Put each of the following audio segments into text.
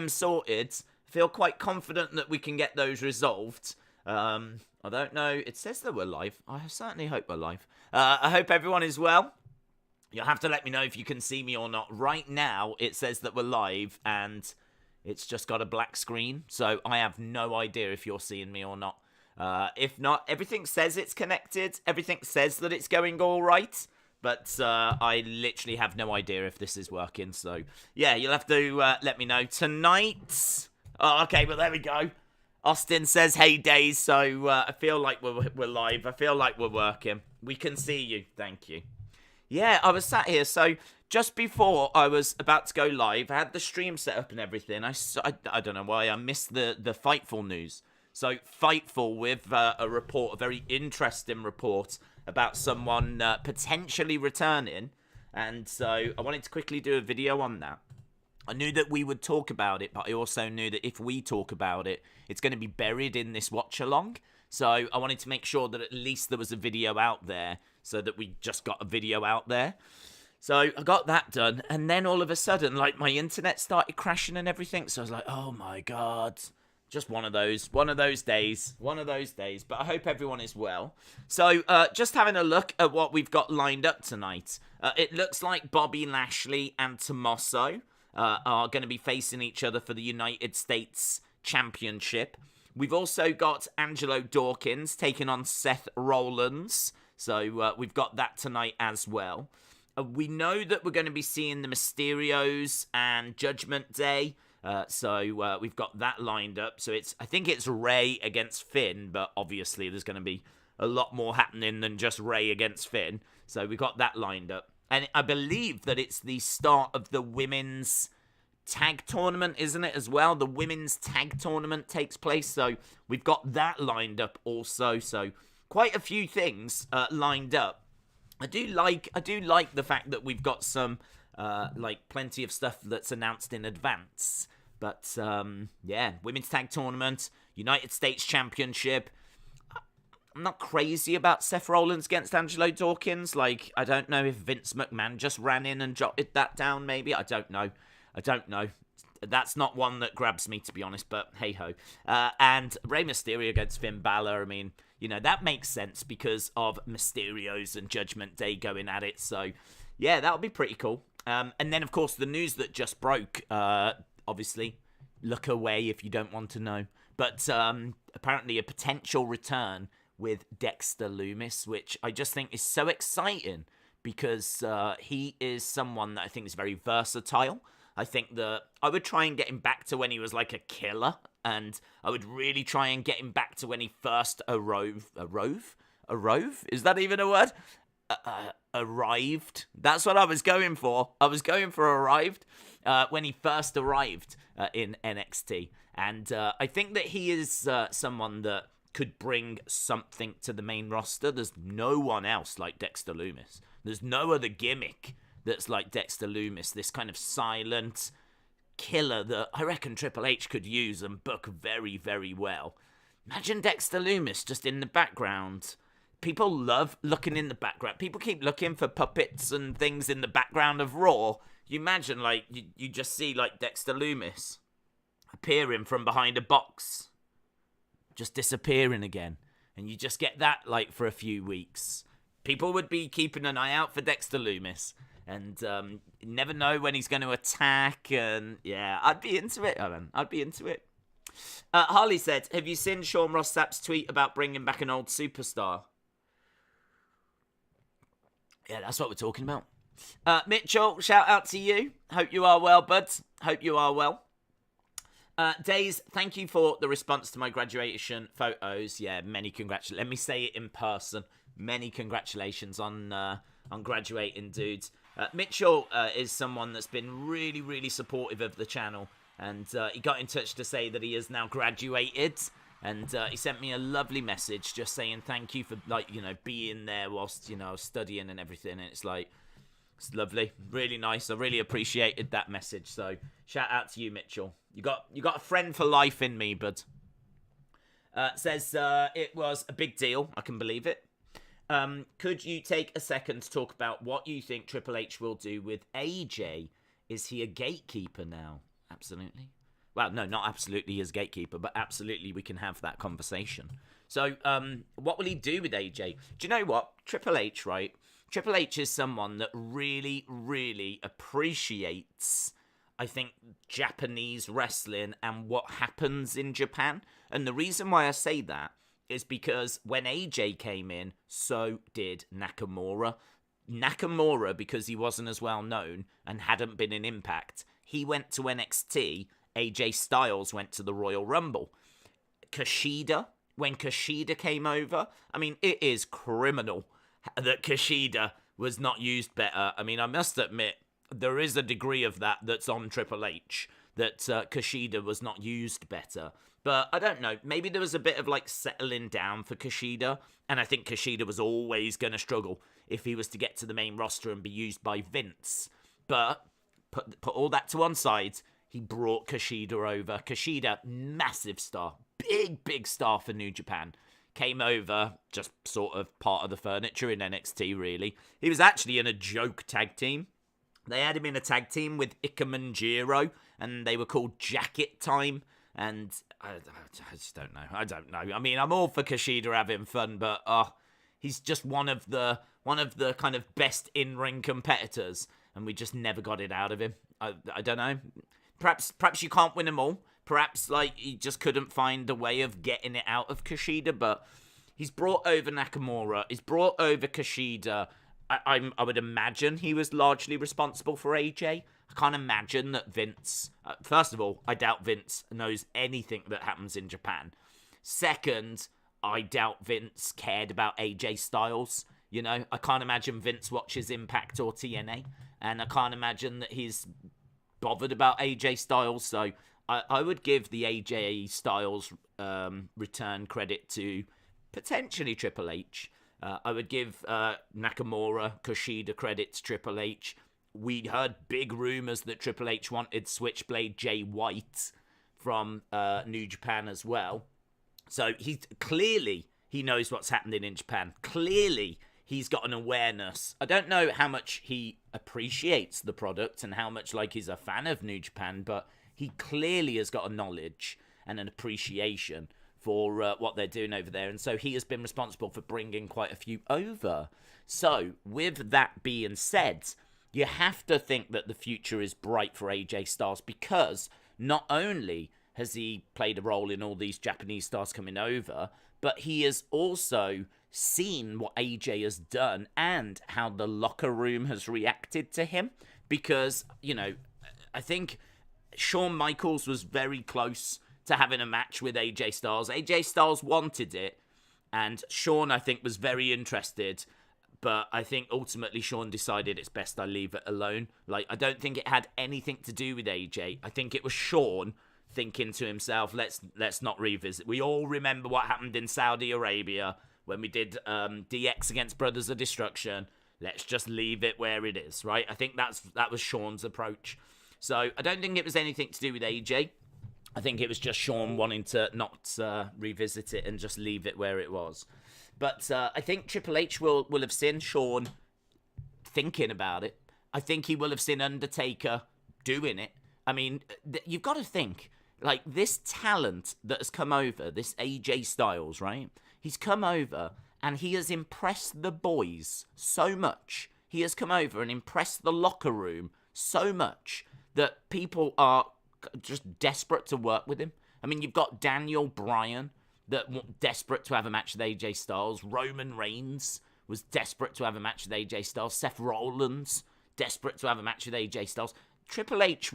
them sorted. Feel quite confident that we can get those resolved. I don't know. It says that we're live. I certainly hope we're live. I hope everyone is well. You'll have to let me know if you can see me or not. Right now, it says that we're live, and it's just got a black screen. So I have no idea if you're seeing me or not. If not, everything says it's connected. Everything says that it's going all right. But I literally have no idea if this is working. So, yeah, you'll have to let me know. Tonight... Oh, okay, well, there we go. Austin says, hey, Days. So I feel like we're live. I feel like we're working. We can see you. Thank you. Yeah, I was sat here. So just before I was about to go live, I had the stream set up and everything. I don't know why I missed the Fightful news. So Fightful with a report, a very interesting report about someone potentially returning. And so I wanted to quickly do a video on that. I knew that we would talk about it, but I also knew that if we talk about it, it's going to be buried in this watch-along. So I wanted to make sure that at least there was a video out there so that we just got a video out there. So I got that done, and then all of a sudden, like, my internet started crashing and everything. So I was like, oh my God. Just one of those days. But I hope everyone is well. So just having a look at what we've got lined up tonight. It looks like Bobby Lashley and Tommaso are going to be facing each other for the United States Championship. We've also got Angelo Dawkins taking on Seth Rollins. So we've got that tonight as well. We know that we're going to be seeing the Mysterios and Judgment Day. So we've got that lined up. So I think it's Ray against Finn, but obviously there's going to be a lot more happening than just Ray against Finn. So we've got that lined up. And I believe that it's the start of the women's tag tournament, isn't it, as well? The women's tag tournament takes place, so we've got that lined up also. So quite a few things lined up. I do like the fact that we've got some plenty of stuff that's announced in advance. But yeah, women's tag tournament, United States Championship. I'm not crazy about Seth Rollins against Angelo Dawkins. Like, I don't know if Vince McMahon just ran in and jotted that down, maybe. I don't know. That's not one that grabs me, to be honest, but hey-ho. And Rey Mysterio against Finn Balor, I mean, you know, that makes sense because of Mysterios and Judgment Day going at it. So, yeah, that'll be pretty cool. And then, of course, the news that just broke, obviously, look away if you don't want to know. But apparently a potential return with Dexter Lumis, which I just think is so exciting because he is someone that I think is very versatile. I think that I would try and get him back to when he was like a killer, and I would really try and get him back to when he first arrived. Is that even a word? Arrived. That's what I was going for. I was going for arrived when he first arrived in NXT. And I think that he is someone that could bring something to the main roster. There's no one else like Dexter Lumis. There's no other gimmick that's like Dexter Lumis, this kind of silent killer that I reckon Triple H could use and book very, very well. Imagine Dexter Lumis just in the background. People love looking in the background. People keep looking for puppets and things in the background of Raw. You imagine, like, you just see, like, Dexter Lumis appearing from behind a box, just disappearing again, and you just get that, like, for a few weeks. People would be keeping an eye out for Dexter Lumis, and you never know when he's going to attack, and yeah, I'd be into it, Alan. I'd be into it. Harley said, have you seen Sean Ross Sapp's tweet about bringing back an old superstar? Yeah, that's what we're talking about. Mitchell, shout out to you. Hope you are well, bud. Hope you are well. Days, thank you for the response to my graduation photos. Yeah, many congratulations. Let me say it in person. Many congratulations on graduating, dudes. Mitchell is someone that's been really, really supportive of the channel. And he got in touch to say that he has now graduated. And he sent me a lovely message just saying thank you for, like, you know, being there whilst, you know, studying and everything. And it's like, it's lovely. Really nice. I really appreciated that message. So shout out to you, Mitchell. You got a friend for life in me, bud. Says it was a big deal. I can believe it. Could you take a second to talk about what you think Triple H will do with AJ? Is he a gatekeeper now? Absolutely. Well, no, not absolutely as gatekeeper, but absolutely we can have that conversation. So, what will he do with AJ? Do you know what? Triple H, right? Triple H is someone that really, really appreciates, I think, Japanese wrestling and what happens in Japan. And the reason why I say that is because when AJ came in, so did Nakamura. Nakamura, because he wasn't as well known and hadn't been in Impact, he went to NXT. AJ Styles went to the Royal Rumble. Kushida, when Kushida came over, I mean, it is criminal that Kushida was not used better. I mean, I must admit, there is a degree of that that's on Triple H, that Kushida was not used better. But I don't know, maybe there was a bit of like settling down for Kushida, and I think Kushida was always going to struggle if he was to get to the main roster and be used by Vince. But put all that to one side, he brought Kushida over. Kushida, massive star, big star for New Japan. Came over, just sort of part of the furniture in NXT, really. He was actually in a joke tag team. They had him in a tag team with Ikemen Jiro, and they were called Jacket Time. And I just don't know. I don't know. I mean, I'm all for Kushida having fun, but he's just one of the kind of best in-ring competitors, and we just never got it out of him. I don't know. Perhaps you can't win them all. Perhaps like he just couldn't find a way of getting it out of Kushida. But he's brought over Nakamura. He's brought over Kushida. I would imagine he was largely responsible for AJ. I can't imagine that Vince... first of all, I doubt Vince knows anything that happens in Japan. Second, I doubt Vince cared about AJ Styles. You know, I can't imagine Vince watches Impact or TNA. And I can't imagine that he's bothered about AJ Styles. So I would give the AJ Styles return credit to potentially Triple H. I would give Nakamura, Kushida credit to Triple H. We heard big rumours that Triple H wanted Switchblade Jay White from New Japan as well. So he knows what's happening in Japan. Clearly, he's got an awareness. I don't know how much he appreciates the product and how much like he's a fan of New Japan, but he clearly has got a knowledge and an appreciation for what they're doing over there. And so he has been responsible for bringing quite a few over. So with that being said, you have to think that the future is bright for AJ Styles, because not only has he played a role in all these Japanese stars coming over, but he has also seen what AJ has done and how the locker room has reacted to him. Because, you know, I think Shawn Michaels was very close to having a match with AJ Styles. AJ Styles wanted it, and Shawn, I think, was very interested. But I think ultimately Shawn decided it's best I leave it alone. Like, I don't think it had anything to do with AJ. I think it was Shawn thinking to himself, let's not revisit. We all remember what happened in Saudi Arabia when we did DX against Brothers of Destruction. Let's just leave it where it is, right? I think that was Shawn's approach. So I don't think it was anything to do with AJ. I think it was just Shawn wanting to not revisit it and just leave it where it was. But I think Triple H will have seen Shawn thinking about it. I think he will have seen Undertaker doing it. I mean, you've got to think, like, this talent that has come over, this AJ Styles, right? He's come over and he has impressed the boys so much. He has come over and impressed the locker room so much that people are just desperate to work with him. I mean, you've got Daniel Bryan, that desperate to have a match with AJ Styles. Roman Reigns was desperate to have a match with AJ Styles. Seth Rollins, desperate to have a match with AJ Styles. Triple H,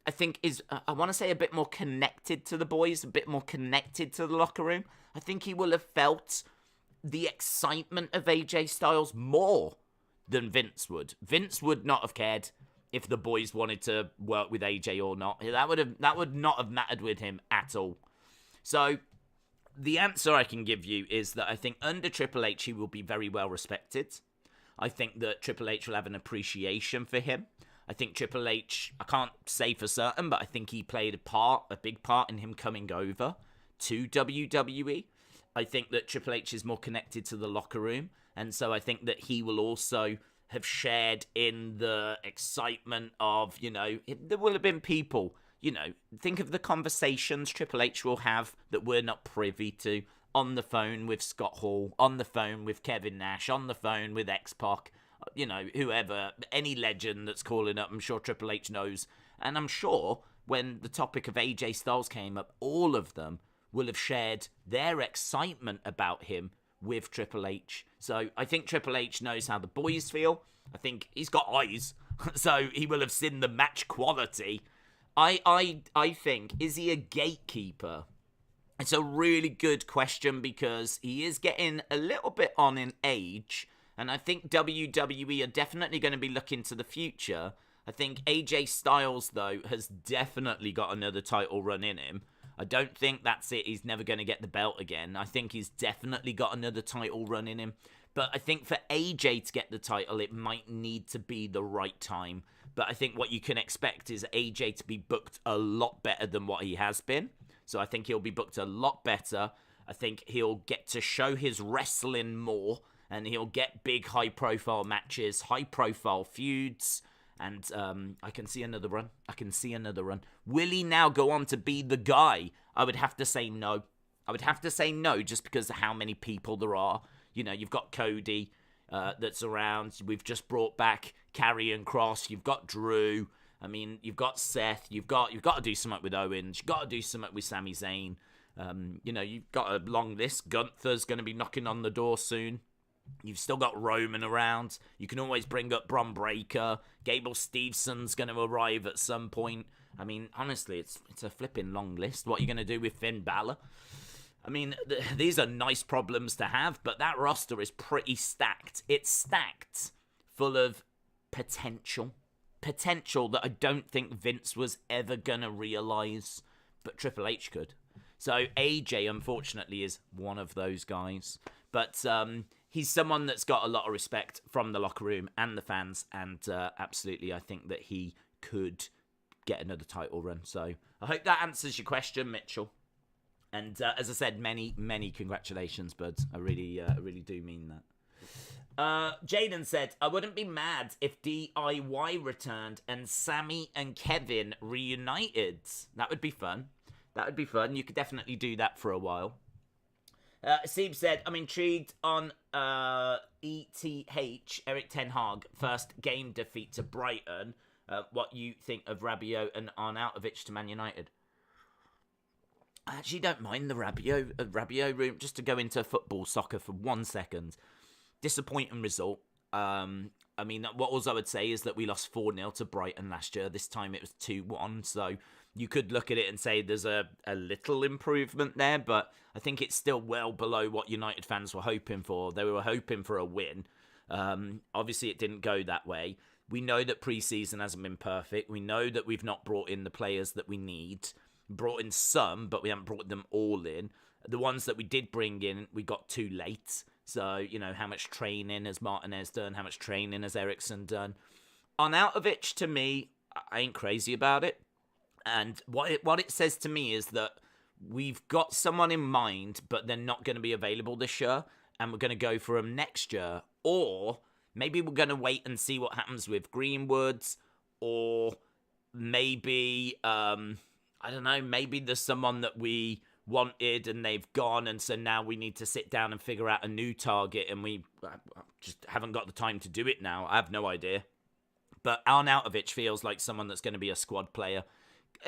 I think, is, I want to say, a bit more connected to the boys, a bit more connected to the locker room. I think he will have felt the excitement of AJ Styles more than Vince would. Vince would not have cared if the boys wanted to work with AJ or not. That would not have mattered with him at all. So the answer I can give you is that I think under Triple H, he will be very well respected. I think that Triple H will have an appreciation for him. I think Triple H, I can't say for certain, but I think he played a big part in him coming over to WWE. I think that Triple H is more connected to the locker room, and so I think that he will also have shared in the excitement of, you know, there will have been people think of the conversations Triple H will have that we're not privy to, on the phone with Scott Hall, on the phone with Kevin Nash, on the phone with X-Pac, whoever, any legend that's calling up, I'm sure Triple H knows. And I'm sure when the topic of AJ Styles came up, all of them will have shared their excitement about him with Triple H. So I think Triple H knows how the boys feel. I think he's got eyes, so he will have seen the match quality. I think, is he a gatekeeper? It's a really good question because he is getting a little bit on in age, and I think WWE are definitely going to be looking to the future. I think AJ Styles, though, has definitely got another title run in him. I don't think that's it. He's never going to get the belt again. I think he's definitely got another title run in him. But I think for AJ to get the title, it might need to be the right time. But I think what you can expect is AJ to be booked a lot better than what he has been. So I think he'll be booked a lot better. I think he'll get to show his wrestling more. And he'll get big high-profile matches, high-profile feuds. And I can see another run. Will he now go on to be the guy? I would have to say no. Just because of how many people there are. You've got Cody that's around. We've just brought back Karrion Kross. You've got Drew. I mean, you've got Seth. You've got to do something with Owens. You've got to do something with Sami Zayn. You've got a long list. Gunther's going to be knocking on the door soon. You've still got Roman around. You can always bring up Bron Breakker. Gable Stevenson's going to arrive at some point. I mean, honestly, it's a flipping long list. What are you going to do with Finn Balor? I mean, these are nice problems to have, but that roster is pretty stacked. It's stacked full of potential. Potential that I don't think Vince was ever going to realise, but Triple H could. So AJ, unfortunately, is one of those guys. But he's someone that's got a lot of respect from the locker room and the fans, and absolutely, I think that he could get another title run. So I hope that answers your question, Mitchell. And as I said, many, many congratulations, buds. I really do mean that. Jaden said, I wouldn't be mad if DIY returned and Sammy and Kevin reunited. That would be fun. You could definitely do that for a while. Seb said, I'm intrigued on ETH, Eric Ten Hag, first game defeat to Brighton. What you think of Rabiot and Arnautovic to Man United? I actually don't mind the Rabiot room. Just to go into soccer for 1 second. Disappointing result. I mean, what else I would say is that we lost 4-0 to Brighton last year. This time it was 2-1. So you could look at it and say there's a little improvement there, but I think it's still well below what United fans were hoping for. They were hoping for a win. Obviously, it didn't go that way. We know that pre-season hasn't been perfect. We know that we've not brought in the players that we need. Brought in some, but we haven't brought them all in. The ones that we did bring in, we got too late. So, how much training has Martinez done? How much training has Eriksson done? Arnautovic, to me, I ain't crazy about it. And what it says to me is that we've got someone in mind, but they're not going to be available this year, and we're going to go for them next year. Or maybe we're going to wait and see what happens with Greenwoods, or maybe, I don't know, maybe there's someone that we wanted and they've gone, and so now we need to sit down and figure out a new target, and we just haven't got the time to do it now. I have no idea. But Arnautovic feels like someone that's going to be a squad player.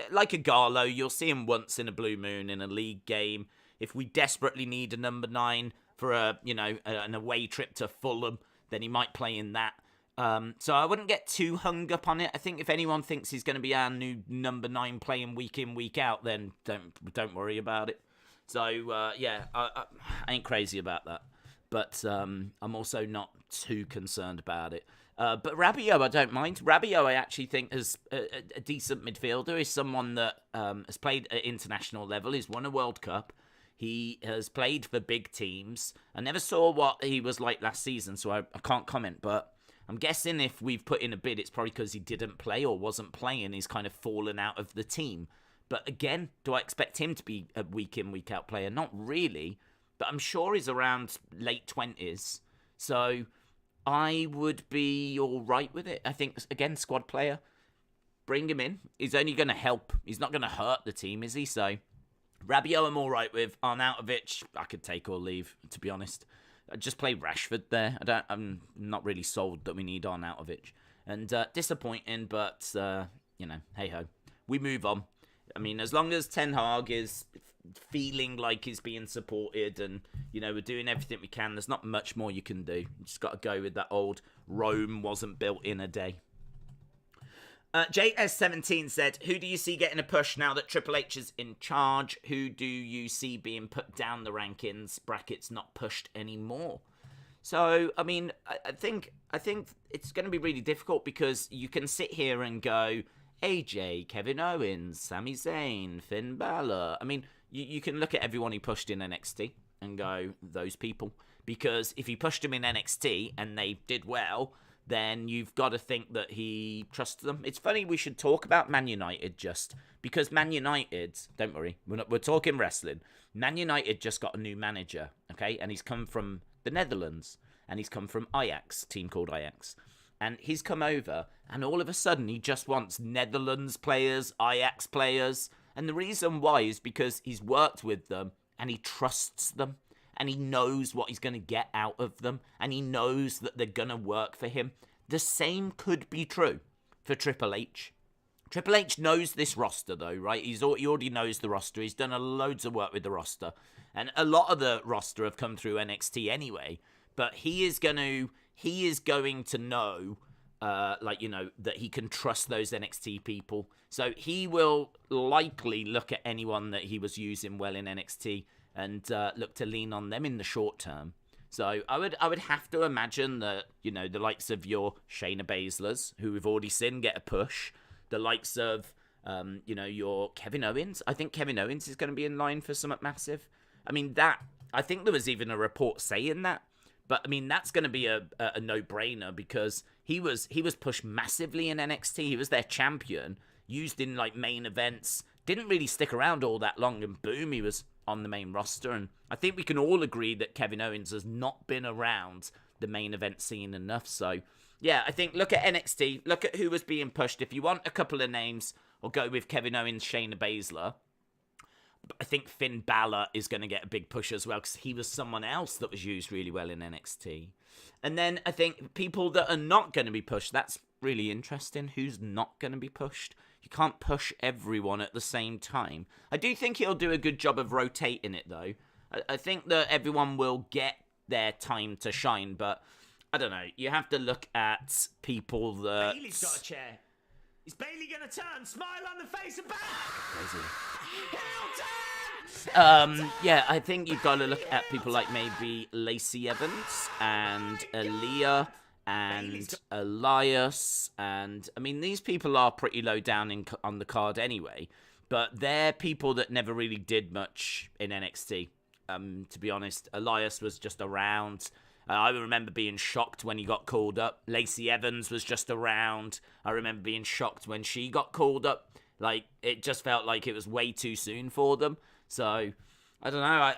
Like a Garlo, you'll see him once in a blue moon in a league game. If we desperately need a number 9 for an away trip to Fulham, then he might play in that. So I wouldn't get too hung up on it. I think if anyone thinks he's going to be our new number 9 playing week in, week out, then don't worry about it. So, I ain't crazy about that. But I'm also not too concerned about it. But Rabiot, I don't mind. Rabiot, I actually think, is a decent midfielder. He's someone that has played at international level. He's won a World Cup. He has played for big teams. I never saw what he was like last season, so I can't comment. But I'm guessing if we've put in a bid, it's probably because he didn't play or wasn't playing. He's kind of fallen out of the team. But again, do I expect him to be a week in, week out player? Not really. But I'm sure he's around late 20s. So I would be all right with it. I think, again, squad player. bring him in. He's only going to help. He's not going to hurt the team, is he? So, Rabiot I'm all right with. Arnautovic, I could take or leave, to be honest. I just play Rashford there. I'm not really sold that we need Arnautovic. And disappointing, but, hey-ho. We move on. I mean, as long as Ten Hag is feeling like he's being supported and, we're doing everything we can, there's not much more you can do. You just got to go with that old Rome wasn't built in a day. JS17 said, who do you see getting a push now that Triple H is in charge? Who do you see being put down the rankings, brackets not pushed anymore? So, I mean, I think it's going to be really difficult because you can sit here and go, AJ, Kevin Owens, Sami Zayn, Finn Balor. I mean, you can look at everyone he pushed in NXT and go, those people. Because if he pushed them in NXT and they did well, then you've got to think that he trusts them. It's funny we should talk about Man United just because Man United, don't worry, we're talking wrestling. Man United just got a new manager, okay? And he's come from the Netherlands and he's come from Ajax, team called Ajax. And he's come over and all of a sudden he just wants Netherlands players, Ajax players. And the reason why is because he's worked with them and he trusts them. And he knows what he's going to get out of them. And he knows that they're going to work for him. The same could be true for Triple H. Triple H knows this roster, though, right? He already knows the roster. He's done loads of work with the roster. And a lot of the roster have come through NXT anyway. But he is going to know, that he can trust those NXT people. So he will likely look at anyone that he was using well in NXT and look to lean on them in the short term. So I would have to imagine that, the likes of your Shayna Baszlers, who we've already seen get a push, the likes of, your Kevin Owens. I think Kevin Owens is going to be in line for something massive. I mean, I think there was even a report saying that. But, I mean, that's going to be a no-brainer because he was pushed massively in NXT. He was their champion, used in, main events. Didn't really stick around all that long, and boom, he was on the main roster. And I think we can all agree that Kevin Owens has not been around the main event scene enough. So, yeah, I think look at NXT. Look at who was being pushed. If you want a couple of names, or go with Kevin Owens, Shayna Baszler. I think Finn Balor is going to get a big push as well because he was someone else that was used really well in NXT. And then I think people that are not going to be pushed, that's really interesting. Who's not going to be pushed? You can't push everyone at the same time. I do think he'll do a good job of rotating it, though. I think that everyone will get their time to shine, but I don't know. You have to look at people that... Bayley's got a chair. Is Bayley going to turn, smile on the face and back? Crazy. He'll turn! Yeah, I think you've got to look at people like maybe Lacey Evans and Aaliyah and Elias, and I mean these people are pretty low down on the card anyway, but they're people that never really did much in NXT. To be honest, Elias was just around. I remember being shocked when he got called up. Lacey Evans was just around. I remember being shocked when she got called up. It just felt like it was way too soon for them. So, I don't know.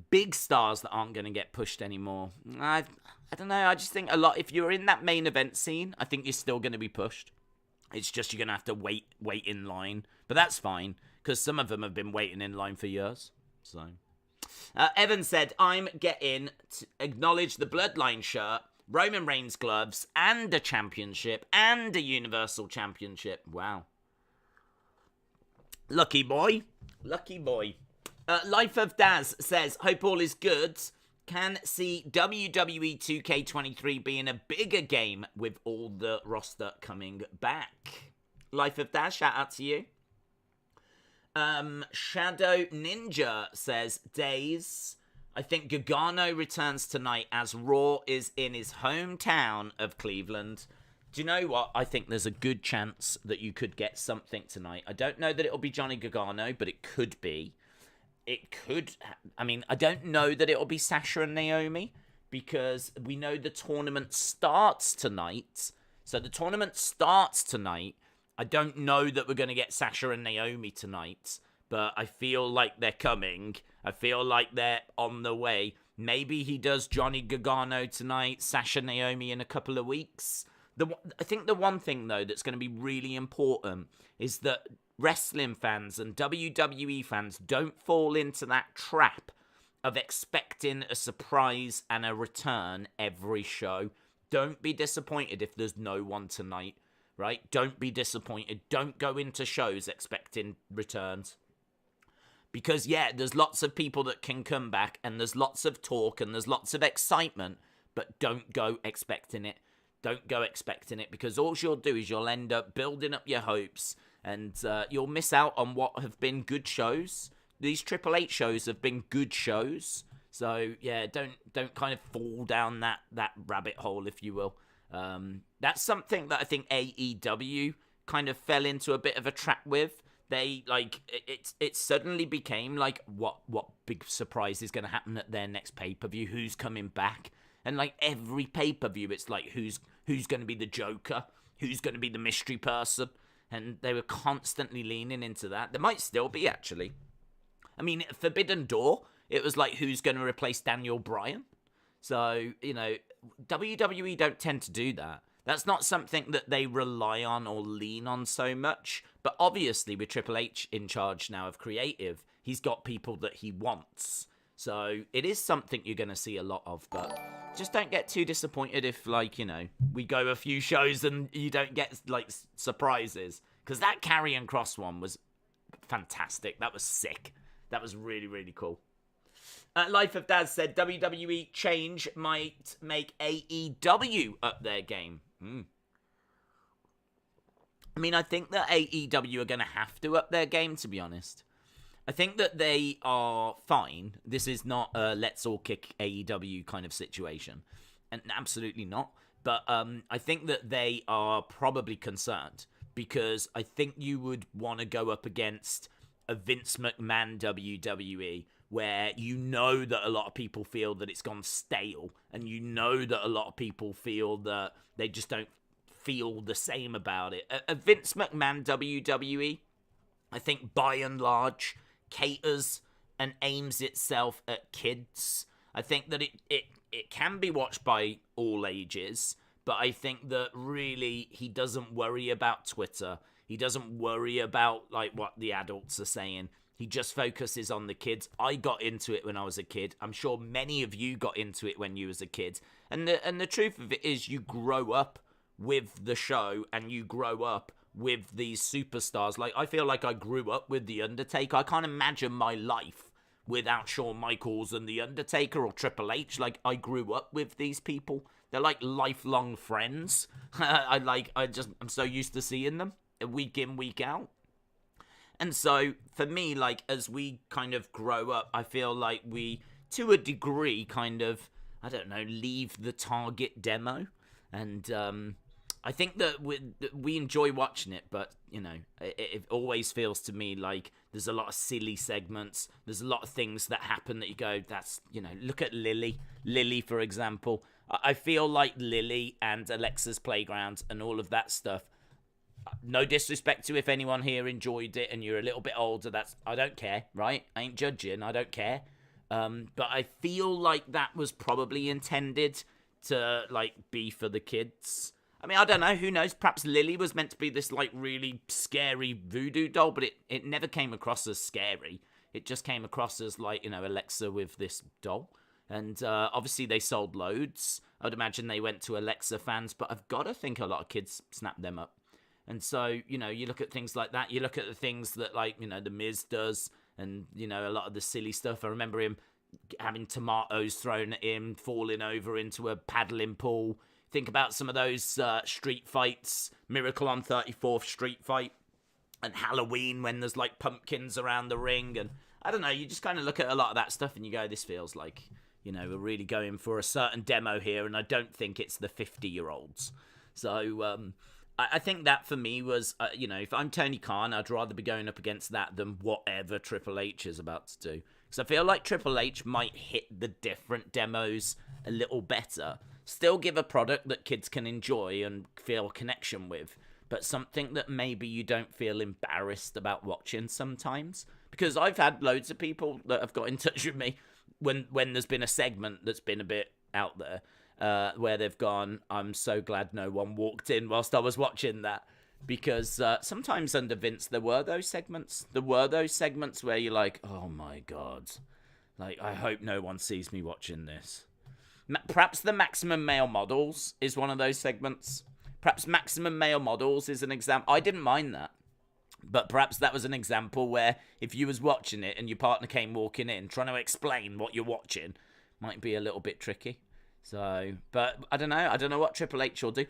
Big stars that aren't going to get pushed anymore. I don't know. I just think a lot. If you're in that main event scene, I think you're still going to be pushed. It's just you're going to have to wait in line. But that's fine, because some of them have been waiting in line for years. So... Evan said, I'm getting to acknowledge the Bloodline shirt, Roman Reigns gloves, and a championship, and a Universal Championship. Wow. Lucky boy. Lucky boy. Life of Daz says, hope all is good. Can see WWE 2K23 being a bigger game with all the roster coming back. Life of Daz, shout out to you. Shadow Ninja says, Days. I think Gargano returns tonight as Raw is in his hometown of Cleveland. Do you know what? I think there's a good chance that you could get something tonight. I don't know that it'll be Johnny Gargano, but it could be. It could. I mean, I don't know that it'll be Sasha and Naomi because we know the tournament starts tonight. So the tournament starts tonight. I don't know that we're going to get Sasha and Naomi tonight, but I feel like they're coming. I feel like they're on the way. Maybe he does Johnny Gargano tonight, Sasha Naomi in a couple of weeks. I think the one thing though that's going to be really important is that wrestling fans and WWE fans don't fall into that trap of expecting a surprise and a return every show. Don't be disappointed if there's no one tonight, right? Don't be disappointed. Don't go into shows expecting returns. Because, yeah, there's lots of people that can come back, and there's lots of talk, and there's lots of excitement, but don't go expecting it. Don't go expecting it, because all you'll do is you'll end up building up your hopes, and you'll miss out on what have been good shows. These Triple H shows have been good shows. So, yeah, don't kind of fall down that rabbit hole, if you will. That's something that I think AEW kind of fell into a bit of a trap with. They, like, it suddenly became, like, what big surprise is going to happen at their next pay-per-view? Who's coming back? And, like, every pay-per-view, it's like, who's going to be the Joker? Who's going to be the mystery person? And they were constantly leaning into that. There might still be, actually. I mean, Forbidden Door, it was like, who's going to replace Daniel Bryan? So, you know, WWE don't tend to do that. That's not something that they rely on or lean on so much. But obviously, with Triple H in charge now of creative, he's got people that he wants. So it is something you're going to see a lot of. But just don't get too disappointed if, like, you know, we go a few shows and you don't get, like, surprises. Because that Karrion Kross one was fantastic. That was sick. That was really, really cool. Life of Dad said WWE change might make AEW up their game. I mean, I think that AEW are going to have to up their game, to be honest. I think that they are fine. This is not a let's all kick AEW kind of situation. And absolutely not. But I think that they are probably concerned. Because I think you would want to go up against a Vince McMahon WWE, where you know that a lot of people feel that it's gone stale, and you know that a lot of people feel that they just don't feel the same about it. A Vince McMahon WWE, I think by and large, caters and aims itself at kids. I think that it can be watched by all ages, but I think that really he doesn't worry about Twitter. He doesn't worry about, like, what the adults are saying. He just focuses on the kids. I got into it when I was a kid. I'm sure many of you got into it when you was a kid. And the truth of it is you grow up with the show and you grow up with these superstars. Like, I feel like I grew up with The Undertaker. I can't imagine my life without Shawn Michaels and The Undertaker or Triple H. Like, I grew up with these people. They're like lifelong friends. I'm so used to seeing them week in, week out. And so, for me, like, as we kind of grow up, I feel like we, to a degree, kind of, I don't know, leave the target demo. And I think that we enjoy watching it, but, you know, it always feels to me like there's a lot of silly segments. There's a lot of things that happen that you go, that's, you know, look at Lily. Lily, for example. I feel like Lily and Alexa's Playground and all of that stuff, no disrespect to if anyone here enjoyed it and you're a little bit older, I don't care, right? I ain't judging, I don't care. But I feel like that was probably intended to, like, be for the kids. I mean, I don't know, who knows? Perhaps Lily was meant to be this, like, really scary voodoo doll, but it never came across as scary. It just came across as, like, you know, Alexa with this doll. And obviously they sold loads. I'd imagine they went to Alexa fans, but I've got to think a lot of kids snapped them up. And so, you know, you look at things like that. You look at the things that, like, you know, The Miz does and, you know, a lot of the silly stuff. I remember him having tomatoes thrown at him, falling over into a paddling pool. Think about some of those street fights, Miracle on 34th Street fight, and Halloween when there's, like, pumpkins around the ring. And I don't know, you just kind of look at a lot of that stuff and you go, this feels like, you know, we're really going for a certain demo here, and I don't think it's the 50-year-olds. So, I think that for me was, you know, if I'm Tony Khan, I'd rather be going up against that than whatever Triple H is about to do. Because I feel like Triple H might hit the different demos a little better. Still give a product that kids can enjoy and feel a connection with. But something that maybe you don't feel embarrassed about watching sometimes. Because I've had loads of people that have got in touch with me when there's been a segment that's been a bit out there. where they've gone, I'm so glad no one walked in whilst I was watching that. Because sometimes under Vince, there were those segments. There were those segments where you're like, oh my God. Like, I hope no one sees me watching this. Perhaps the Maximum Male Models is one of those segments. Perhaps Maximum Male Models is an example. I didn't mind that. But perhaps that was an example where if you was watching it and your partner came walking in, trying to explain what you're watching might be a little bit tricky. So, but I don't know. I don't know what Triple H will do.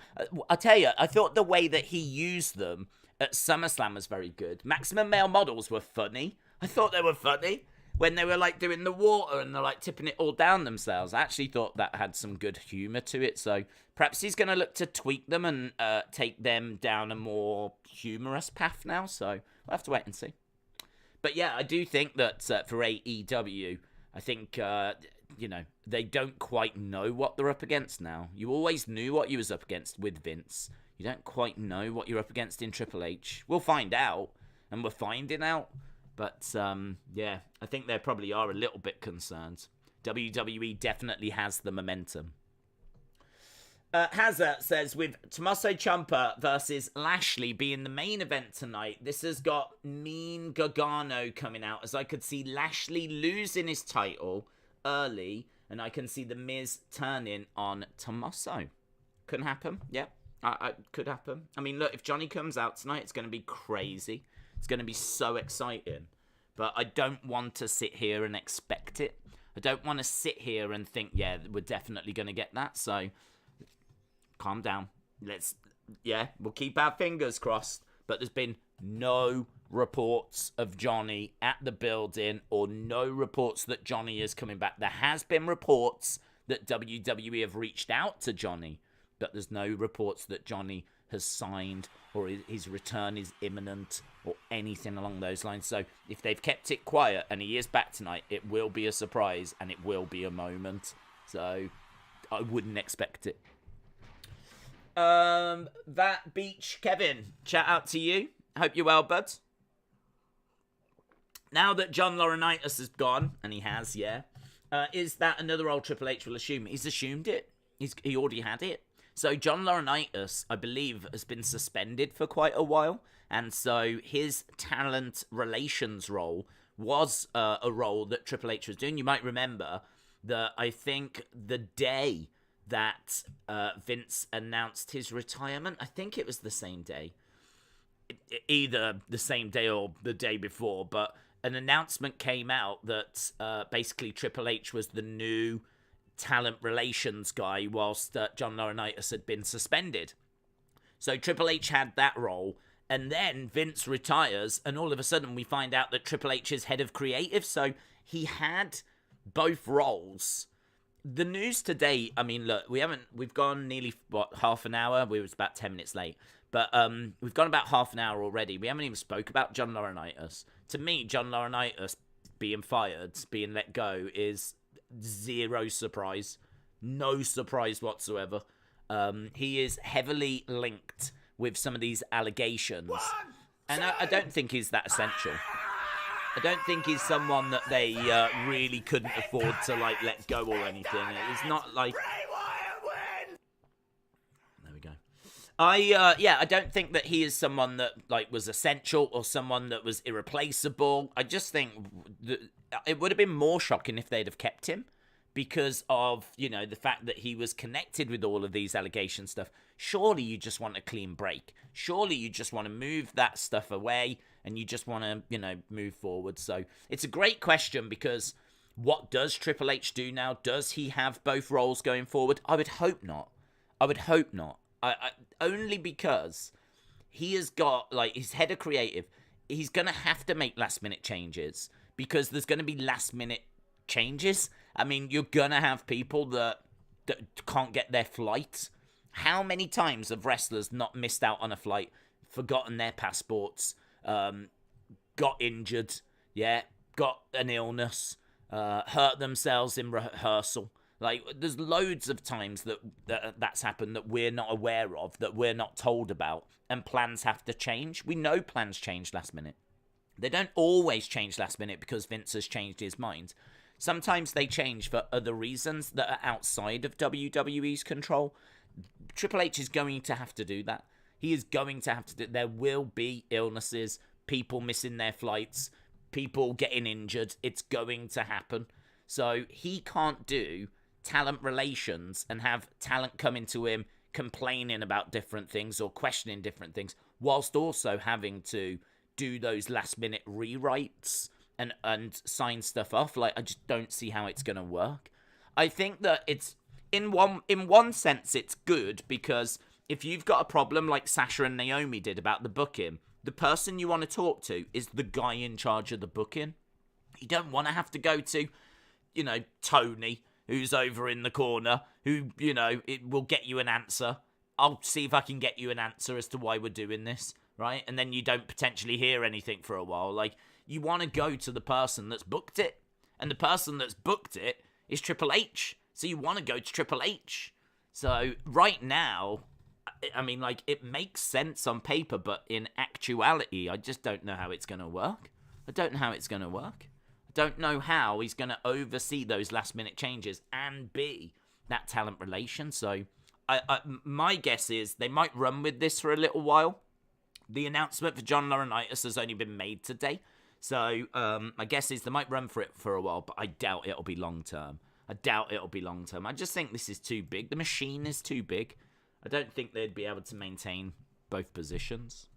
I'll tell you, I thought the way that he used them at SummerSlam was very good. Maximum Male Models were funny. I thought they were funny when they were like doing the water and they're like tipping it all down themselves. I actually thought that had some good humor to it. So perhaps he's going to look to tweak them and take them down a more humorous path now. So we'll have to wait and see. But yeah, I do think that for AEW, I think, they don't quite know what they're up against now. You always knew what you was up against with Vince. You don't quite know what you're up against in Triple H. We'll find out, and we're finding out. But, yeah, I think they probably are a little bit concerned. WWE definitely has the momentum. Hazard says, with Tommaso Ciampa versus Lashley being the main event tonight, this has got Mean Gargano coming out, as I could see Lashley losing his title early, and I can see The Miz turning on Tommaso. Couldn't happen. Yep, I could happen. I mean, look, if Johnny comes out tonight, it's going to be crazy. It's going to be so exciting. But I don't want to sit here and expect it. I don't want to sit here and think, yeah, we're definitely going to get that. So, calm down. We'll keep our fingers crossed. But there's been no reports of Johnny at the building or no reports that Johnny is coming back. There has been reports that WWE have reached out to Johnny, but there's no reports that Johnny has signed or his return is imminent or anything along those lines. So if they've kept it quiet and he is back tonight, it will be a surprise and it will be a moment. So I wouldn't expect it. That Beach Kevin, shout out to you. Hope you're well, bud. Now that John Laurinaitis is gone, and he has, yeah, is that another role Triple H will assume? He's assumed it. He already had it. So John Laurinaitis, I believe, has been suspended for quite a while, and so his talent relations role was a role that Triple H was doing. You might remember that I think the day that Vince announced his retirement, I think it was the same day, either the same day or the day before, but an announcement came out that basically Triple H was the new talent relations guy whilst John Laurinaitis had been suspended. So Triple H had that role, and then Vince retires, and all of a sudden we find out that Triple H is head of creative, so he had both roles. The news today, I mean, look, we've gone nearly, half an hour? We was about 10 minutes late. But we've gone about half an hour already. We haven't even spoke about John Laurinaitis. To me, John Laurinaitis being fired, being let go, is zero surprise. No surprise whatsoever. He is heavily linked with some of these allegations. And I don't think he's that essential. I don't think he's someone that they really couldn't afford to let go or anything. It's not like... There we go. I don't think that he is someone that was essential or someone that was irreplaceable. I just think that it would have been more shocking if they'd have kept him because of, the fact that he was connected with all of these allegation stuff. Surely you just want a clean break. Surely you just want to move that stuff away and you just want to, move forward. So it's a great question because what does Triple H do now? Does he have both roles going forward? I would hope not. I only because he has got, his head of creative. He's going to have to make last-minute changes because there's going to be last-minute changes. I mean, you're going to have people that can't get their flight. How many times have wrestlers not missed out on a flight, forgotten their passports, got injured, got an illness, hurt themselves in rehearsal? There's loads of times that's happened that we're not aware of, that we're not told about, and plans have to change. We know plans change last minute. They don't always change last minute because Vince has changed his mind. Sometimes they change for other reasons that are outside of WWE's control. Triple H is going to have to do that. He is going to have to do. There will be illnesses, people missing their flights, people getting injured. It's going to happen. So he can't do talent relations and have talent come into him complaining about different things or questioning different things, whilst also having to do those last minute rewrites and sign stuff off. Like, I just don't see how it's going to work. I think that it's in one sense it's good, because if you've got a problem like Sasha and Naomi did about the booking, the person you want to talk to is the guy in charge of the booking. You don't want to have to go to, Tony, who's over in the corner, who, it will get you an answer. I'll see if I can get you an answer as to why we're doing this, right? And then you don't potentially hear anything for a while. Like, you want to go to the person that's booked it. And the person that's booked it is Triple H. So you want to go to Triple H. So right now, I mean, like, it makes sense on paper, but in actuality, I just don't know how it's going to work. I don't know how he's going to oversee those last-minute changes and be that talent relation. So my guess is they might run with this for a little while. The announcement for John Laurinaitis has only been made today. So my guess is they might run for it for a while, but I doubt it'll be long-term. I just think this is too big. The machine is too big. I don't think they'd be able to maintain both positions.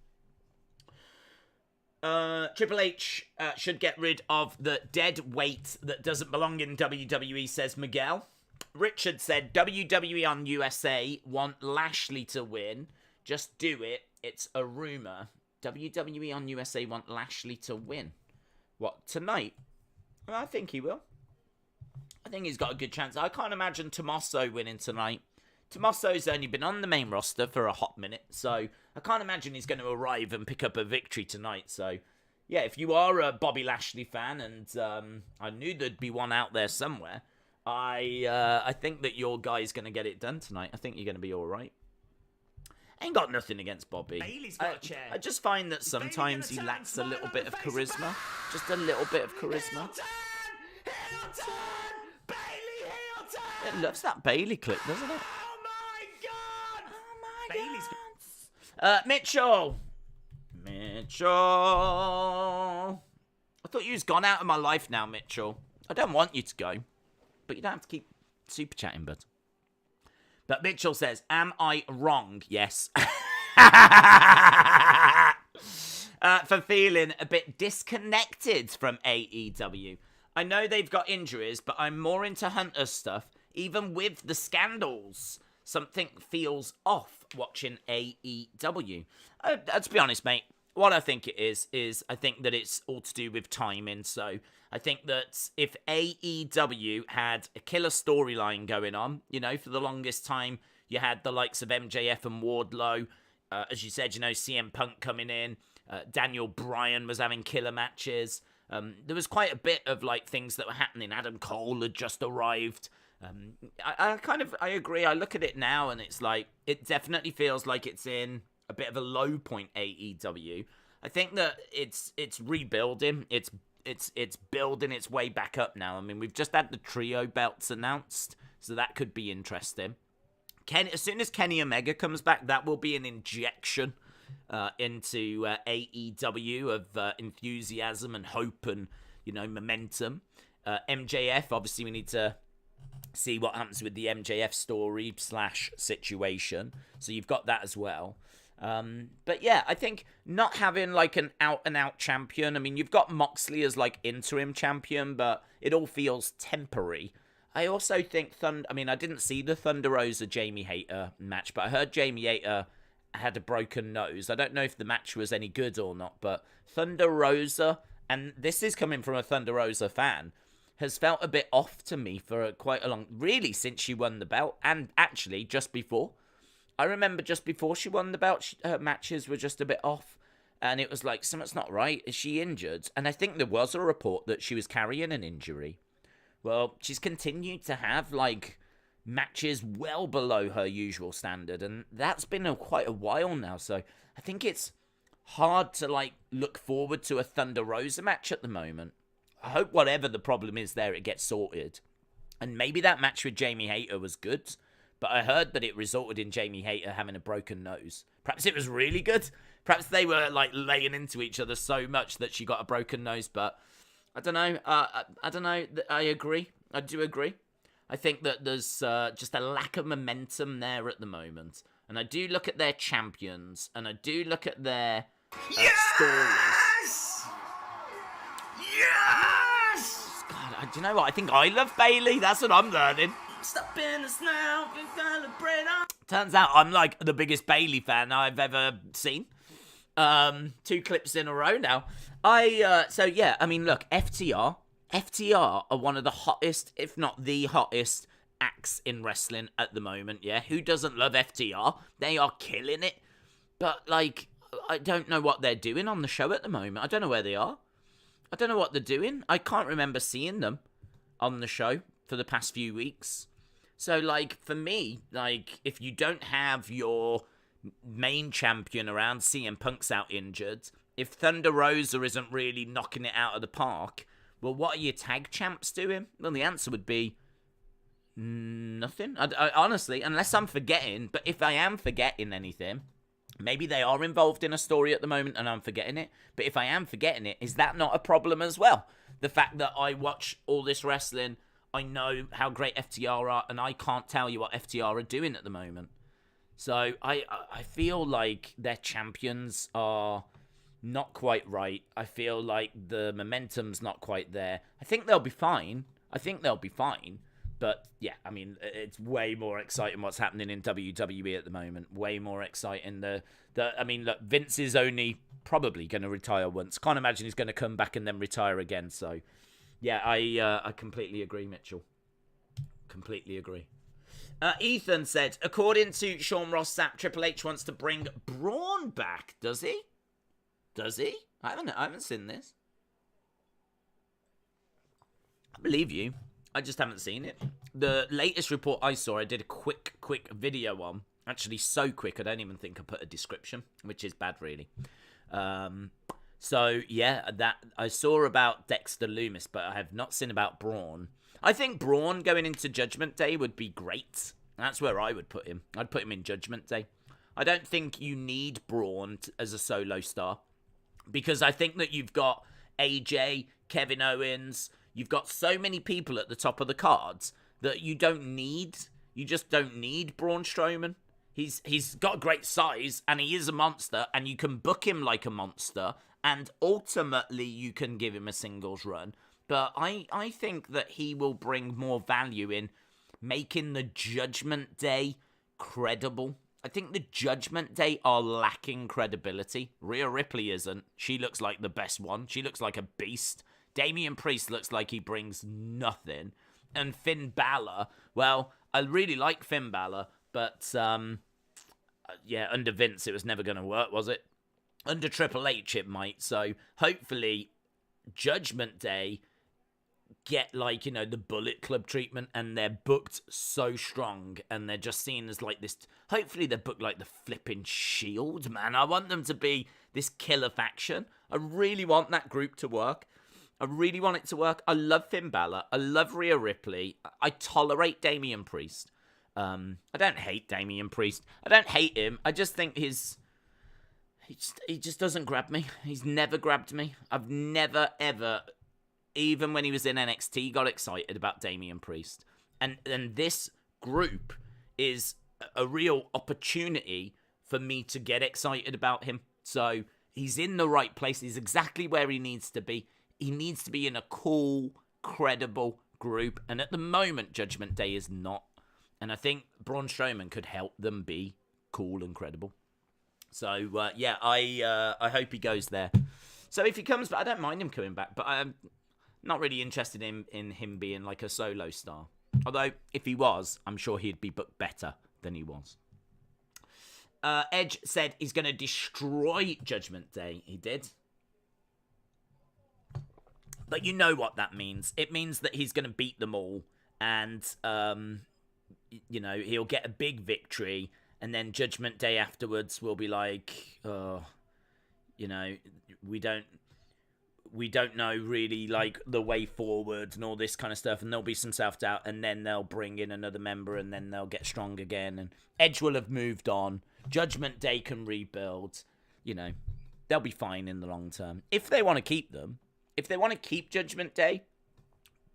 Triple H should get rid of the dead weight that doesn't belong in WWE, says Miguel. Richard said, WWE on USA want Lashley to win. Just do it. It's a rumor. WWE on USA want Lashley to win. What, tonight? Well, I think he will. I think he's got a good chance. I can't imagine Tommaso winning tonight. Tommaso's only been on the main roster for a hot minute, so I can't imagine he's going to arrive and pick up a victory tonight. So, yeah, if you are a Bobby Lashley fan, and I knew there'd be one out there somewhere, I think that your guy's going to get it done tonight. I think you're going to be all right. Ain't got nothing against Bobby. Bayley's got a chair. I just find that sometimes he lacks a little bit of charisma. Just a little bit of charisma. Heel turn! Bayley heel turn! It loves that Bayley clip, doesn't it? Oh my god! Bayley's Mitchell. I thought you was gone out of my life now, Mitchell. I don't want you to go, but you don't have to keep super chatting, bud. But Mitchell says, am I wrong? Yes. For feeling a bit disconnected from AEW. I know they've got injuries, but I'm more into Hunter's stuff, even with the scandals. Something feels off watching AEW. To be honest, mate, what I think it is I think that it's all to do with timing. So I think that if AEW had a killer storyline going on, for the longest time, you had the likes of MJF and Wardlow. As you said, CM Punk coming in. Daniel Bryan was having killer matches. There was quite a bit of things that were happening. Adam Cole had just arrived. I agree. I look at it now and it's it definitely feels like it's in a bit of a low point, AEW. I think that it's rebuilding. It's building its way back up now. I mean, we've just had the trio belts announced, so that could be interesting. As soon as Kenny Omega comes back, that will be an injection into AEW of enthusiasm and hope and, momentum. MJF, obviously we need to see what happens with the MJF story / situation. So you've got that as well. But yeah, I think not having an out-and-out champion. I mean, you've got Moxley as interim champion, but it all feels temporary. I also think I didn't see the Thunder Rosa Jamie Hayter match, but I heard Jamie Hayter had a broken nose. I don't know if the match was any good or not, but Thunder Rosa, and this is coming from a Thunder Rosa fan, has felt a bit off to me for quite a long, really since she won the belt, and actually just before. I remember just before she won the belt, her matches were just a bit off, and it was something's not right. Is she injured? And I think there was a report that she was carrying an injury. Well, she's continued to have matches well below her usual standard, and that's been quite a while now. So I think it's hard to look forward to a Thunder Rosa match at the moment. I hope whatever the problem is there, it gets sorted. And maybe that match with Jamie Hayter was good, but I heard that it resulted in Jamie Hayter having a broken nose. Perhaps it was really good. Perhaps they were like laying into each other so much that she got a broken nose, but I don't know. I don't know. I agree. I do agree. I think that there's just a lack of momentum there at the moment. And I do look at their champions, and I do look at their stories. Yes! God, do you know what? I think I love Bayley. That's what I'm learning. Stop in us now and celebrate on. Turns out I'm like the biggest Bayley fan I've ever seen. 2 clips in a row now. I mean, look, FTR are one of the hottest, if not the hottest, acts in wrestling at the moment. Yeah, who doesn't love FTR? They are killing it. But like, I don't know what they're doing on the show at the moment. I don't know where they are. I don't know what they're doing. I can't remember seeing them on the show for the past few weeks. So, like, for me, like, if you don't have your main champion around, CM Punk's out injured, if Thunder Rosa isn't really knocking it out of the park, well, what are your tag champs doing? Well, the answer would be nothing. I honestly, unless I'm forgetting, but if I am forgetting anything, maybe they are involved in a story at the moment and I'm forgetting it. But if I am forgetting it, is that not a problem as well? The fact that I watch all this wrestling, I know how great FTR are, and I can't tell you what FTR are doing at the moment. So I feel like their champions are not quite right. I feel like the momentum's not quite there. I think they'll be fine. But yeah, I mean, it's way more exciting what's happening in WWE at the moment. Way more exciting. I mean, look, Vince is only probably going to retire once. Can't imagine he's going to come back and then retire again. So yeah, I completely agree, Mitchell. Completely agree. Ethan said, according to Sean Ross Sapp, Triple H wants to bring Braun back. Does he? I haven't seen this. I believe you. I just haven't seen it. The latest report I saw, I did a quick video on. Actually, so quick, I don't even think I put a description, which is bad, really. So, yeah, that I saw about Dexter Lumis, but I have not seen about Braun. I think Braun going into Judgment Day would be great. That's where I would put him. I'd put him in Judgment Day. I don't think you need Braun as a solo star, because I think that you've got AJ, Kevin Owens, you've got so many people at the top of the cards that you just don't need Braun Strowman. He's got great size, and he is a monster, and you can book him like a monster, and ultimately you can give him a singles run. But I think that he will bring more value in making the Judgment Day credible. I think the Judgment Day are lacking credibility. Rhea Ripley isn't. She looks like the best one. She looks like a beast. Damian Priest looks like he brings nothing. And Finn Balor, well, I really like Finn Balor, but yeah, under Vince it was never going to work, was it? Under Triple H it might. So hopefully Judgment Day get, like, you know, the Bullet Club treatment, and they're booked so strong, and they're just seen as like this. Hopefully they're booked like the flipping Shield, man. I want them to be this killer faction. I really want that group to work. I really want it to work. I love Finn Balor. I love Rhea Ripley. I tolerate Damian Priest. I don't hate Damian Priest. I don't hate him. I just think he just doesn't grab me. He's never grabbed me. I've never, ever, even when he was in NXT, got excited about Damian Priest. And this group is a real opportunity for me to get excited about him. So he's in the right place. He's exactly where he needs to be. He needs to be in a cool, credible group. And at the moment, Judgment Day is not. And I think Braun Strowman could help them be cool and credible. So, yeah, I hope he goes there. So if he comes back, I don't mind him coming back. But I'm not really interested in him being like a solo star. Although, if he was, I'm sure he'd be booked better than he was. Edge said he's going to destroy Judgment Day. He did. But you know what that means. It means that he's going to beat them all. And, you know, he'll get a big victory. And then Judgment Day afterwards will be like, oh, you know, we don't know really like the way forward and all this kind of stuff, and there'll be some self-doubt, and then they'll bring in another member, and then they'll get strong again, and Edge will have moved on. Judgment Day can rebuild. You know, they'll be fine in the long term. If they want to keep them, if they want to keep Judgment Day,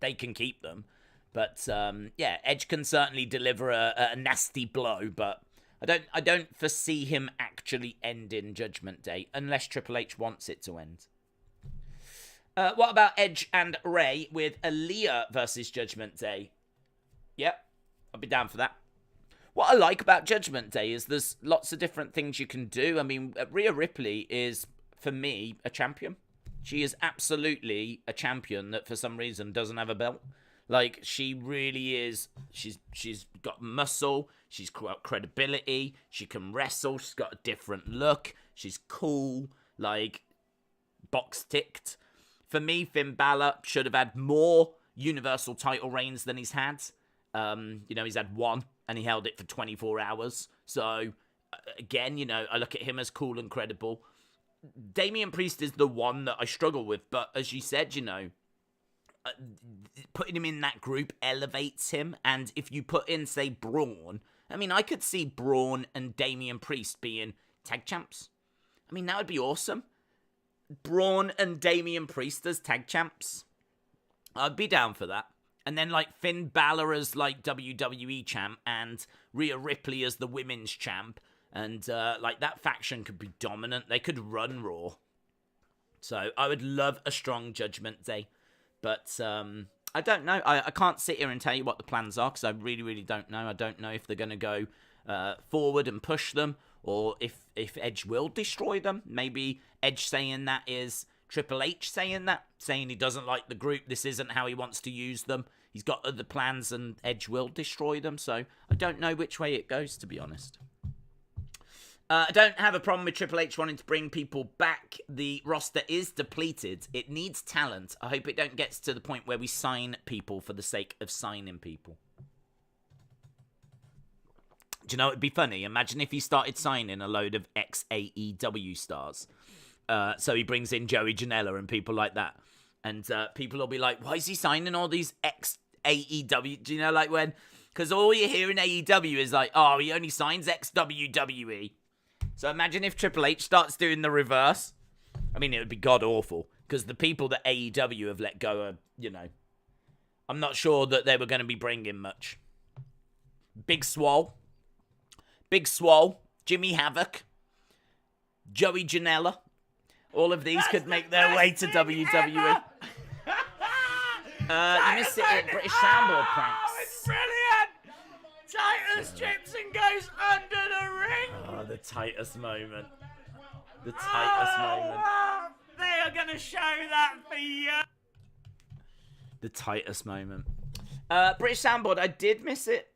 they can keep them. But yeah, Edge can certainly deliver a nasty blow, but I don't foresee him actually ending Judgment Day unless Triple H wants it to end. What about Edge and Rey with Aaliyah versus Judgment Day? Yep, I'll be down for that. What I like about Judgment Day is there's lots of different things you can do. I mean, Rhea Ripley is, for me, a champion. She is absolutely a champion that for some reason doesn't have a belt. Like, she really is. She's got muscle. She's got credibility. She can wrestle. She's got a different look. She's cool. Like, box ticked. For me, Finn Balor should have had more Universal title reigns than he's had. You know, he's had one, and he held it for 24 hours. So, again, you know, I look at him as cool and credible. Damian Priest is the one that I struggle with. But as you said, you know, putting him in that group elevates him. And if you put in, say, Braun, I mean, I could see Braun and Damian Priest being tag champs. I mean, that would be awesome. Braun and Damian Priest as tag champs. I'd be down for that. And then, like, Finn Balor as, like, WWE champ and Rhea Ripley as the women's champ. And, like, that faction could be dominant. They could run Raw. So, I would love a strong Judgment Day. But, I don't know. I can't sit here and tell you what the plans are because I really, really don't know. I don't know if they're going to go forward and push them or if Edge will destroy them. Maybe Edge saying that is Triple H saying that, saying he doesn't like the group. This isn't how he wants to use them. He's got other plans and Edge will destroy them. So I don't know which way it goes, to be honest. I don't have a problem with Triple H wanting to bring people back. The roster is depleted. It needs talent. I hope it don't get to the point where we sign people for the sake of signing people. Do you know, it'd be funny. Imagine if he started signing a load of ex-AEW stars. So he brings in Joey Janela and people like that. And people will be like, why is he signing all these ex-AEW? Do you know, like when... Because all you hear in AEW is like, oh, he only signs ex-WWE. So imagine if Triple H starts doing the reverse. I mean, it would be god-awful. Because the people that AEW have let go are, you know... I'm not sure that they were going to be bringing much. Big Swole, Jimmy Havoc, Joey Janela. All of these could make their way to WWE. You missed it at British Soundboard Pranks. Oh, it's brilliant! Titus trips and goes under the ring. Oh, the Titus moment. The Titus moment. They are going to show that for you. The Titus moment. British Soundboard, I did miss it.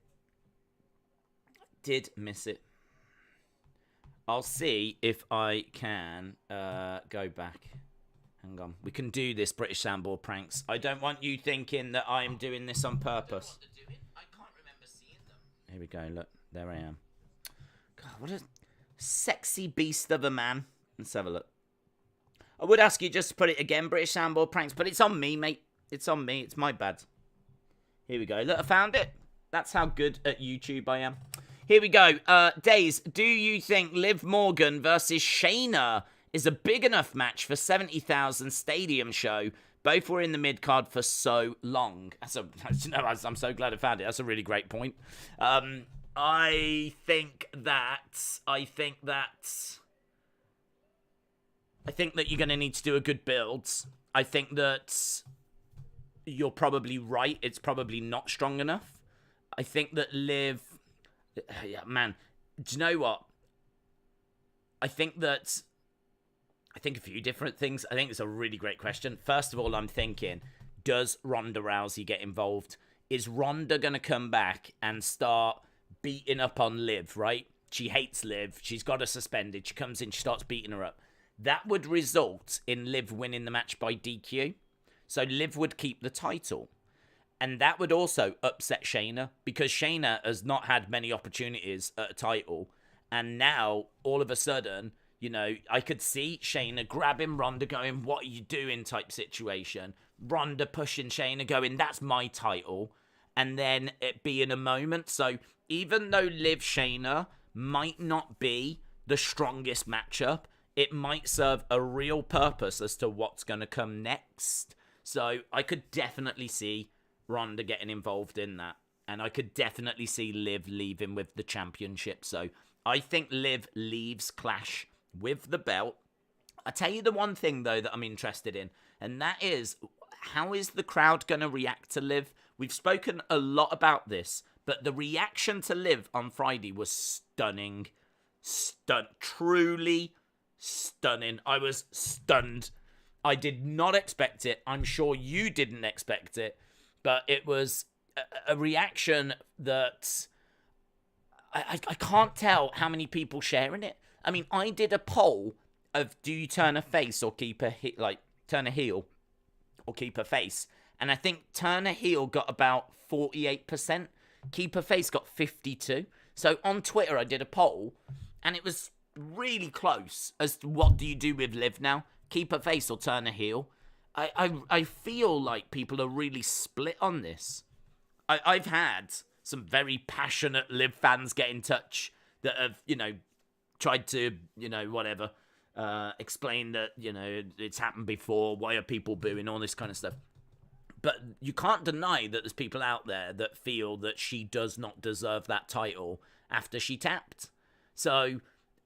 I'll see if I can go back. Hang on. We can do this, British Soundboard Pranks. I don't want you thinking that I'm doing this on purpose. I can't remember seeing them. Here we go. Look, there I am. God, what a sexy beast of a man. Let's have a look. I would ask you just to put it again, British Soundboard Pranks, but it's on me, mate. It's on me. It's my bad. Here we go. Look, I found it. That's how good at YouTube I am. Here we go. Days, do you think Liv Morgan versus Shayna is a big enough match for 70,000 stadium show? Both were in the mid-card for so long. I'm so glad I found it. That's a really great point. I think that you're going to need to do a good build. I think that you're probably right. It's probably not strong enough. I think that Liv... Yeah, man. Do you know what? I think a few different things. I think it's a really great question. First of all, I'm thinking, does Ronda Rousey get involved? Is Ronda going to come back and start beating up on Liv, right? She hates Liv. She's got her suspended. She comes in, she starts beating her up. That would result in Liv winning the match by DQ. So Liv would keep the title. And that would also upset Shayna, because Shayna has not had many opportunities at a title. And now, all of a sudden, You know, I could see Shayna grabbing Ronda going, what are you doing type situation. Ronda pushing Shayna going, that's my title. And then it being a moment. So even though Liv Shayna might not be the strongest matchup, it might serve a real purpose as to what's going to come next. So I could definitely see Ronda getting involved in that. And I could definitely see Liv leaving with the championship. So I think Liv leaves Clash with the belt. I tell you the one thing, though, that I'm interested in. And that is, how is the crowd going to react to Liv? We've spoken a lot about this. But the reaction to Liv on Friday was stunning. Truly stunning. I was stunned. I did not expect it. I'm sure you didn't expect it. But it was a reaction that I can't tell how many people sharing it. I mean, I did a poll of do you turn a face or keep a turn a heel or keep a face, and I think turn a heel got about 48%. Keep a face got 52%. So on Twitter, I did a poll, and it was really close as to what do you do with Liv now? Keep a face or turn a heel? I feel like people are really split on this. I've had some very passionate Liv fans get in touch that have, tried to, whatever, explain that, it's happened before. Why are people booing? All this kind of stuff. But you can't deny that there's people out there that feel that she does not deserve that title after she tapped. So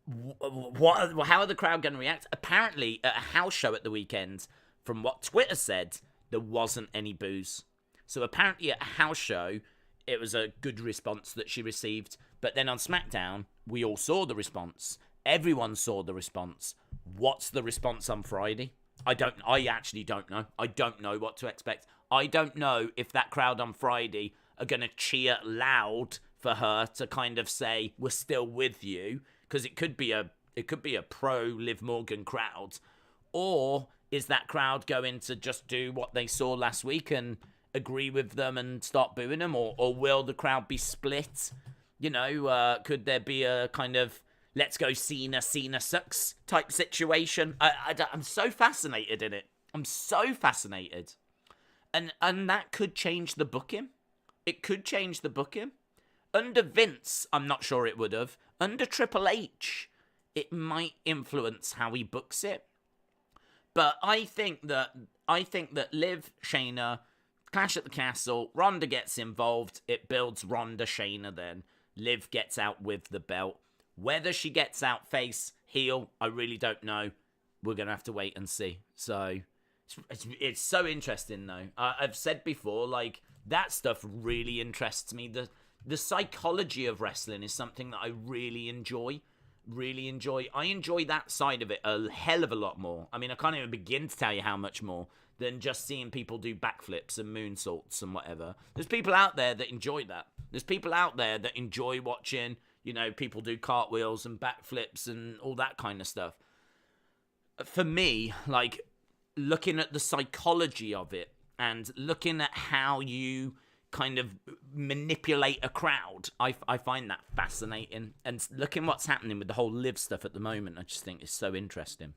how are the crowd going to react? Apparently, at a house show at the weekend, from what Twitter said, there wasn't any boos. So apparently at a house show, it was a good response that she received. But then on SmackDown, we all saw the response. Everyone saw the response. What's the response on Friday? I actually don't know. I don't know what to expect. I don't know if that crowd on Friday are going to cheer loud for her to kind of say, we're still with you. Because it could be a pro Liv Morgan crowd. Or is that crowd going to just do what they saw last week and agree with them and start booing them? Or will the crowd be split? Could there be a kind of let's go Cena sucks type situation? I'm so fascinated in it. I'm so fascinated. And that could change the booking. It could change the booking. Under Vince, I'm not sure it would have. Under Triple H, it might influence how he books it. But I think that Liv, Shayna, Clash at the Castle, Ronda gets involved. It builds Ronda, Shayna then. Liv gets out with the belt. Whether she gets out face, heel, I really don't know. We're going to have to wait and see. So it's so interesting, though. I've said before, that stuff really interests me. The psychology of wrestling is something that I really enjoy. I enjoy that side of it a hell of a lot more. I mean, I can't even begin to tell you how much more than just seeing people do backflips and moonsaults and whatever. There's people out there that enjoy that. There's people out there that enjoy watching, people do cartwheels and backflips and all that kind of stuff. For me, looking at the psychology of it and looking at how you kind of manipulate a crowd, I find that fascinating. And looking what's happening with the whole Liv stuff at the moment, I just think is so interesting.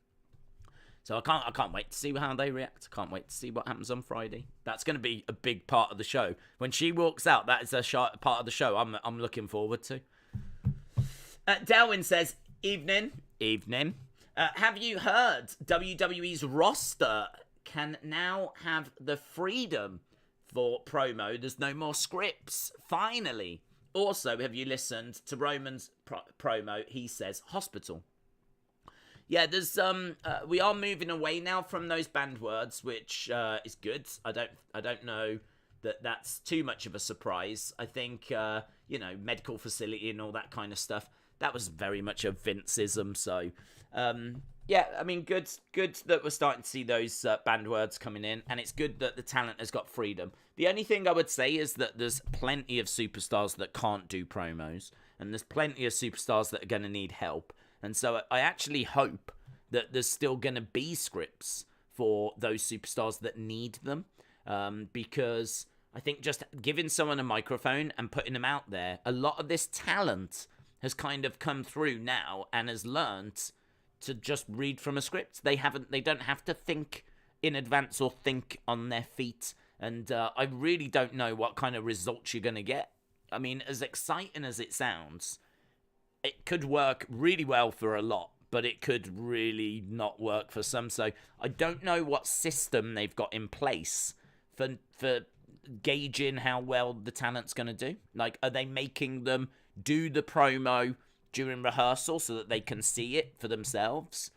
So I can't wait to see how they react. I can't wait to see what happens on Friday. That's going to be a big part of the show. When she walks out, that is a part of the show I'm looking forward to. Delwyn says, evening. Have you heard WWE's roster can now have the freedom for promo? There's no more scripts, finally. Also, have you listened to Roman's promo? He says hospital. Yeah, there's we are moving away now from those banned words, which is good. I don't know that that's too much of a surprise. I think medical facility and all that kind of stuff, that was very much a Vinceism. So yeah, I mean, good that we're starting to see those banned words coming in, and it's good that the talent has got freedom. The only thing I would say is that there's plenty of superstars that can't do promos, and there's plenty of superstars that are going to need help. And so I actually hope that there's still going to be scripts for those superstars that need them, because I think just giving someone a microphone and putting them out there, a lot of this talent has kind of come through now and has learnt to just read from a script. They don't have to think in advance or think on their feet. And I really don't know what kind of results you're going to get. I mean, as exciting as it sounds, it could work really well for a lot, but it could really not work for some. So I don't know what system they've got in place for gauging how well the talent's going to do. Like, are they making them do the promo during rehearsal so that they can see it for themselves?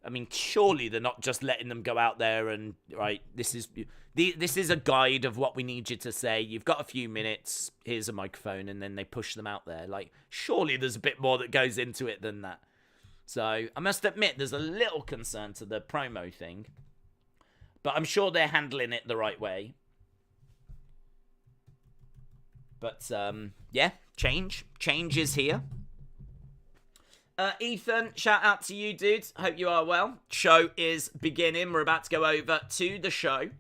I mean, surely they're not just letting them go out there and, right, this is a guide of what we need you to say. You've got a few minutes. Here's a microphone, and then they push them out there. Like, surely there's a bit more that goes into it than that. So I must admit, there's a little concern to the promo thing, but I'm sure they're handling it the right way. But yeah, change is here. Ethan, shout out to you, dude. Hope you are well. Show is beginning. We're about to go over to the show.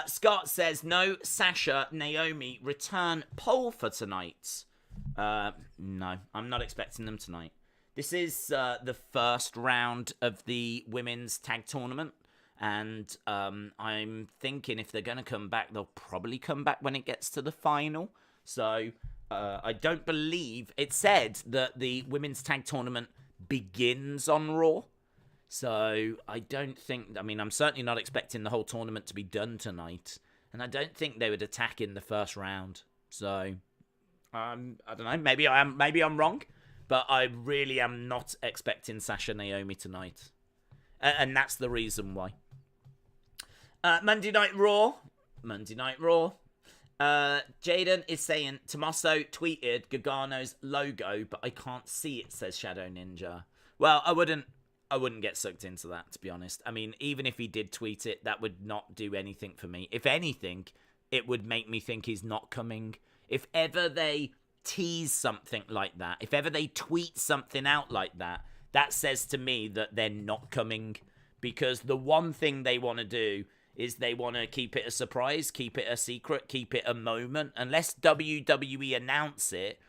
Scott says, no Sasha Naomi return poll for tonight. No, I'm not expecting them tonight. This is the first round of the women's tag tournament. And I'm thinking if they're going to come back, they'll probably come back when it gets to the final. So I don't believe it said that the women's tag tournament begins on Raw. So I don't think, I mean, I'm certainly not expecting the whole tournament to be done tonight. And I don't think they would attack in the first round. So I don't know, maybe I'm wrong. But I really am not expecting Sasha Naomi tonight. And that's the reason why. Monday Night Raw. Jaden is saying, Tommaso tweeted Gargano's logo, but I can't see it, says Shadow Ninja. Well, I wouldn't get sucked into that, to be honest. I mean, even if he did tweet it, that would not do anything for me. If anything, it would make me think he's not coming. If ever they tease something like that, if ever they tweet something out like that, that says to me that they're not coming. Because the one thing they want to do is they want to keep it a surprise, keep it a secret, keep it a moment. Unless WWE announce it,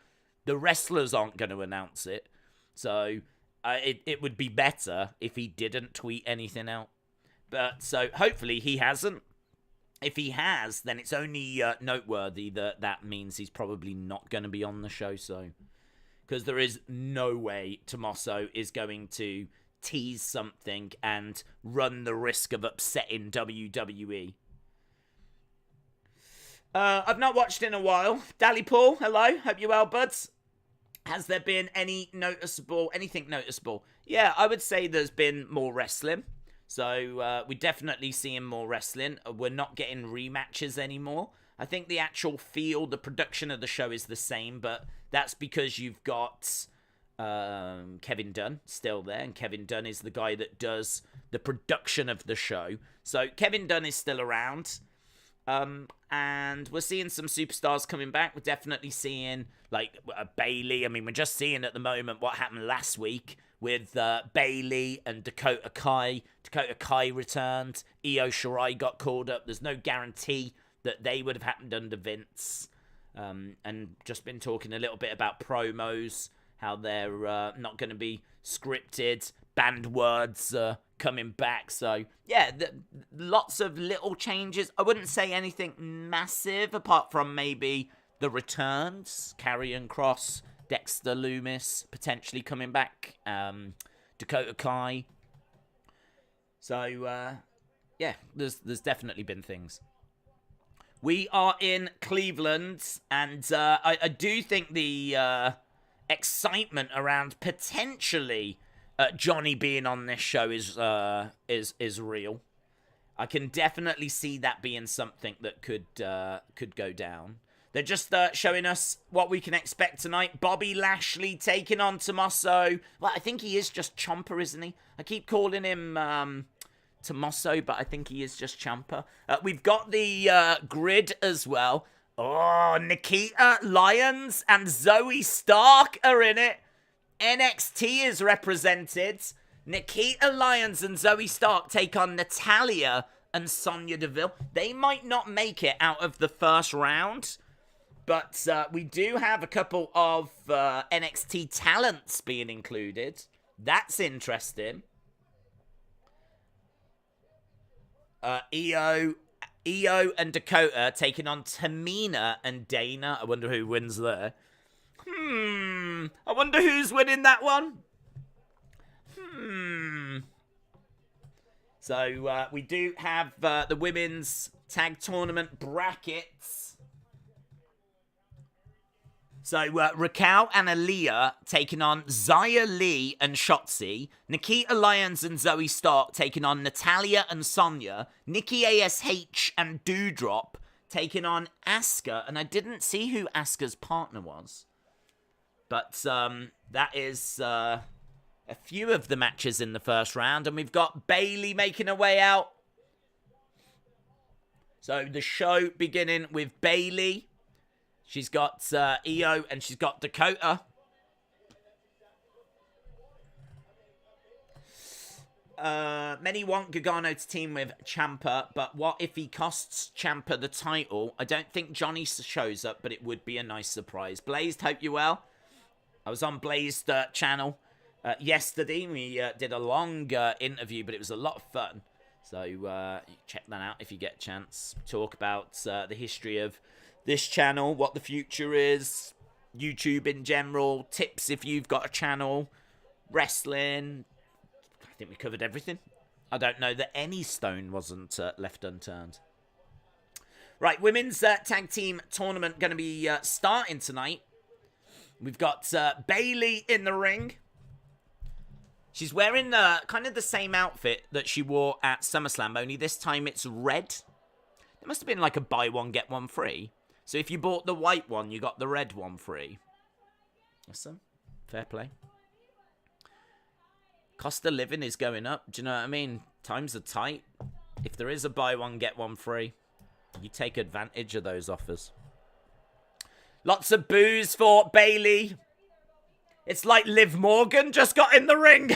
the wrestlers aren't going to announce it. So it would be better if he didn't tweet anything out. But so hopefully he hasn't. If he has, then it's only noteworthy that means he's probably not going to be on the show. So, because there is no way Tommaso is going to tease something and run the risk of upsetting WWE. I've not watched in a while. Dally Paul, hello. Hope you're well, buds. Has there been anything noticeable? Yeah, I would say there's been more wrestling. So we're definitely seeing more wrestling. We're not getting rematches anymore. I think the actual feel, the production of the show is the same, but that's because you've got Kevin Dunn still there, and Kevin Dunn is the guy that does the production of the show. So Kevin Dunn is still around, and we're seeing some superstars coming back. We're definitely seeing like Bayley. I mean, we're just seeing at the moment what happened last week with Bayley and Dakota Kai. Dakota Kai returned. Io Shirai got called up. There's no guarantee that they would have happened under Vince. And just been talking a little bit about promos, how they're not going to be scripted, banned words coming back. So, yeah, lots of little changes. I wouldn't say anything massive, apart from maybe the returns. Karrion Kross, Dexter Lumis potentially coming back. Dakota Kai. So, yeah, there's definitely been things. We are in Cleveland, and I do think the excitement around potentially Johnny being on this show is real. I can definitely see that being something that could go down. They're just showing us what we can expect tonight. Bobby Lashley taking on Tommaso. Well, I think he is just Ciampa, isn't he? I keep calling him Tommaso, but I think he is just Ciampa. We've got the grid as well. Oh, Nikita Lyons and Zoe Stark are in it. NXT is represented. Nikita Lyons and Zoe Stark take on Natalya and Sonya Deville. They might not make it out of the first round, but we do have a couple of NXT talents being included. That's interesting. Io and Dakota taking on Tamina and Dana. I wonder who wins there. I wonder who's winning that one. So we do have the women's tag tournament brackets. So Raquel and Aaliyah taking on Xia Li and Shotzi. Nikita Lyons and Zoe Stark taking on Natalia and Sonya. Nikki ASH and Doudrop taking on Asuka. And I didn't see who Asuka's partner was. But that is a few of the matches in the first round. And we've got Bayley making her way out. So the show beginning with Bayley. She's got Io and she's got Dakota. Many want Gargano to team with Ciampa, but what if he costs Ciampa the title? I don't think Johnny shows up, but it would be a nice surprise. Blazed, hope you're well. I was on Blazed channel yesterday. We did a long interview, but it was a lot of fun. So check that out if you get a chance. Talk about the history of this channel, what the future is, YouTube in general, tips if you've got a channel, wrestling. I think we covered everything. I don't know that any stone wasn't left unturned. Right, women's tag team tournament going to be starting tonight. We've got Bayley in the ring. She's wearing kind of the same outfit that she wore at SummerSlam, only this time it's red. There must have been like a buy one, get one free. So if you bought the white one, you got the red one free. Awesome. Fair play. Cost of living is going up. Do you know what I mean? Times are tight. If there is a buy one, get one free, you take advantage of those offers. Lots of boos for Bayley. It's like Liv Morgan just got in the ring.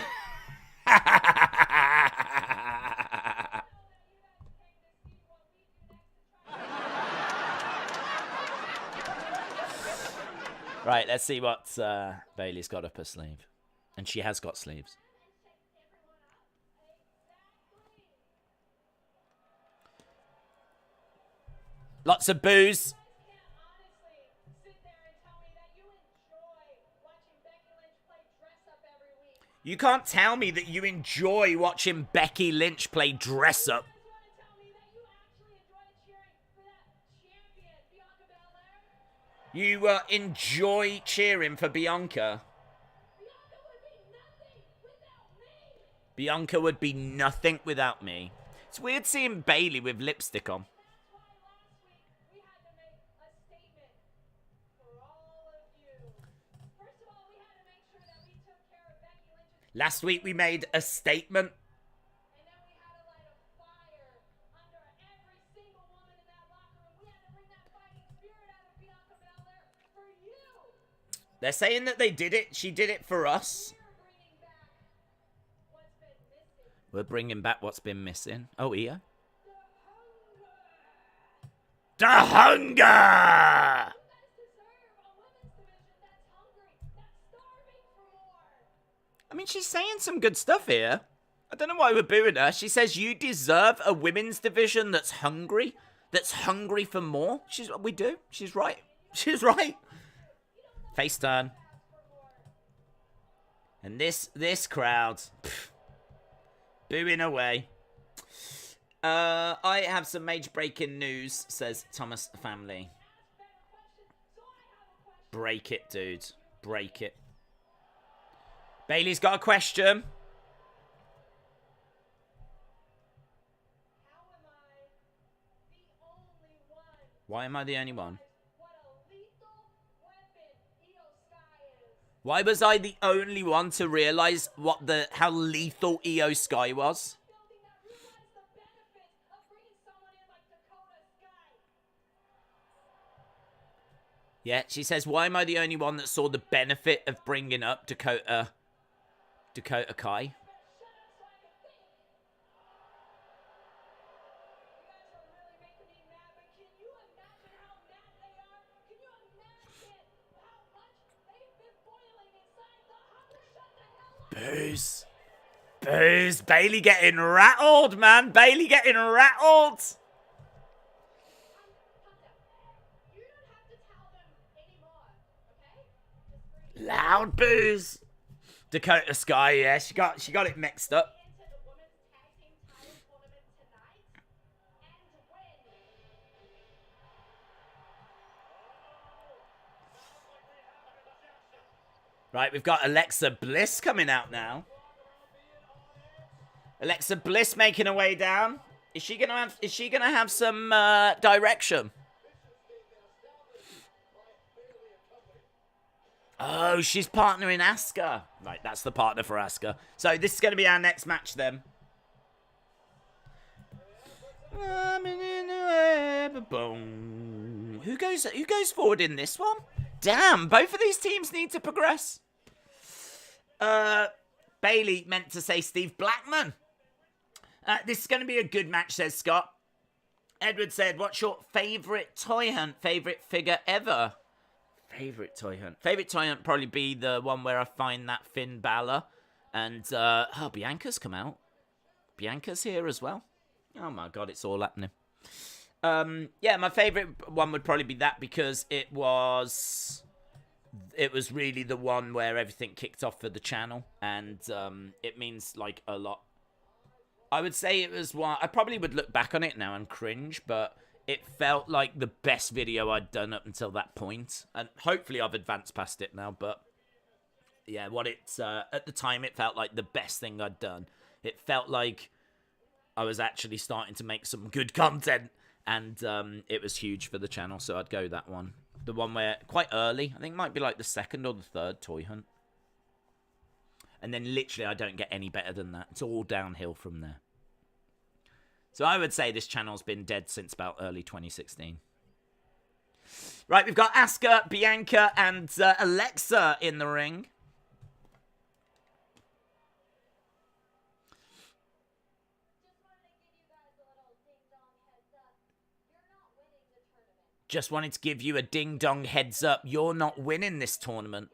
Right, let's see what Bayley's got up her sleeve. And she has got sleeves. Lots of boos. You can't tell me that you enjoy watching Becky Lynch play dress up. You enjoy cheering for Bianca. Bianca would be nothing without me. It's weird seeing Bayley with lipstick on. Last week we made a statement. They're saying that they did it. She did it for us. We're bringing back what's been missing. Oh, Io. The hunger! I mean, she's saying some good stuff here. I don't know why we're booing her. She says you deserve a women's division that's hungry for more. We do. She's right. She's right. Face turn. And this crowd, booing away. I have some major breaking news, says Thomas Family. Break it, dude. Break it. Bayley's got a question. Why am I the only one? Why was I the only one to realize how lethal Io Sky was? Yeah, she says, why am I the only one that saw the benefit of bringing up Dakota Kai? Booze. Booze. Bayley getting rattled, man. Bayley getting rattled. Loud booze. Dakota Sky, yeah, she got it mixed up. Right, we've got Alexa Bliss coming out now. Alexa Bliss making her way down. Is she gonna have some direction? Oh, she's partnering Asuka. Right, that's the partner for Asuka. So this is gonna be our next match then. Boom. Who goes forward in this one? Damn, both of these teams need to progress. Bayley meant to say Steve Blackman. This is going to be a good match, says Scott. Edward said, what's your favourite toy hunt? Favourite figure ever? Favourite toy hunt? Favourite toy hunt probably be the one where I find that Finn Balor. And, Bianca's come out. Bianca's here as well. Oh my god, it's all happening. Yeah, my favourite one would probably be that because it was really the one where everything kicked off for the channel, and it means like a lot. I would say it was one. I probably would look back on it now and cringe, but it felt like the best video I'd done up until that point, and hopefully I've advanced past it now. But yeah, at the time it felt like the best thing I'd done. It felt like I was actually starting to make some good content. And it was huge for the channel, so I'd go that one. The one where, quite early, I think it might be like the second or the third toy hunt. And then literally I don't get any better than that. It's all downhill from there. So I would say this channel's been dead since about early 2016. Right, we've got Asuka, Bianca, and Alexa in the ring. Just wanted to give you a ding-dong heads up. You're not winning this tournament.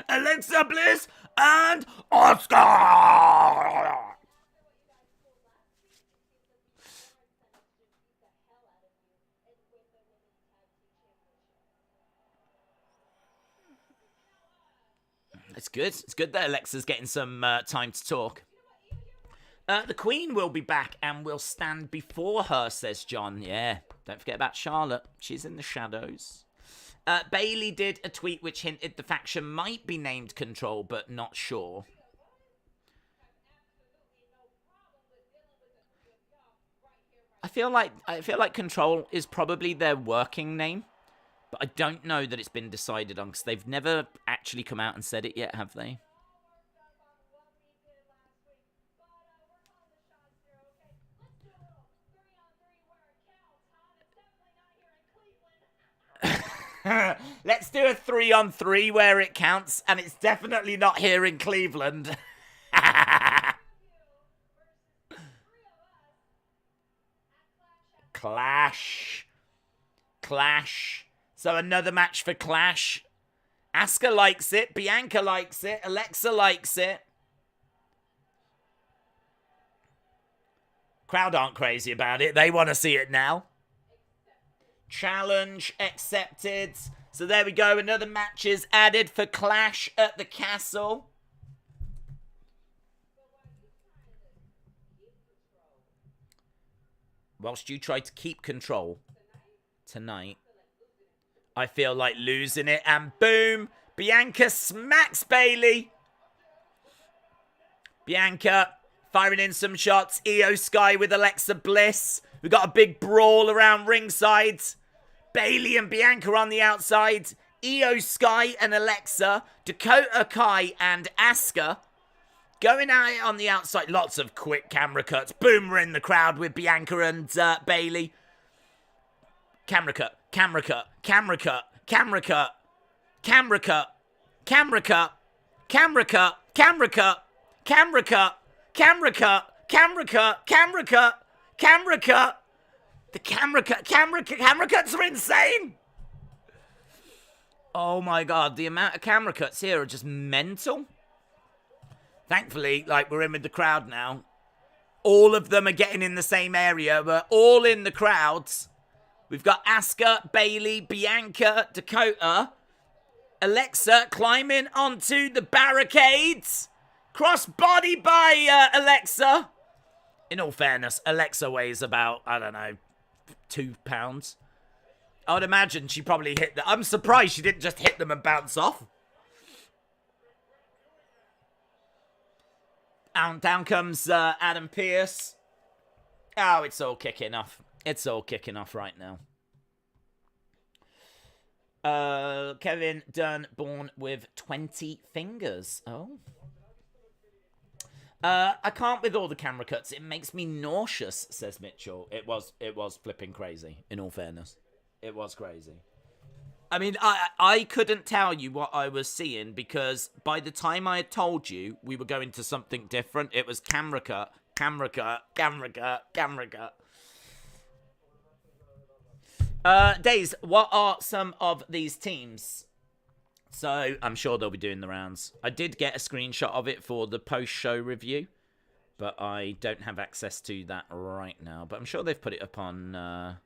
Alexa Bliss and Asuka! It's good. It's good that Alexa's getting some time to talk. The Queen will be back and will stand before her, says John. Yeah, don't forget about Charlotte. She's in the shadows. Bayley did a tweet which hinted the faction might be named Control, but not sure. I feel like Control is probably their working name. But I don't know that it's been decided on, because they've never actually come out and said it yet, have they? Let's do a 3-on-3 where it counts, and it's definitely not here in Cleveland. Clash. So another match for Clash. Asuka likes it. Bianca likes it. Alexa likes it. Crowd aren't crazy about it. They want to see it now. Challenge accepted. So there we go. Another match is added for Clash at the Castle. Whilst you try to keep control tonight, I feel like losing it, and boom, Bianca smacks Bayley. Bianca firing in some shots. Io Sky with Alexa Bliss. We got a big brawl around ringside. Bayley and Bianca on the outside. Io Sky and Alexa. Dakota Kai and Asuka going at it on the outside. Lots of quick camera cuts. Boom, we're in the crowd with Bianca and Bayley. Camera cut. Camera cut, camera cut, camera cut, camera cut, camera cut, camera cut, camera cut, camera cut, camera cut, camera cut, camera cut, camera cut. The camera cuts are insane. Oh my god, the amount of camera cuts here are just mental. Thankfully, like, we're in with the crowd now. All of them are getting in the same area. We're all in the crowds. We've got Asuka, Bayley, Bianca, Dakota, Alexa climbing onto the barricades. Cross-body by Alexa. In all fairness, Alexa weighs about, I don't know, 2 pounds. I would imagine she probably hit them. I'm surprised she didn't just hit them and bounce off. And down comes Adam Pearce. Oh, it's all kicking off. It's all kicking off right now. Kevin Dunn, born with 20 fingers. Oh. I can't with all the camera cuts. It makes me nauseous, says Mitchell. It was flipping crazy, in all fairness. It was crazy. I mean, I couldn't tell you what I was seeing because by the time I had told you we were going to something different, it was camera cut, camera cut, camera cut, camera cut. Days, what are some of these teams? So, I'm sure they'll be doing the rounds. I did get a screenshot of it for the post-show review, but I don't have access to that right now. But I'm sure they've put it up on,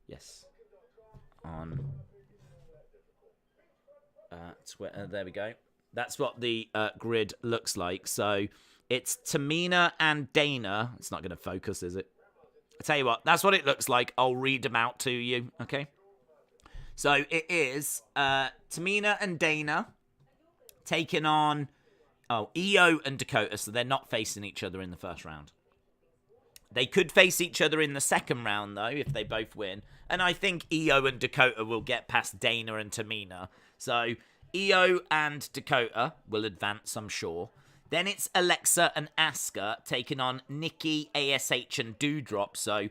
yes, on Twitter. There we go. That's what the grid looks like. So, it's Tamina and Dana. It's not going to focus, is it? I tell you what, that's what it looks like. I'll read them out to you, okay? So it is Tamina and Dana taking on, Io and Dakota, so they're not facing each other in the first round. They could face each other in the second round, though, if they both win. And I think Io and Dakota will get past Dana and Tamina. So Io and Dakota will advance, I'm sure. Then it's Alexa and Asuka taking on Nikki, ASH, and Doudrop. So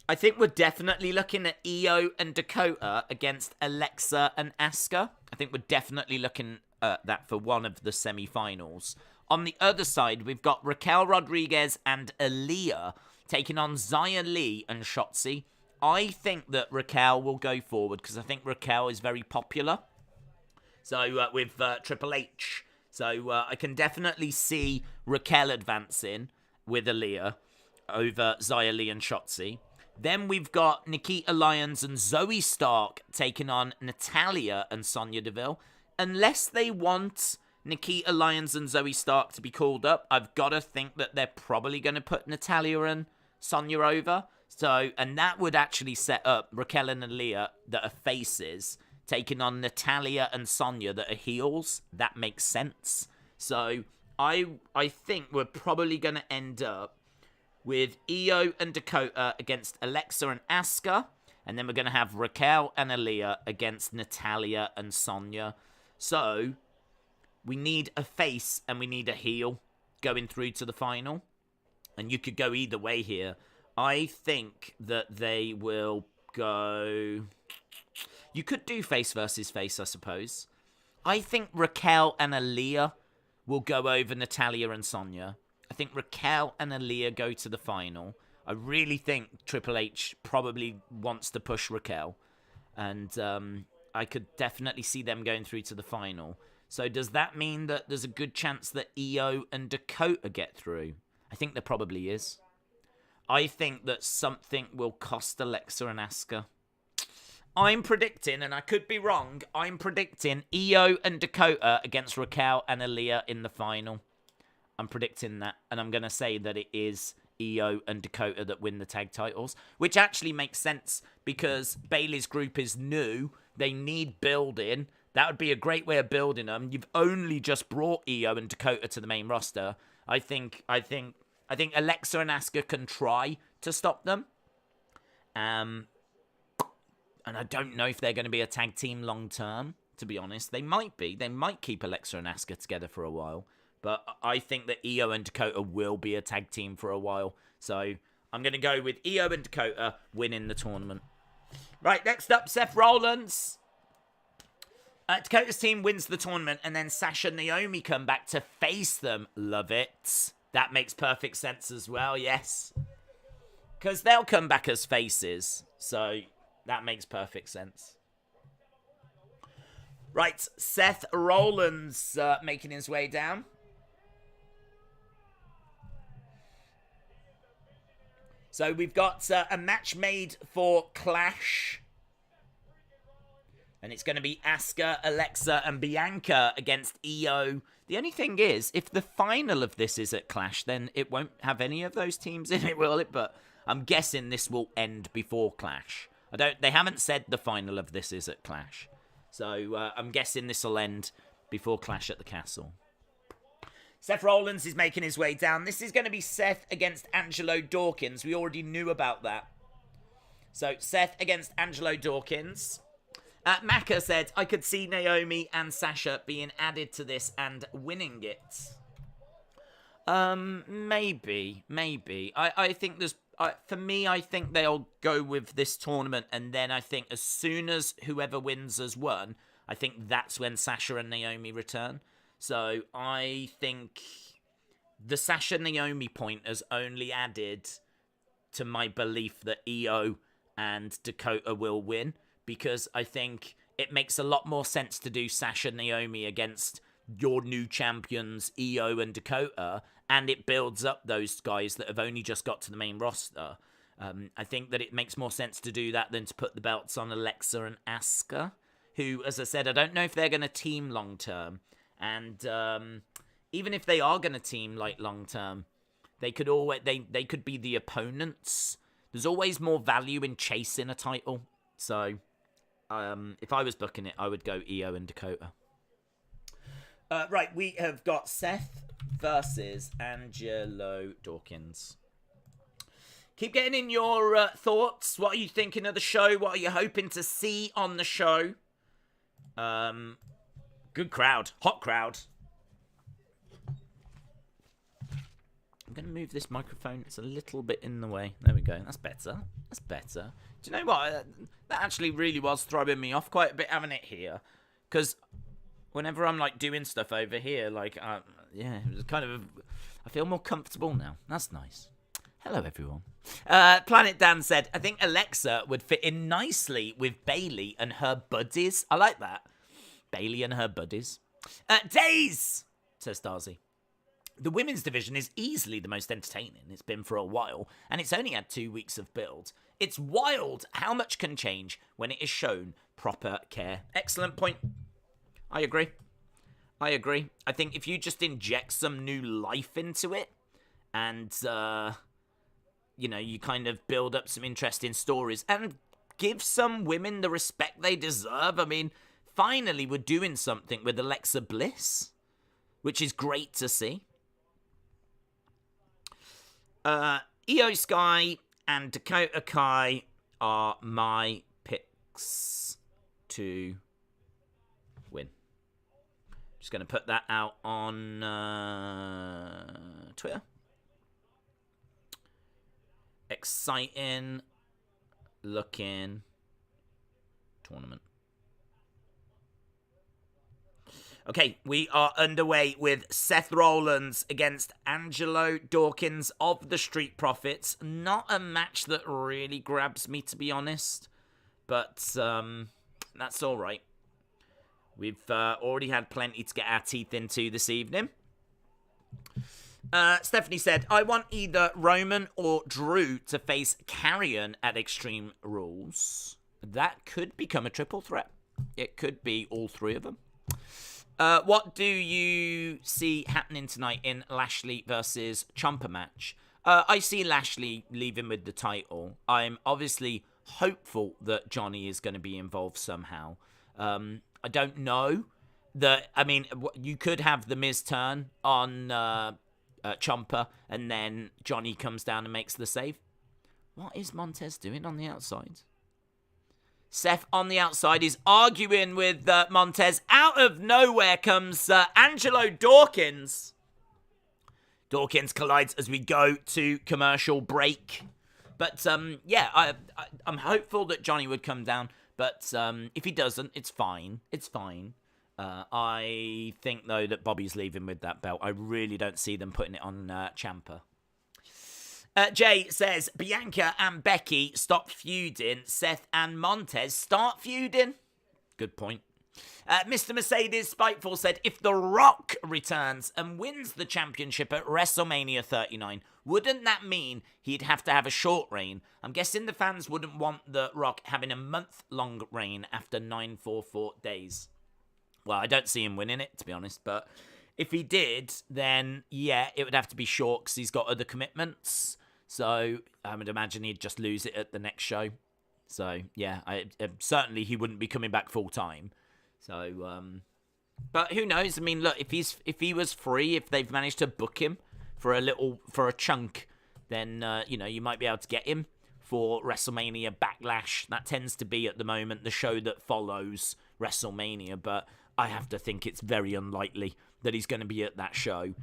I think we're definitely looking at Io and Dakota against Alexa and Asuka. I think we're definitely looking at that for one of the semi-finals. On the other side, we've got Raquel Rodriguez and Aaliyah taking on Xia Li and Shotzi. I think that Raquel will go forward because I think Raquel is very popular. So with Triple H. So I can definitely see Raquel advancing with Aaliyah over Xia Li and Shotzi. Then we've got Nikita Lyons and Zoe Stark taking on Natalya and Sonya Deville. Unless they want Nikita Lyons and Zoe Stark to be called up, I've got to think that they're probably going to put Natalya and Sonya over. So, and that would actually set up Raquel and Aaliyah that are faces taking on Natalya and Sonya that are heels. That makes sense. So I think we're probably going to end up with Io and Dakota against Alexa and Asuka. And then we're going to have Raquel and Aaliyah against Natalya and Sonya. So we need a face and we need a heel going through to the final. And you could go either way here. I think that they will go... You could do face versus face, I suppose. I think Raquel and Aaliyah will go over Natalya and Sonya. I think Raquel and Aaliyah go to the final. I really think Triple H probably wants to push Raquel. And I could definitely see them going through to the final. So does that mean that there's a good chance that Io and Dakota get through? I think there probably is. I think that something will cost Alexa and Asuka. I'm predicting, and I could be wrong, I'm predicting Io and Dakota against Raquel and Aaliyah in the final. I'm predicting that, and I'm going to say that it is Io and Dakota that win the tag titles, which actually makes sense because Bayley's group is new. They need building. That would be a great way of building them. You've only just brought Io and Dakota to the main roster. I think Alexa and Asuka can try to stop them. And I don't know if they're going to be a tag team long term, to be honest. They might be. They might keep Alexa and Asuka together for a while. But I think that Io and Dakota will be a tag team for a while. So I'm going to go with Io and Dakota winning the tournament. Right, next up, Seth Rollins. Dakota's team wins the tournament, and then Sasha and Naomi come back to face them. Love it. That makes perfect sense as well, yes. Because they'll come back as faces. So that makes perfect sense. Right, Seth Rollins making his way down. So we've got a match made for Clash. And it's going to be Asuka, Alexa, and Bianca against Io. The only thing is, if the final of this is at Clash, then it won't have any of those teams in it, will it? But I'm guessing this will end before Clash. They haven't said the final of this is at Clash. So I'm guessing this will end before Clash at the Castle. Seth Rollins is making his way down. This is going to be Seth against Angelo Dawkins. We already knew about that. So Seth against Angelo Dawkins. Maka said, I could see Naomi and Sasha being added to this and winning it. Maybe. I think there's... for me, I think they'll go with this tournament, and then I think as soon as whoever wins has won, I think that's when Sasha and Naomi return. So I think the Sasha-Naomi point has only added to my belief that Io and Dakota will win, because I think it makes a lot more sense to do Sasha-Naomi against your new champions, Io and Dakota, and it builds up those guys that have only just got to the main roster. I think that it makes more sense to do that than to put the belts on Alexa and Asuka, who, as I said, I don't know if they're going to team long-term. And even if they are going to team long-term, they could always they could be the opponents. There's always more value in chasing a title. So if I was booking it, I would go Io and Dakota. Right, we have got Seth versus Angelo Dawkins. Keep getting in your thoughts. What are you thinking of the show? What are you hoping to see on the show? Good crowd. Hot crowd. I'm going to move this microphone. It's a little bit in the way. There we go. That's better. That's better. Do you know what? That actually really was throwing me off quite a bit having it here. Because whenever I'm doing stuff over here, yeah, it was kind of... I feel more comfortable now. That's nice. Hello, everyone. Planet Dan said, I think Alexa would fit in nicely with Bayley and her buddies. I like that. Bayley and her buddies. Days, says Darcy. The women's division is easily the most entertaining it's been for a while, and it's only had 2 weeks of build. It's wild how much can change when it is shown proper care. Excellent point. I agree. I think if you just inject some new life into it, and, you kind of build up some interesting stories, and give some women the respect they deserve. I mean, finally we're doing something with Alexa Bliss, which is great to see. Io Sky and Dakota Kai are my picks to win. Just going to put that out on Twitter. Exciting looking tournament. Okay, we are underway with Seth Rollins against Angelo Dawkins of the Street Profits. Not a match that really grabs me, to be honest. But that's all right. We've already had plenty to get our teeth into this evening. Stephanie said, I want either Roman or Drew to face Carrion at Extreme Rules. That could become a triple threat. It could be all three of them. What do you see happening tonight in Lashley versus Ciampa match? I see Lashley leaving with the title. I'm obviously hopeful that Johnny is going to be involved somehow. I don't know. You could have the Miz turn on Ciampa, and then Johnny comes down and makes the save. What is Montez doing on the outside? Seth on the outside is arguing with Montez. Out of nowhere comes Angelo Dawkins. Dawkins collides as we go to commercial break. But, I'm hopeful that Johnny would come down. But if he doesn't, it's fine. It's fine. I think, though, that Bobby's leaving with that belt. I really don't see them putting it on Ciampa. Jay says, Bianca and Becky stop feuding. Seth and Montez start feuding. Good point. Mr. Mercedes Spiteful said, if The Rock returns and wins the championship at WrestleMania 39, wouldn't that mean he'd have to have a short reign? I'm guessing the fans wouldn't want The Rock having a month-long reign after 944 days. Well, I don't see him winning it, to be honest, but if he did, then yeah, it would have to be short because he's got other commitments. So I would imagine he'd just lose it at the next show. So yeah, certainly he wouldn't be coming back full-time. So, but who knows? I mean, look, if he was free, if they've managed to book him for a chunk, then you might be able to get him for WrestleMania Backlash. That tends to be at the moment the show that follows WrestleMania, but I have to think it's very unlikely that he's going to be at that show.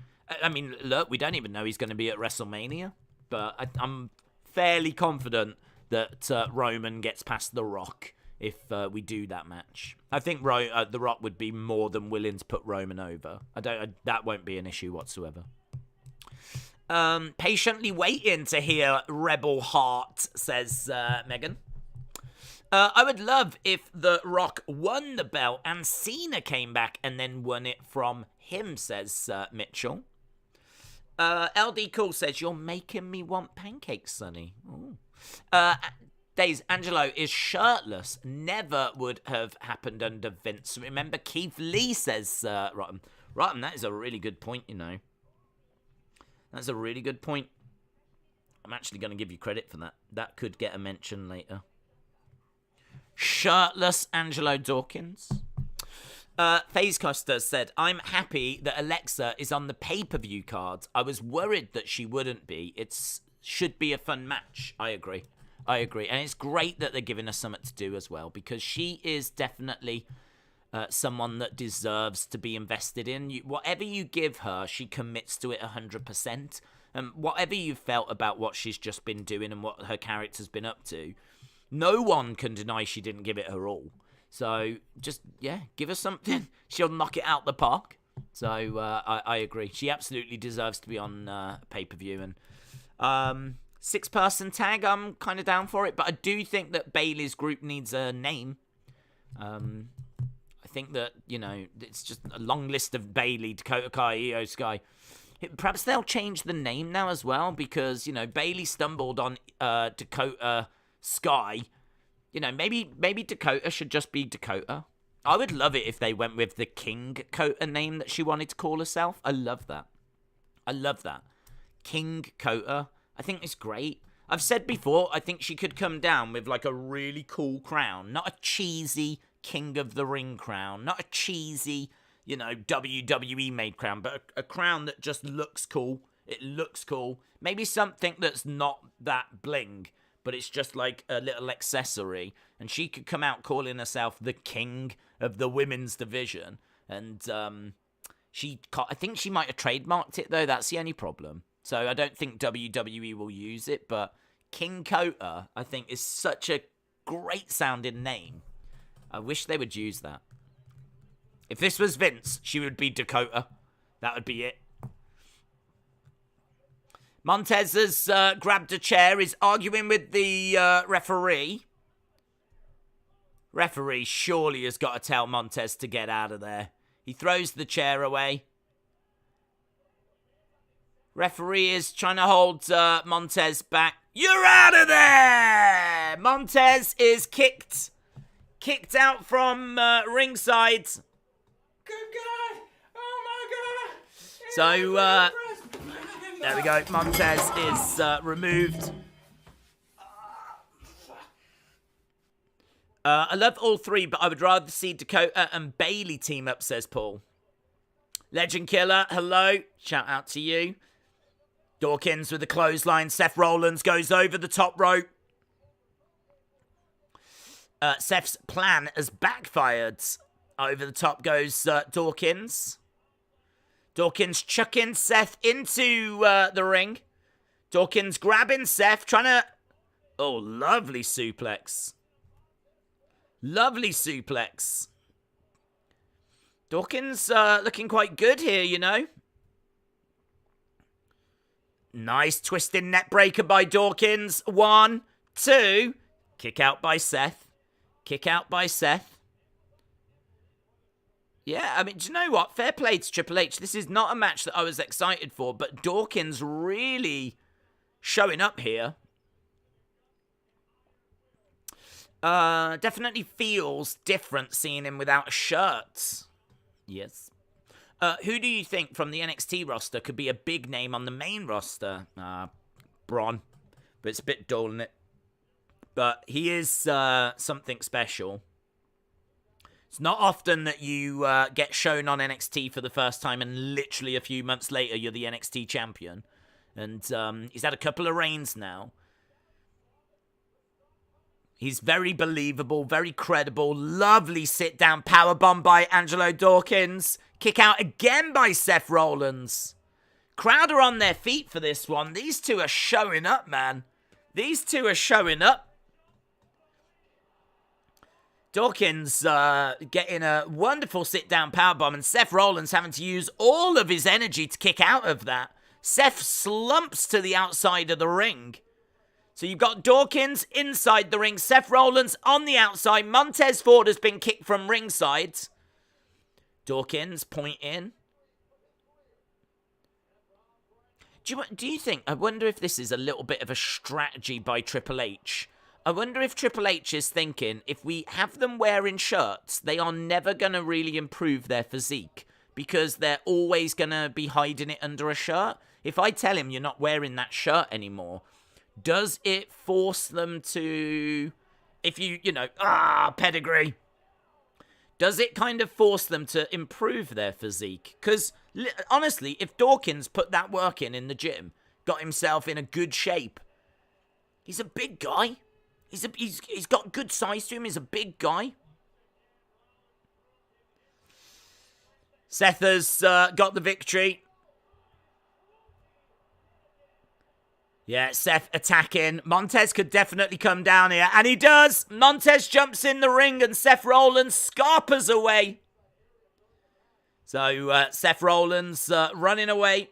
I mean, look, we don't even know he's going to be at WrestleMania, but I'm fairly confident that Roman gets past The Rock if we do that match. I think The Rock would be more than willing to put Roman over. That won't be an issue whatsoever. Patiently waiting to hear Rebel Heart, says Megan. I would love if The Rock won the belt and Cena came back and then won it from him, says Mitchell. LD Cool says, you're making me want pancakes, Sonny. Days Angelo is shirtless. Never would have happened under Vince. Remember, Keith Lee says, Rotten. Rotten, that is a really good point, you know. That's a really good point. I'm actually going to give you credit for that. That could get a mention later. Shirtless Angelo Dawkins. FaZe Costa said, I'm happy that Alexa is on the pay-per-view card. I was worried that she wouldn't be. It should be a fun match. I agree. And it's great that they're giving us something to do as well, because she is definitely someone that deserves to be invested in. Whatever you give her, she commits to it 100%. And whatever you felt about what she's just been doing and what her character's been up to, no one can deny she didn't give it her all. So just, yeah, give her something. She'll knock it out the park. So I agree. She absolutely deserves to be on pay-per-view. And 6-person tag, I'm kind of down for it. But I do think that Bayley's group needs a name. I think that, it's just a long list of Bayley, Dakota Kai, Io Sky. Perhaps they'll change the name now as well, because, Bayley stumbled on Dakota Sky. Maybe Dakota should just be Dakota. I would love it if they went with the King Kota name that she wanted to call herself. I love that. King Kota. I think it's great. I've said before, I think she could come down with like a really cool crown. Not a cheesy King of the Ring crown. Not a cheesy, WWE made crown. But a crown that just looks cool. It looks cool. Maybe something that's not that bling, but it's just like a little accessory. And she could come out calling herself the King of the Women's Division. And I think she might have trademarked it, though. That's the only problem. So I don't think WWE will use it, but King Kota, I think, is such a great sounding name. I wish they would use that. If this was Vince, she would be Dakota. That would be it. Montez has grabbed a chair, is arguing with the referee. Referee surely has got to tell Montez to get out of there. He throws the chair away. Referee is trying to hold Montez back. You're out of there! Montez is kicked out from ringside. Good God! Oh my God! So, there we go. Montez is removed. I love all three, but I would rather see Dakota and Bayley team up, says Paul. Legend Killer, hello. Shout out to you. Dawkins with the clothesline. Seth Rollins goes over the top rope. Seth's plan has backfired. Over the top goes Dawkins. Dawkins chucking Seth into the ring. Dawkins grabbing Seth, trying to... Oh, lovely suplex. Lovely suplex. Dawkins looking quite good here, Nice twisting net breaker by Dawkins. 1, 2. Kick out by Seth. Kick out by Seth. Yeah, I mean, do you know what? Fair play to Triple H. This is not a match that I was excited for, but Dawkins really showing up here. Definitely feels different seeing him without a shirt. Yes. Who do you think from the NXT roster could be a big name on the main roster? Braun. But it's a bit dull, isn't it? But he is something special. It's not often that you get shown on NXT for the first time and literally a few months later you're the NXT champion. And he's had a couple of reigns now. He's very believable, very credible. Lovely sit-down powerbomb by Angelo Dawkins. Kick out again by Seth Rollins. Crowd are on their feet for this one. These two are showing up, man. These two are showing up. Dawkins getting a wonderful sit-down powerbomb, and Seth Rollins having to use all of his energy to kick out of that. Seth slumps to the outside of the ring. So you've got Dawkins inside the ring, Seth Rollins on the outside. Montez Ford has been kicked from ringside. Dawkins point in. Do you think, I wonder if this is a little bit of a strategy by Triple H. I wonder if Triple H is thinking, if we have them wearing shirts, they are never going to really improve their physique because they're always going to be hiding it under a shirt. If I tell him you're not wearing that shirt anymore, does it force them to, if pedigree, does it kind of force them to improve their physique? Because, honestly, if Dawkins put that work in the gym, got himself in a good shape, he's a big guy. He's got good size to him. He's a big guy. Seth has got the victory. Yeah, Seth attacking. Montez could definitely come down here. And he does. Montez jumps in the ring and Seth Rollins scarpers away. So Seth Rollins running away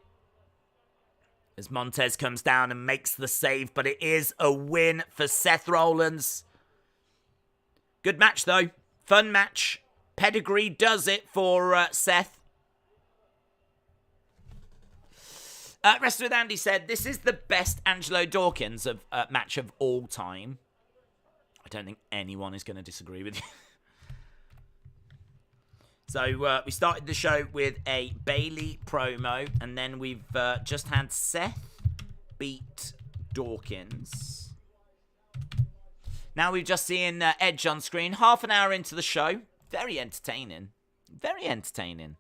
as Montez comes down and makes the save. But it is a win for Seth Rollins. Good match, though. Fun match. Pedigree does it for Seth. Wrestler with Andy said, this is the best Angelo Dawkins match of all time. I don't think anyone is going to disagree with you. So we started the show with a Bayley promo, and then we've just had Seth beat Dawkins. Now we've just seen Edge on screen, half an hour into the show. Very entertaining. Very entertaining.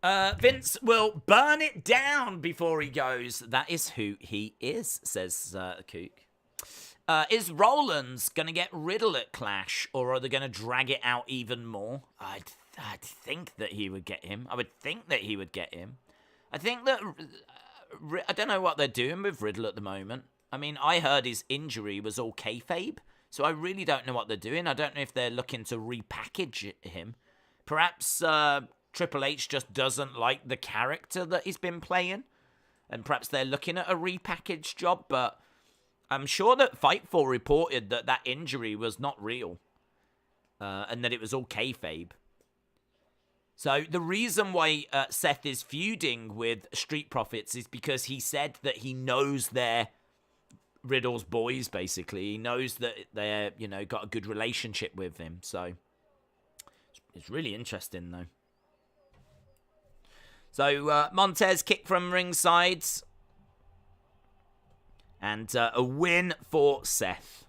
Vince will burn it down before he goes. That is who he is, says Kook. Is Rollins going to get Riddle at Clash, or are they going to drag it out even more? I'd think that he would get him. I would think that he would get him. I think that... I don't know what they're doing with Riddle at the moment. I mean, I heard his injury was all kayfabe, so I really don't know what they're doing. I don't know if they're looking to repackage him. Perhaps... Triple H just doesn't like the character that he's been playing. And perhaps they're looking at a repackaged job. But I'm sure that Fightful reported that that injury was not real. And that it was all kayfabe. So the reason why Seth is feuding with Street Profits is because he said that he knows they're Riddle's boys, basically. He knows that they're, got a good relationship with him. So it's really interesting, though. So, Montez kick from ringside. And a win for Seth.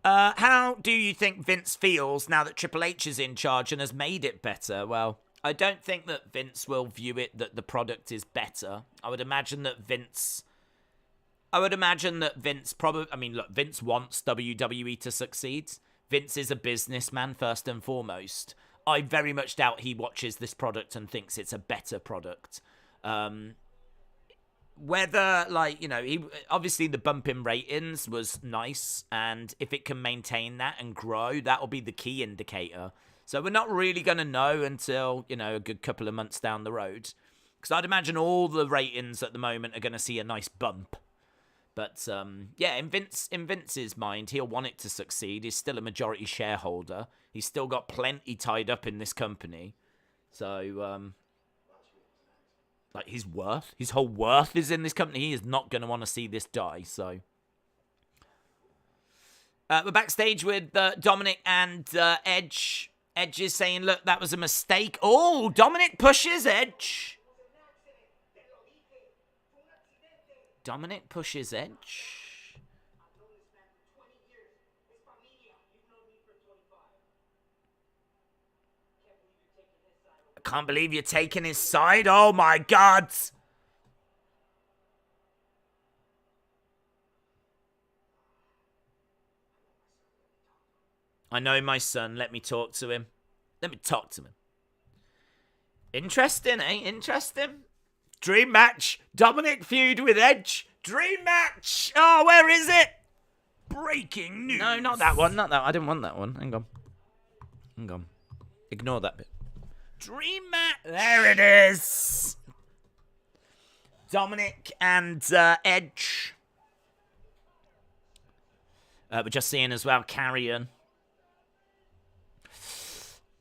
How do you think Vince feels now that Triple H is in charge and has made it better? Well, I don't think that Vince will view it that the product is better. I would imagine that Vince probably... I mean, look, Vince wants WWE to succeed. Vince is a businessman first and foremost. I very much doubt he watches this product and thinks it's a better product. Whether, he obviously the bump in ratings was nice, and if it can maintain that and grow, that will be the key indicator. So we're not really going to know until, a good couple of months down the road. Because I'd imagine all the ratings at the moment are going to see a nice bump. But, in Vince's mind, he'll want it to succeed. He's still a majority shareholder. He's still got plenty tied up in this company. So, his whole worth is in this company. He is not going to want to see this die, so... we're backstage with Dominic and Edge. Edge is saying, look, that was a mistake. Oh, Dominic pushes Edge. Dominic pushes Edge. I can't believe you're taking his side. Oh, my God. I know my son. Let me talk to him. Interesting, eh? Interesting. Dream match. Dominic feud with Edge. Dream match. Oh, where is it? Breaking news. No, not that one. I didn't want that one. Hang on. Ignore that bit. Dream match. There it is. Dominic and Edge. We're just seeing as well Carrion.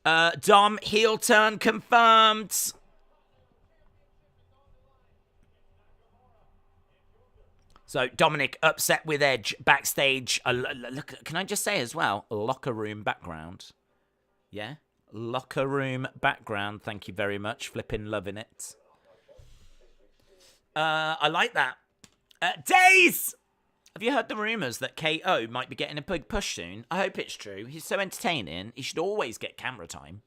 Dom heel turn confirmed. So Dominic upset with Edge backstage. Look, can I just say as well, locker room background. Yeah, locker room background. Thank you very much. Flipping loving it. I like that. Days. Have you heard the rumours that KO might be getting a big push soon? I hope it's true. He's so entertaining. He should always get camera time.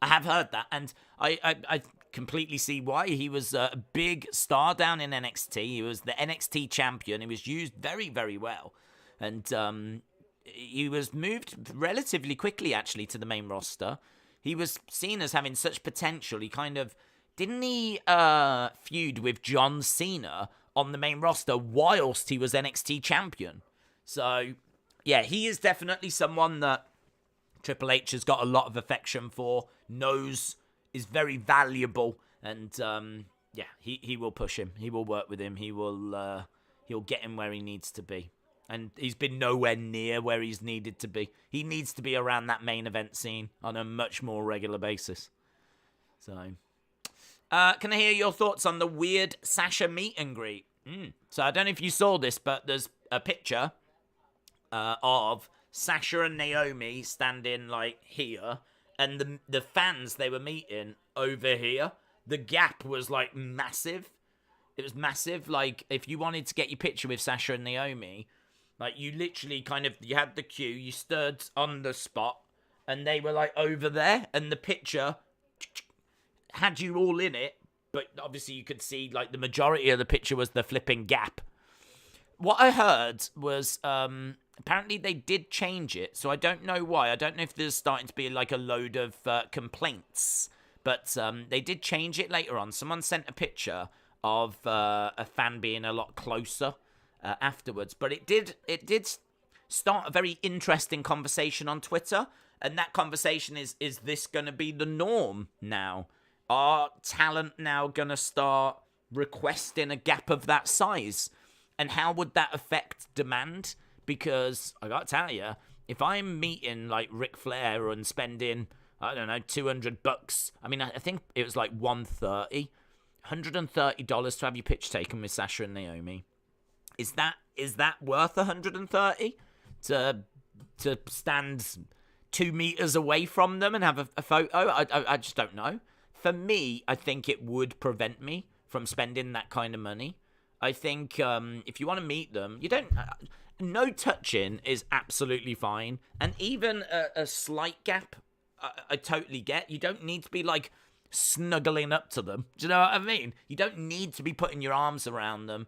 I have heard that, and I completely see why. He was a big star down in NXT. He was the NXT champion. He was used very, very well. And he was moved relatively quickly, actually, to the main roster. He was seen as having such potential. He kind of... Didn't he feud with John Cena on the main roster whilst he was NXT champion? So, yeah, he is definitely someone that Triple H has got a lot of affection for, knows is very valuable, and he will push him. He will work with him. He'll get him where he needs to be. And he's been nowhere near where he's needed to be. He needs to be around that main event scene on a much more regular basis. So, can I hear your thoughts on the weird Sasha meet and greet? So I don't know if you saw this, but there's a picture of Sasha and Naomi standing like here, and the fans they were meeting over here. The gap was like massive. It was massive. Like if you wanted to get your picture with Sasha and Naomi, like you literally you had the queue, you stood on the spot, and they were like over there, and the picture had you all in it, but obviously you could see like the majority of the picture was the flipping gap. What I heard was apparently they did change it, so I don't know why. I don't know if there's starting to be like a load of complaints, but they did change it later on. Someone sent a picture of a fan being a lot closer afterwards, but it did start a very interesting conversation on Twitter, and that conversation is this going to be the norm now? Are talent now going to start requesting a gap of that size? And how would that affect demand? Because I got to tell you, if I'm meeting like Ric Flair and spending, I don't know, $200, I mean, I think it was like $130 to have your picture taken with Sasha and Naomi. Is that worth $130 to stand 2 meters away from them and have a photo? I just don't know. For me, I think it would prevent me from spending that kind of money. I think if you want to meet them, you don't... no touching is absolutely fine. And even a slight gap, I totally get. You don't need to be, like, snuggling up to them. Do you know what I mean? You don't need to be putting your arms around them.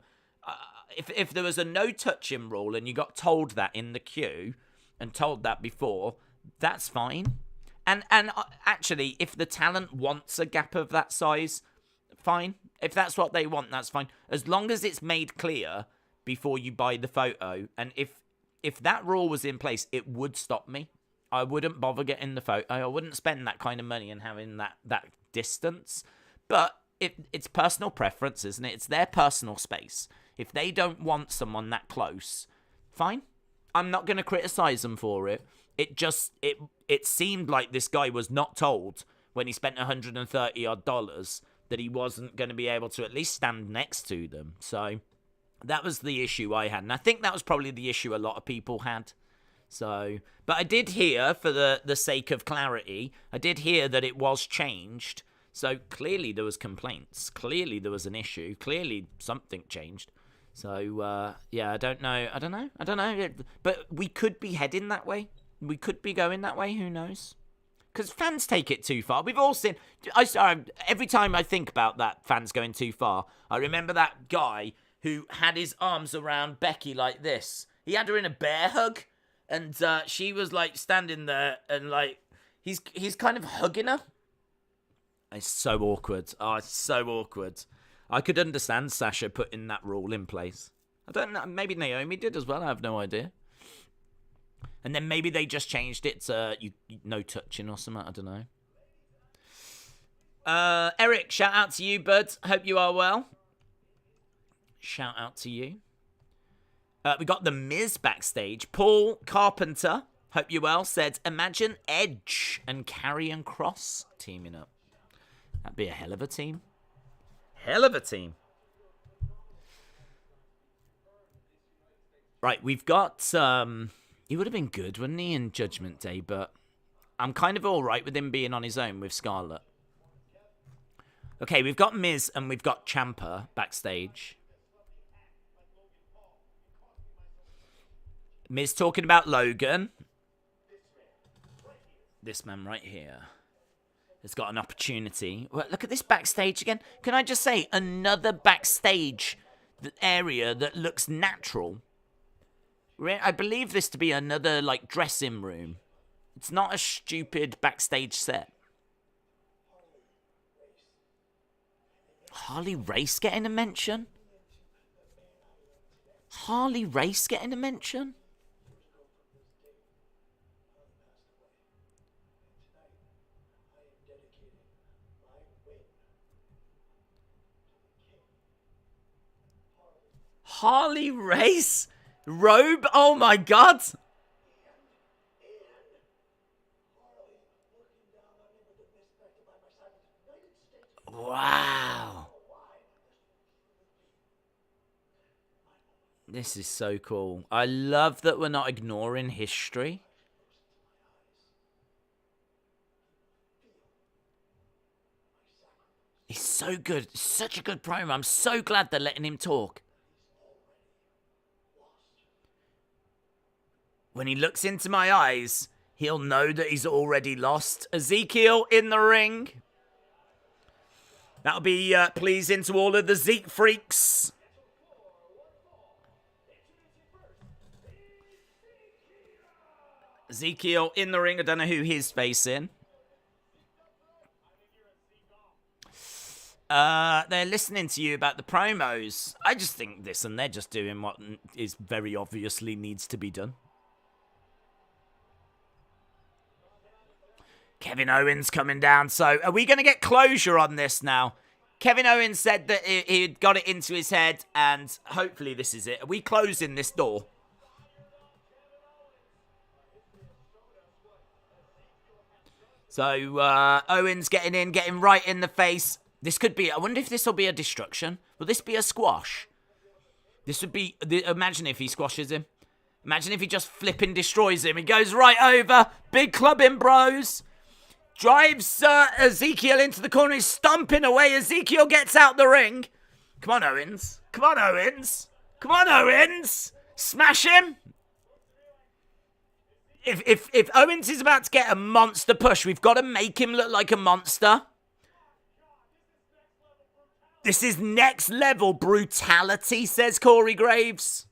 If there was a no touching rule and you got told that in the queue and told that before, that's fine. And actually, if the talent wants a gap of that size, fine. If that's what they want, that's fine. As long as it's made clear before you buy the photo. And if that rule was in place, it would stop me. I wouldn't bother getting the photo. I wouldn't spend that kind of money and having that distance. But it's personal preference, isn't it? It's their personal space. If they don't want someone that close, fine. I'm not going to criticize them for it. It seemed like this guy was not told when he spent $130 odd that he wasn't going to be able to at least stand next to them. So that was the issue I had. And I think that was probably the issue a lot of people had. So, but I did hear, for the sake of clarity, I did hear that it was changed. So clearly there was complaints. Clearly there was an issue. Clearly something changed. So, yeah, I don't know. But we could be heading that way. We could be going that way. Who knows? Because fans take it too far. We've all seen... every time I think about that, fans going too far, I remember that guy who had his arms around Becky like this. He had her in a bear hug, and she was, like, standing there, and, like, he's kind of hugging her. It's so awkward. Oh, it's so awkward. I could understand Sasha putting that rule in place. I don't know. Maybe Naomi did as well. I have no idea. And then maybe they just changed it to no touching or something. I don't know. Eric, shout out to you, bud. Hope you are well. Shout out to you. We got the Miz backstage. Paul Carpenter, hope you well, said, imagine Edge and Karrion Kross teaming up. That'd be a hell of a team. Hell of a team. Right, we've got... he would have been good, wouldn't he, in Judgment Day, but I'm kind of all right with him being on his own with Scarlett. Okay, we've got Miz and we've got Ciampa backstage. Miz talking about Logan. This man right here has got an opportunity. Well, look at this backstage again. Can I just say, another backstage area that looks natural. I believe this to be another, like, dressing room. It's not a stupid backstage set. Harley Race getting a mention? Harley Race getting a mention? Harley Race? Robe? Oh my god! Wow. This is so cool. I love that we're not ignoring history. He's so good. Such a good promo. I'm so glad they're letting him talk. When he looks into my eyes, he'll know that he's already lost. Ezekiel in the ring. That'll be pleasing to all of the Zeke freaks. Ezekiel in the ring. I don't know who he's facing. They're listening to you about the promos. I just think this, and they're just doing what is very obviously needs to be done. Kevin Owens coming down. So, are we going to get closure on this now? Kevin Owens said that he'd got it into his head, and hopefully this is it. Are we closing this door? So, Owens getting in, getting right in the face. This could be... I wonder if this will be a destruction. Will this be a squash? This would be... Imagine if he squashes him. Imagine if he just flipping destroys him. He goes right over. Big clubbing bros. Drives Ezekiel into the corner. He's stomping away. Ezekiel gets out the ring. Come on, Owens. Come on, Owens. Come on, Owens. Smash him. If Owens is about to get a monster push, we've got to make him look like a monster. This is next level brutality, says Corey Graves.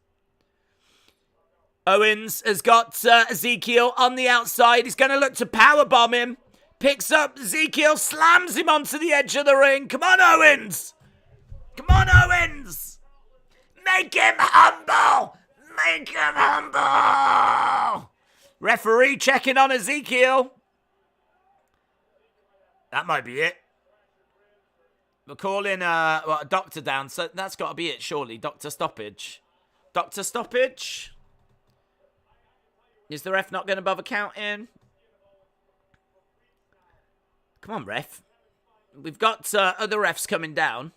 Owens has got Ezekiel on the outside. He's going to look to powerbomb him. Picks up Ezekiel, slams him onto the edge of the ring. Come on, Owens. Come on, Owens. Make him humble. Make him humble. Referee checking on Ezekiel. That might be it. We're calling a doctor down, so that's got to be it, surely. Doctor stoppage. Doctor stoppage? Is the ref not going to bother counting? Come on, ref. We've got other refs coming down.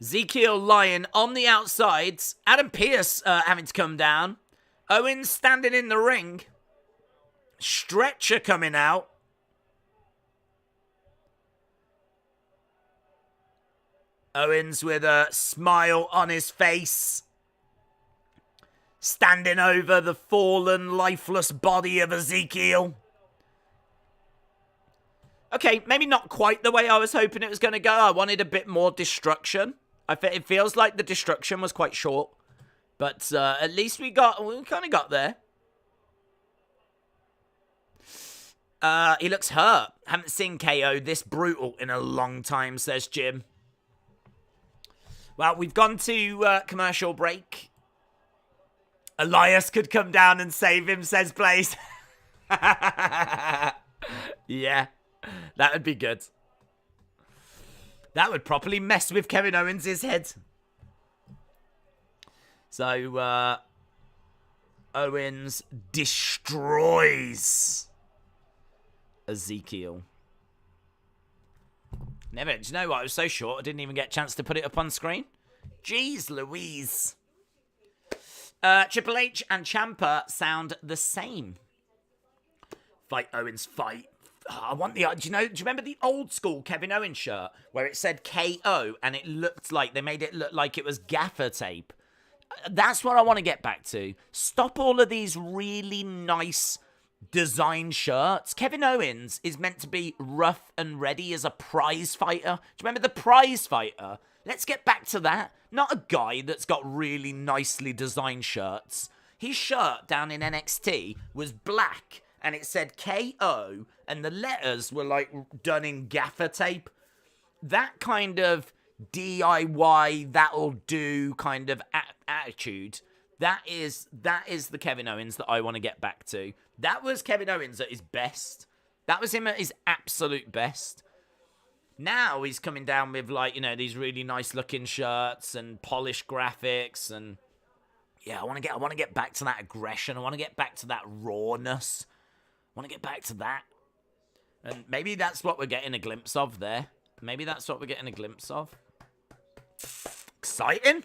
Ezekiel lying on the outsides. Adam Pearce having to come down. Owens standing in the ring. Stretcher coming out. Owens with a smile on his face. Standing over the fallen, lifeless body of Ezekiel. Okay, maybe not quite the way I was hoping it was going to go. I wanted a bit more destruction. It feels like the destruction was quite short. But at least we kind of got there. He looks hurt. Haven't seen KO this brutal in a long time, says Jim. Well, we've gone to commercial break. Elias could come down and save him, says Blaze. Yeah, that would be good. That would properly mess with Kevin Owens' head. So, Owens destroys Ezekiel. Do you know what? It was so short, I didn't even get a chance to put it up on screen. Jeez Louise. Triple H and Ciampa sound the same. Fight Owens, fight. Oh, I want the. Do you remember the old school Kevin Owens shirt where it said KO and it looked like they made it look like it was gaffer tape? That's what I want to get back to. Stop all of these really nice design shirts. Kevin Owens is meant to be rough and ready as a prize fighter. Do you remember the prize fighter? Let's get back to that. Not a guy that's got really nicely designed shirts. His shirt down in NXT was black and it said KO and the letters were like done in gaffer tape. That kind of DIY, that'll do kind of attitude. That is the Kevin Owens that I want to get back to. That was Kevin Owens at his best. That was him at his absolute best. Now he's coming down with these really nice looking shirts and polished graphics and yeah, I want to get back to that aggression. I want to get back to that rawness. I want to get back to that. And maybe that's what we're getting a glimpse of there. Maybe that's what we're getting a glimpse of. Exciting.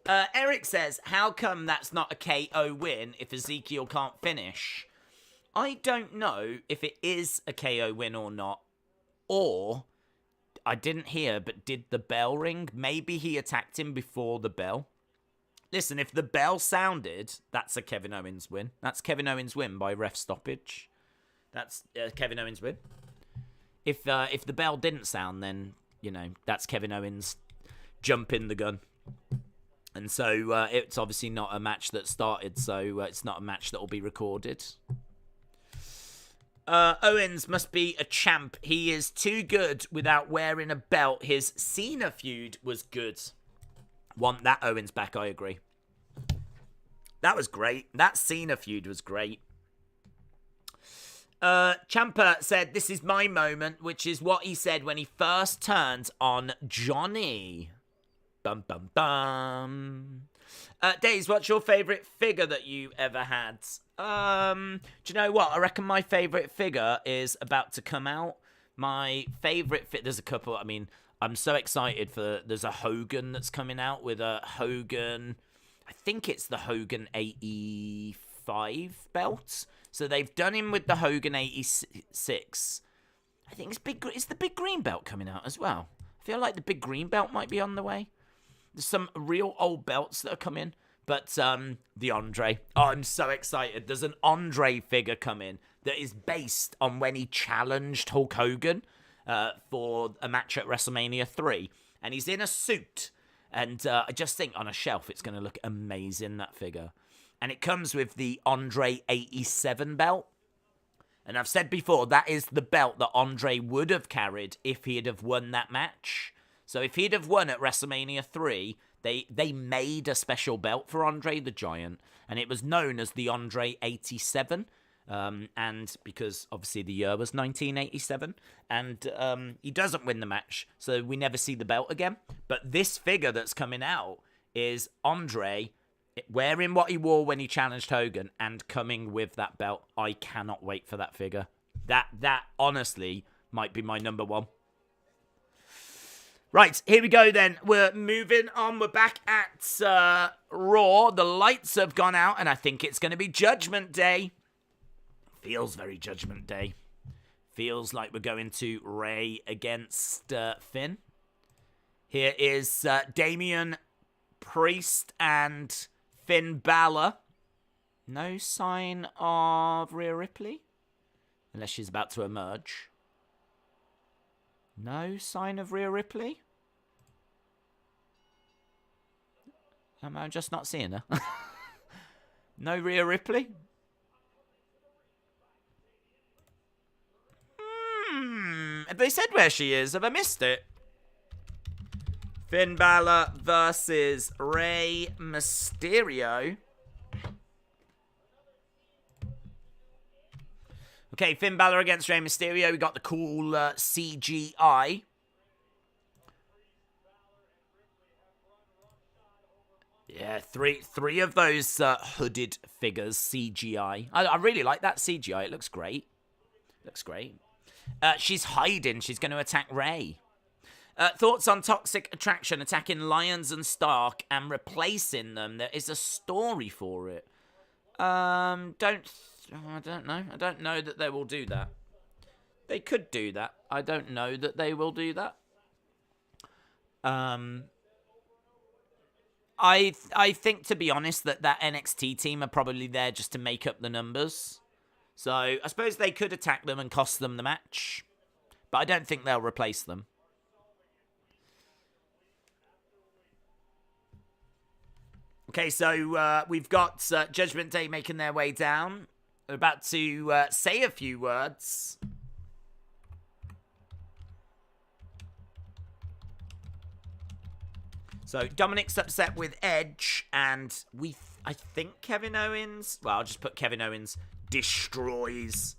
Eric says, how come that's not a KO win if Ezekiel can't finish? I don't know if it is a KO win or not. Or, I didn't hear, but did the bell ring? Maybe he attacked him before the bell. Listen, if the bell sounded, that's a Kevin Owens win. That's Kevin Owens win by ref stoppage. That's Kevin Owens win. If the bell didn't sound, then, that's Kevin Owens jumping the gun. And so it's obviously not a match that started, so it's not a match that will be recorded. Owens must be a champ. He is too good without wearing a belt. His Cena feud was good. Want that Owens back, I agree. That was great. That Cena feud was great. Ciampa said, this is my moment, which is what he said when he first turned on Johnny. Bum, bum, bum. Days, what's your favourite figure that you ever had? Do you know what? I reckon my favourite figure is about to come out. My favourite there's a couple. I mean, I'm so excited there's a Hogan that's coming out with a Hogan. I think it's the Hogan 85 belt. So they've done him with the Hogan 86. I think it's the big green belt coming out as well. I feel like the big green belt might be on the way. There's some real old belts that are coming. But the Andre. Oh, I'm so excited. There's an Andre figure coming that is based on when he challenged Hulk Hogan for a match at WrestleMania 3. And he's in a suit. And I just think on a shelf it's going to look amazing, that figure. And it comes with the Andre 87 belt. And I've said before, that is the belt that Andre would have carried if he'd have won that match. So if he'd have won at WrestleMania 3, They made a special belt for Andre the Giant, and it was known as the Andre 87. And because obviously the year was 1987, and he doesn't win the match, so we never see the belt again. But this figure that's coming out is Andre wearing what he wore when he challenged Hogan and coming with that belt. I cannot wait for that figure. That honestly might be my number one. Right, here we go then. We're moving on. We're back at Raw. The lights have gone out, and I think it's going to be Judgment Day. Feels very Judgment Day. Feels like we're going to Ray against Finn. Here is Damian Priest and Finn Balor. No sign of Rhea Ripley. Unless she's about to emerge. No sign of Rhea Ripley. Am I just not seeing her? No Rhea Ripley. Have they said where she is? Have I missed it? Finn Balor versus Rey Mysterio. Okay, Finn Balor against Rey Mysterio. We got the cool CGI. Yeah, three of those hooded figures, CGI. I really like that CGI. It looks great. Looks great. She's hiding. She's going to attack Rey. Thoughts on Toxic Attraction attacking Lyons and Stark and replacing them? There is a story for it. I don't know. I don't know that they will do that. They could do that. I don't know that they will do that. I think, to be honest, that NXT team are probably there just to make up the numbers. So I suppose they could attack them and cost them the match. But I don't think they'll replace them. Okay, so we've got Judgment Day making their way down. They're about to say a few words. So Dominic's upset with Edge, and I think Kevin Owens... Well, I'll just put Kevin Owens destroys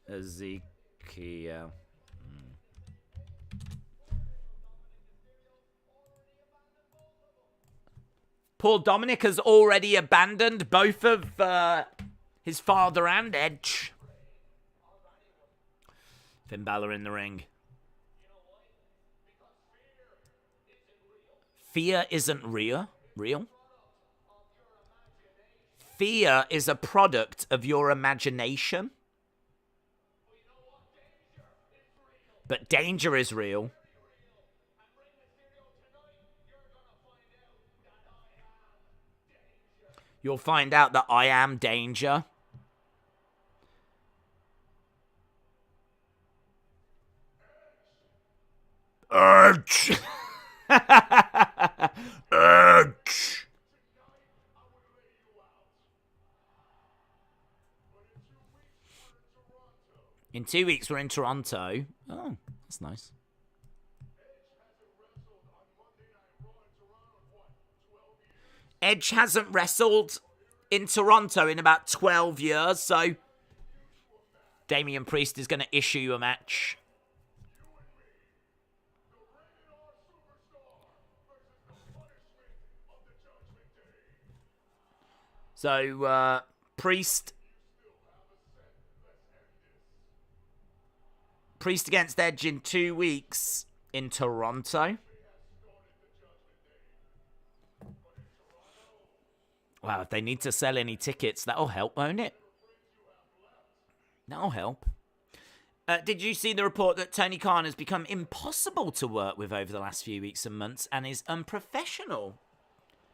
Ezekiel. Poor Dominic has already abandoned both of his father and Edge. Finn Balor in the ring. Fear isn't real. Fear is a product of your imagination. But danger is real. You'll find out that I am danger. Edge. Edge. In 2 weeks, we're in Toronto. Oh, that's nice. Edge hasn't wrestled in Toronto in about 12 years, so Damian Priest is going to issue a match. So, Priest against Edge in 2 weeks in Toronto. Wow, if they need to sell any tickets, that'll help, won't it? That'll help. Did you see the report that Tony Khan has become impossible to work with over the last few weeks and months and is unprofessional?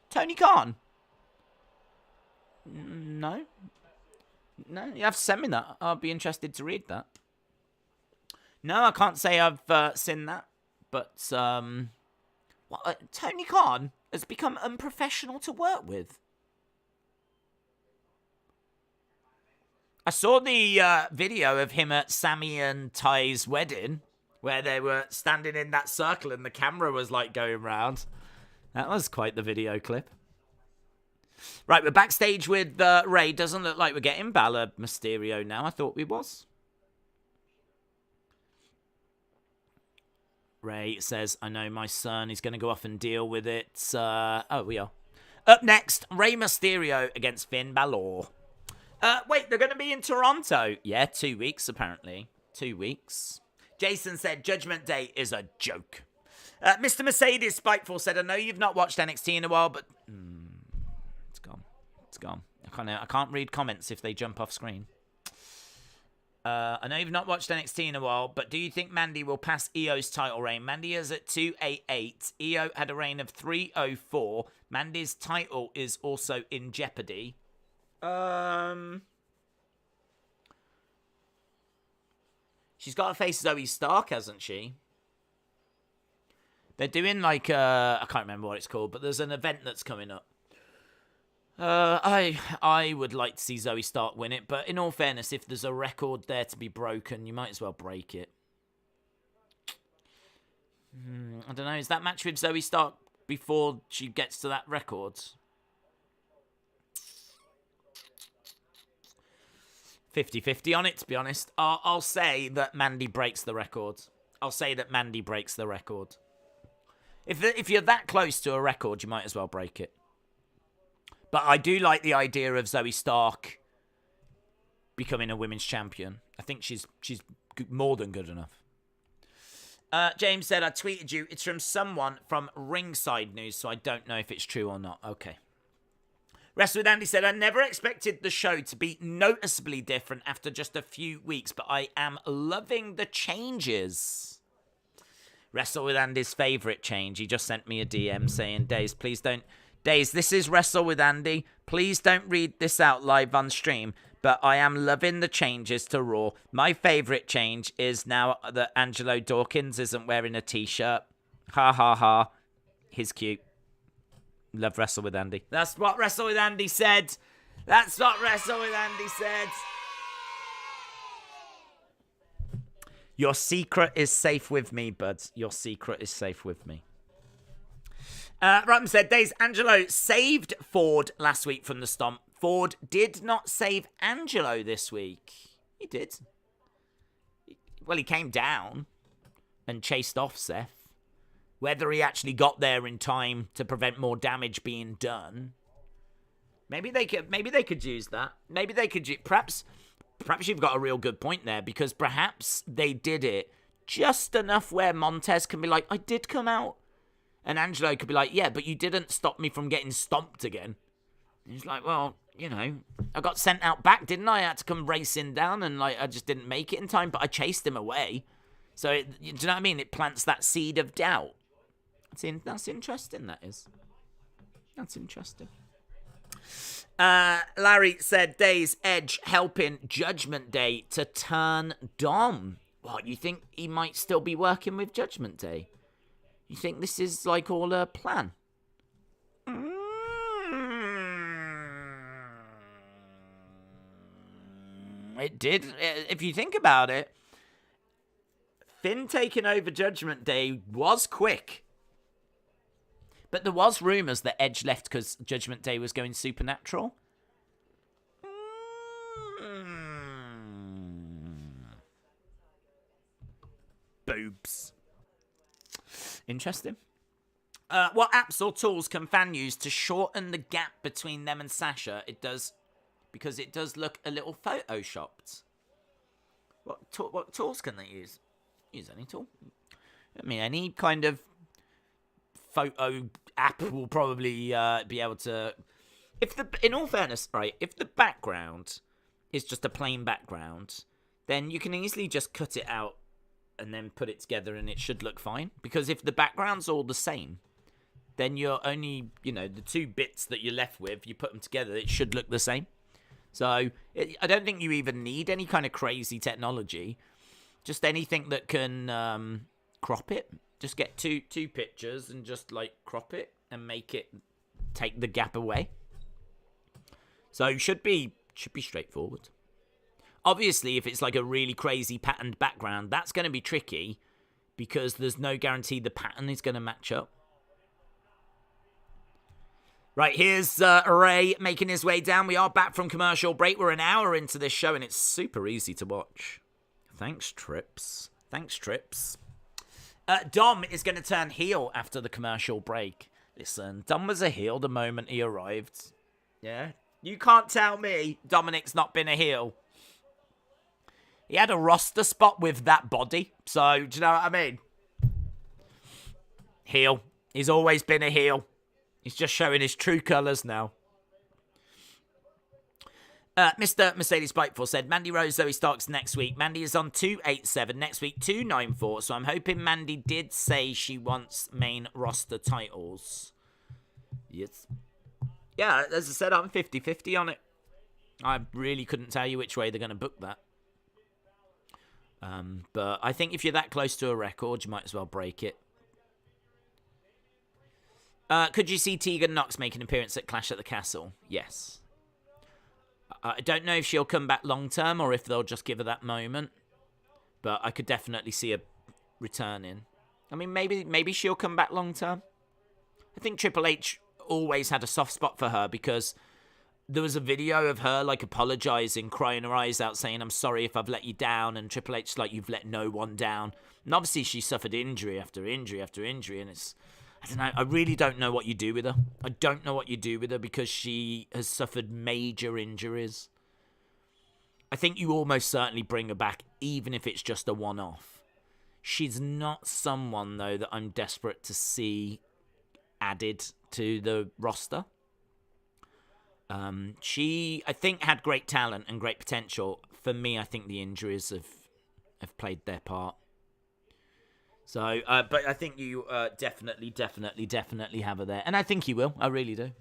Tony Khan? No. No, you have to send me that. I'll be interested to read that. No, I can't say I've seen that. But, Tony Khan has become unprofessional to work with. I saw the video of him at Sammy and Ty's wedding. where they were standing in that circle and the camera was like going round. That was quite the video clip. Right, we're backstage with Ray. Doesn't look like we're getting Balor Mysterio now. I thought we was. Ray says, I know my son is going to go off and deal with it. Oh, we are. Up next, Rey Mysterio against Finn Balor. Wait, they're going to be in Toronto. Yeah, 2 weeks, apparently. 2 weeks. Jason said, Judgment Day is a joke. Mr. Mercedes Spiteful said, I know you've not watched NXT in a while, but... it's gone. It's gone. I can't read comments if they jump off screen. I know you've not watched NXT in a while, but do you think Mandy will pass Io's title reign? Mandy is at 288. Io had a reign of 304. Mandy's title is also in jeopardy. She's got to face Zoe Stark, hasn't she? They're doing like, I can't remember what it's called, but there's an event that's coming up. I would like to see Zoe Stark win it, but in all fairness, if there's a record there to be broken, you might as well break it. I don't know, is that match with Zoe Stark before she gets to that record? 50-50 on it, to be honest. I'll say that Mandy breaks the record. I'll say that Mandy breaks the record. If you're that close to a record, you might as well break it. But I do like the idea of Zoe Stark becoming a women's champion. I think she's more than good enough. James said, I tweeted you. It's from someone from Ringside News, so I don't know if it's true or not. Okay. Wrestle with Andy said, I never expected the show to be noticeably different after just a few weeks, but I am loving the changes. Wrestle with Andy's favourite change. He just sent me a DM saying, Days, please don't... Days, this is Wrestle with Andy. Please don't read this out live on stream, but I am loving the changes to Raw. My favourite change is now that Angelo Dawkins isn't wearing a t-shirt. Ha ha ha. He's cute. Love Wrestle with Andy. That's what Wrestle with Andy said. That's what Wrestle with Andy said. Your secret is safe with me, buds. Your secret is safe with me. Rotten said, Days, Angelo saved Ford last week from the stomp. Ford did not save Angelo this week. He did. Well, he came down and chased off Seth. Whether he actually got there in time to prevent more damage being done. Maybe they could use that. Maybe they could perhaps you've got a real good point there, because perhaps they did it just enough where Montez can be like, I did come out. And Angelo could be like, yeah, but you didn't stop me from getting stomped again. And he's like, well, you know, I got sent out back, didn't I? I had to come racing down and like I just didn't make it in time, but I chased him away. So, do you know what I mean? It plants that seed of doubt. That's interesting, that is. That's interesting. Larry said, Days, Edge helping Judgment Day to turn Dom. What, you think he might still be working with Judgment Day? You think this is like all a plan? It did. If you think about it, Finn taking over Judgment Day was quick. But there was rumours that Edge left because Judgment Day was going supernatural. Boobs. Interesting. What apps or tools can fan use to shorten the gap between them and Sasha? It does, because it does look a little photoshopped. What tools can they use? Use any tool. I mean, any kind of photo app will probably be able to. In all fairness, right? If the background is just a plain background, then you can easily just cut it out and then put it together and it should look fine. Because if the background's all the same, then you're only, the two bits that you're left with, you put them together, it should look the same. So I don't think you even need any kind of crazy technology. Just anything that can crop it. Just get two pictures and just like crop it and make it take the gap away. So it should be straightforward. Obviously, if it's like a really crazy patterned background, that's going to be tricky because there's no guarantee the pattern is going to match up. Right, here's Ray making his way down. We are back from commercial break. We're an hour into this show, and it's super easy to watch. Thanks, Trips. Dom is going to turn heel after the commercial break. Listen, Dom was a heel the moment he arrived. Yeah? You can't tell me Dominic's not been a heel. He had a roster spot with that body, so do you know what I mean? Heel. He's always been a heel. He's just showing his true colours now. Mr. Mercedes Spiteful said, Mandy Rose, Zoe Starks next week. Mandy is on 287, next week 294, so I'm hoping Mandy did say she wants main roster titles. Yes. Yeah, as I said, I'm 50-50 on it. I really couldn't tell you which way they're going to book that. But I think if you're that close to a record, you might as well break it. Could you see Tegan Nox make an appearance at Clash at the Castle? Yes. I don't know if she'll come back long term or if they'll just give her that moment. But I could definitely see her returning. I mean, maybe she'll come back long term. I think Triple H always had a soft spot for her because there was a video of her like apologising, crying her eyes out, saying, I'm sorry if I've let you down. And Triple H's like, you've let no one down. And obviously she suffered injury after injury after injury. And it's, I don't know, I really don't know what you do with her. I don't know what you do with her because she has suffered major injuries. I think you almost certainly bring her back, even if it's just a one-off. She's not someone, though, that I'm desperate to see added to the roster. She, I think, had great talent and great potential. For me, I think the injuries have played their part. So, but I think you definitely have her there. And I think you will. I really do.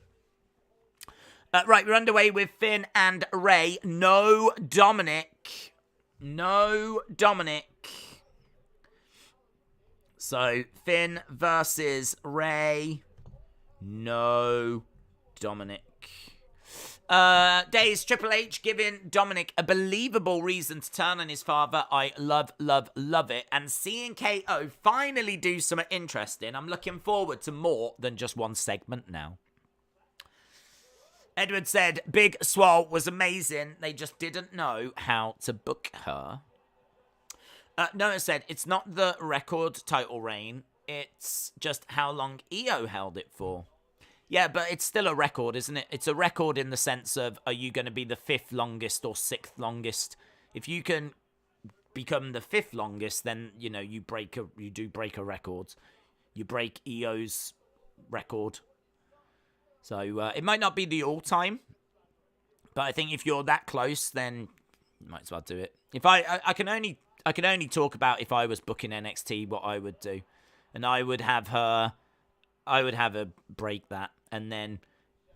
Right, we're underway with Finn and Ray. No Dominic. So, Finn versus Ray. No Dominic. Days Triple H giving Dominic a believable reason to turn on his father. I love it. And seeing KO finally do something interesting, I'm looking forward to more than just one segment now. Edward said, Big Swole was amazing. They just didn't know how to book her. Noah said, it's not the record title reign. It's just how long EO held it for. Yeah, but it's still a record, isn't it? It's a record in the sense of, are you going to be the 5th longest or 6th longest? If you can become the 5th longest, then, you know, you do break a record. You break EO's record. So, it might not be the all-time, but I think if you're that close, then you might as well do it. If I can only talk about if I was booking NXT, what I would do. And I would have her break that, and then,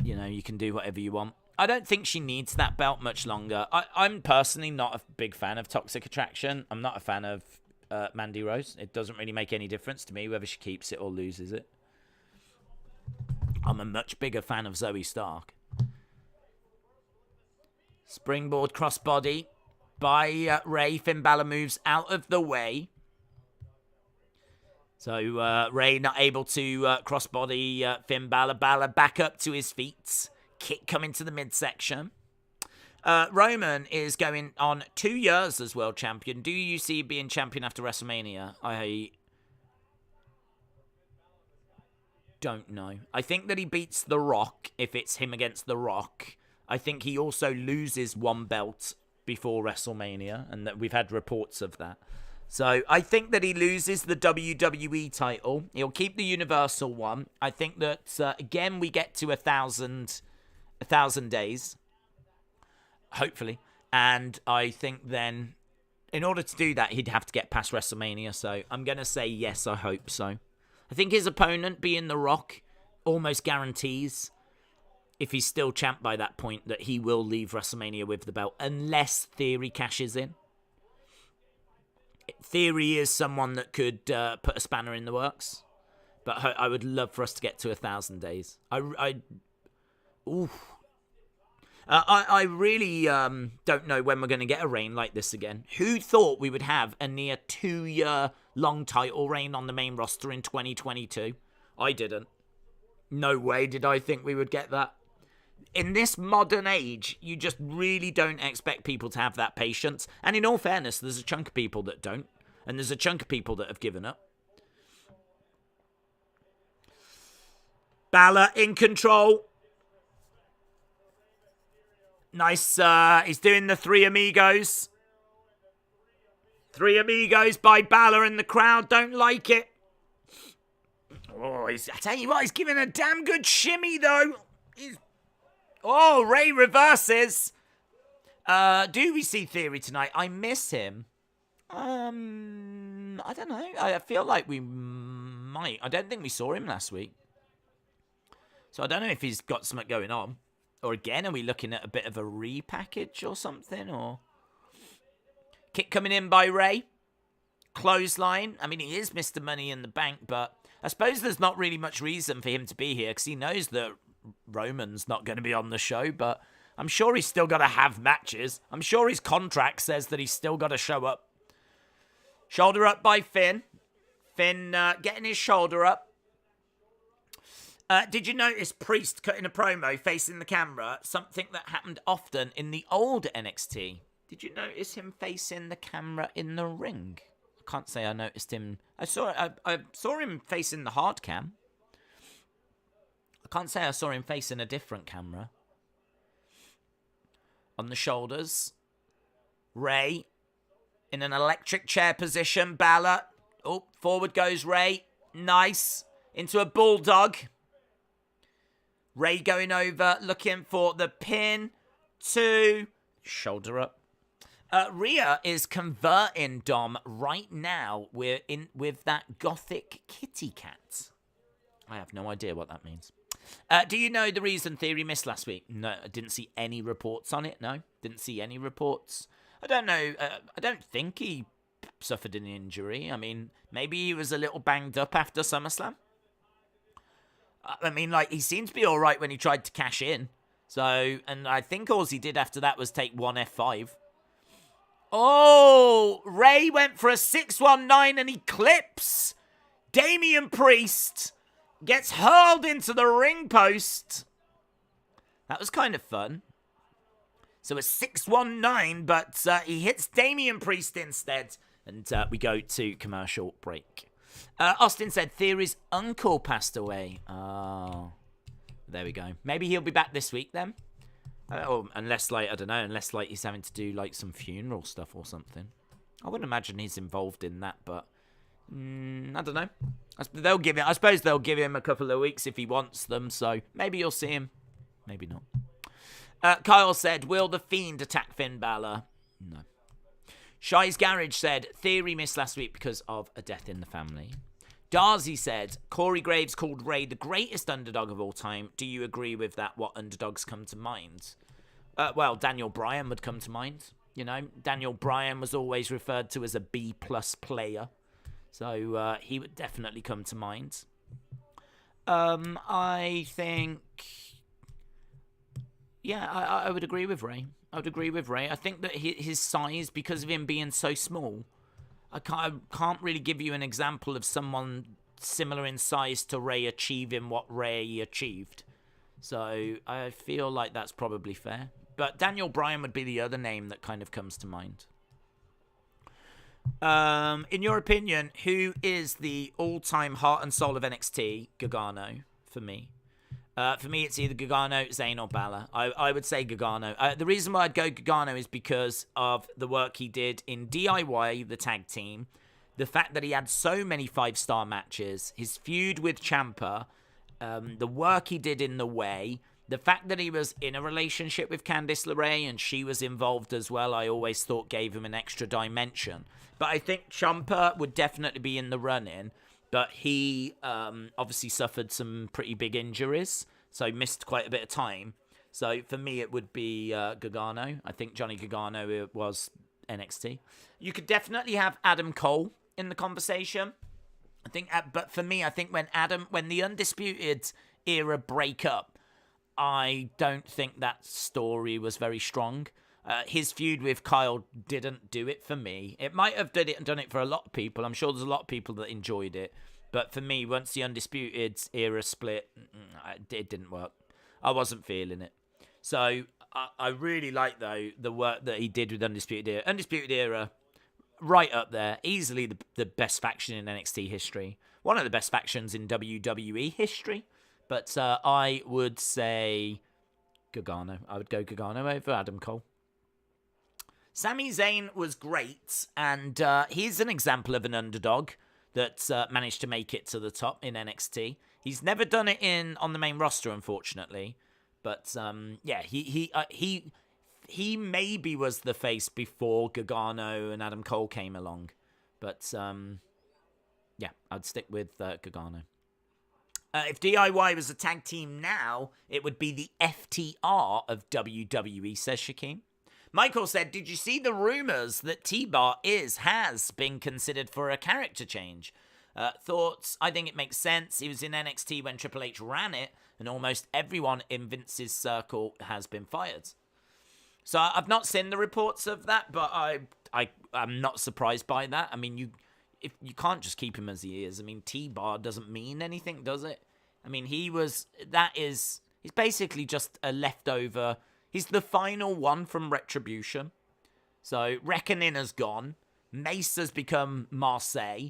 you know, you can do whatever you want. I don't think she needs that belt much longer. I'm personally not a big fan of Toxic Attraction. I'm not a fan of Mandy Rose. It doesn't really make any difference to me whether she keeps it or loses it. I'm a much bigger fan of Zoe Stark. Springboard crossbody by Ray. Finn Balor moves out of the way. So Ray not able to crossbody Finn Balor. Balor back up to his feet. Kick coming to the midsection. Roman is going on 2 years as world champion. Do you see being champion after WrestleMania? I don't know. I think that he beats The Rock if it's him against The Rock. I think he also loses one belt before WrestleMania, and that we've had reports of that. So I think that he loses the WWE title. He'll keep the Universal one. I think that, again, we get to 1,000 days. Hopefully. And I think then, in order to do that, he'd have to get past WrestleMania. So I'm going to say yes, I hope so. I think his opponent, being The Rock, almost guarantees, if he's still champ by that point, that he will leave WrestleMania with the belt, unless Theory cashes in. Theory is someone that could put a spanner in the works, but I would love for us to get to 1,000 days. I really don't know when we're going to get a reign like this again. Who thought we would have a near 2-year long title reign on the main roster in 2022? I didn't. No way did I think we would get that. In this modern age, you just really don't expect people to have that patience. And in all fairness, there's a chunk of people that don't. And there's a chunk of people that have given up. Balor in control. Nice, he's doing the Three Amigos. Three Amigos by Balor, and the crowd don't like it. Oh, I tell you what, he's giving a damn good shimmy, though. Oh, Ray reverses. Do we see Theory tonight? I miss him. I don't know. I feel like we might. I don't think we saw him last week. So I don't know if he's got something going on. Or again, are we looking at a bit of a repackage or something? Or kick coming in by Ray. Clothesline. I mean, he is Mr. Money in the Bank, but I suppose there's not really much reason for him to be here because he knows that Roman's not going to be on the show, but I'm sure he's still got to have matches. I'm sure his contract says that he's still got to show up. Shoulder up by Finn. Finn getting his shoulder up. Did you notice Priest cutting a promo facing the camera? Something that happened often in the old NXT. Did you notice him facing the camera in the ring? I can't say I noticed him. I saw him facing the hard cam. I can't say I saw him facing a different camera. On the shoulders. Ray in an electric chair position. Balor. Oh, forward goes Ray. Nice. Into a bulldog. Ray going over, looking for the pin. 2. Shoulder up. Rhea is converting Dom right now. We're in with that gothic kitty cat. I have no idea what that means. Do you know the reason Theory missed last week? No, I didn't see any reports on it. No, didn't see any reports. I don't know. I don't think he suffered an injury. I mean, maybe he was a little banged up after SummerSlam. I mean, like, he seemed to be all right when he tried to cash in. So, and I think all he did after that was take one F5. Oh, Ray went for a 619 and he clips. Damian Priest gets hurled into the ring post. That was kind of fun. So a 619, but he hits Damian Priest instead. And we go to commercial break. Austin said Theory's uncle passed away. Oh, there we go. Maybe he'll be back this week then. Or unless, like, I don't know, unless, like, he's having to do, like, some funeral stuff or something. I wouldn't imagine he's involved in that, but I don't know. I suppose they'll give him a couple of weeks if he wants them, so maybe you'll see him. Maybe not. Kyle said, will The Fiend attack Finn Balor? No. Shy's Garage said, Theory missed last week because of a death in the family. Darcy said, Corey Graves called Ray the greatest underdog of all time. Do you agree with that? What underdogs come to mind? Well, Daniel Bryan would come to mind. You know, Daniel Bryan was always referred to as a B-plus player. So he would definitely come to mind. I think... Yeah, I would agree with Ray. I think that his size, because of him being so small, I can't really give you an example of someone similar in size to Ray achieving what Ray achieved. So I feel like that's probably fair. But Daniel Bryan would be the other name that kind of comes to mind. In your opinion, who is the all-time heart and soul of NXT? Gargano, for me. For me, it's either Gargano, Zayn, or Balor. I would say Gargano. The reason why I'd go Gargano is because of the work he did in DIY, the tag team, the fact that he had so many 5-star matches, his feud with Ciampa, the work he did in The Way, the fact that he was in a relationship with Candice LeRae and she was involved as well, I always thought gave him an extra dimension. But I think Ciampa would definitely be in the run-in. But he obviously suffered some pretty big injuries, so missed quite a bit of time. So for me, it would be Gargano. I think Johnny Gargano was NXT. You could definitely have Adam Cole in the conversation. I think, but for me, I think when the Undisputed era break up, I don't think that story was very strong. His feud with Kyle didn't do it for me. It might have done it for a lot of people. I'm sure there's a lot of people that enjoyed it. But for me, once the Undisputed era split, it didn't work. I wasn't feeling it. So I really like, though, the work that he did with Undisputed Era. Undisputed Era, right up there. Easily the best faction in NXT history. One of the best factions in WWE history. But I would say Gargano. I would go Gargano over Adam Cole. Sami Zayn was great, and he's an example of an underdog that managed to make it to the top in NXT. He's never done it on the main roster, unfortunately. But yeah, he maybe was the face before Gargano and Adam Cole came along. But yeah, I'd stick with Gargano. If DIY was a tag team now, it would be the FTR of WWE, says Shaquem. Michael said, did you see the rumours that T-Bar has been considered for a character change? Thoughts? I think it makes sense. He was in NXT when Triple H ran it, and almost everyone in Vince's circle has been fired. So I've not seen the reports of that, but I'm not surprised by that. I mean, you can't just keep him as he is. I mean, T-Bar doesn't mean anything, does it? I mean, he's basically just a leftover. He's the final one from Retribution. So Reckoning has gone. Mace has become Marseille.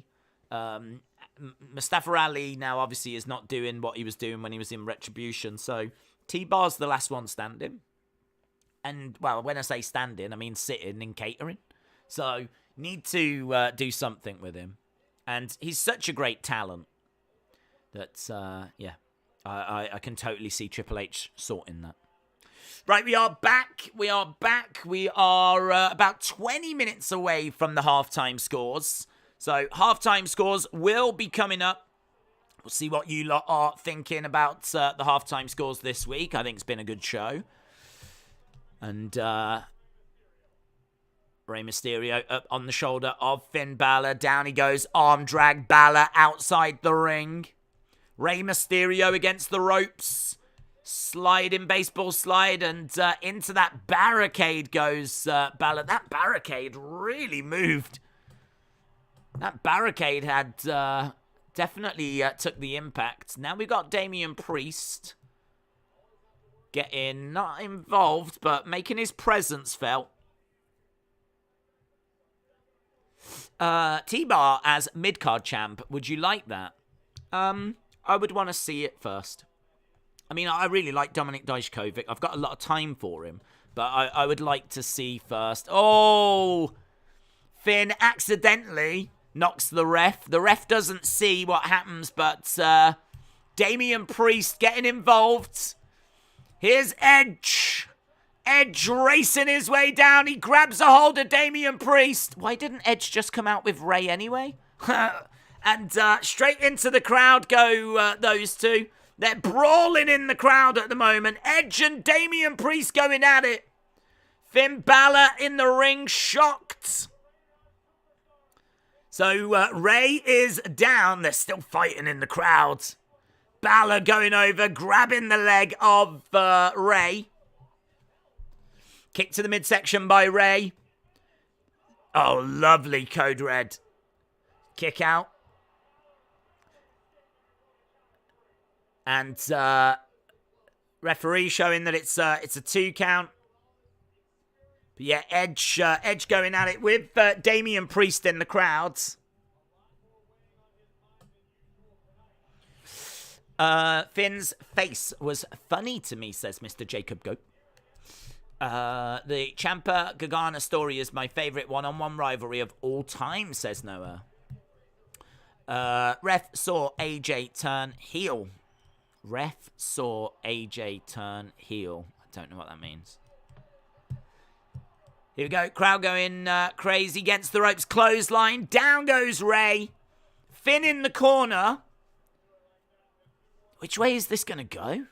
Mustafa Ali now obviously is not doing what he was doing when he was in Retribution. So T-Bar's the last one standing. And, well, when I say standing, I mean sitting in catering. So need to do something with him. And he's such a great talent that, yeah, I can totally see Triple H sorting that. Right, we are back. We are about 20 minutes away from the halftime scores. So halftime scores will be coming up. We'll see what you lot are thinking about the halftime scores this week. I think it's been a good show. And Rey Mysterio up on the shoulder of Finn Balor. Down he goes. Arm drag. Balor outside the ring. Rey Mysterio against the ropes. Sliding baseball slide, and into that barricade goes Balor. That barricade really moved. That barricade had definitely took the impact. Now we've got Damian Priest getting not involved, but making his presence felt. T-Bar as mid-card champ. Would you like that? I would want to see it first. I mean, I really like Dominik Dijakovic. I've got a lot of time for him. But I would like to see first. Oh! Finn accidentally knocks the ref. The ref doesn't see what happens, but Damian Priest getting involved. Here's Edge. Edge racing his way down. He grabs a hold of Damian Priest. Why didn't Edge just come out with Rey anyway? And straight into the crowd go those two. They're brawling in the crowd at the moment. Edge and Damian Priest going at it. Finn Balor in the ring, shocked. So Rey is down. They're still fighting in the crowd. Balor going over, grabbing the leg of Rey. Kick to the midsection by Rey. Oh, lovely Code Red. Kick out. And referee showing that it's a 2 count. But yeah, Edge going at it with Damian Priest in the crowds. Finn's face was funny to me, says Mr. Jacob Goat. The Ciampa Gargano story is my favourite one-on-one rivalry of all time, says Noah. Ref saw AJ turn heel. Ref saw AJ turn heel. I don't know what that means. Here we go. Crowd going crazy against the ropes. Clothesline. Down goes Rey. Finn in the corner. Which way is this going to go?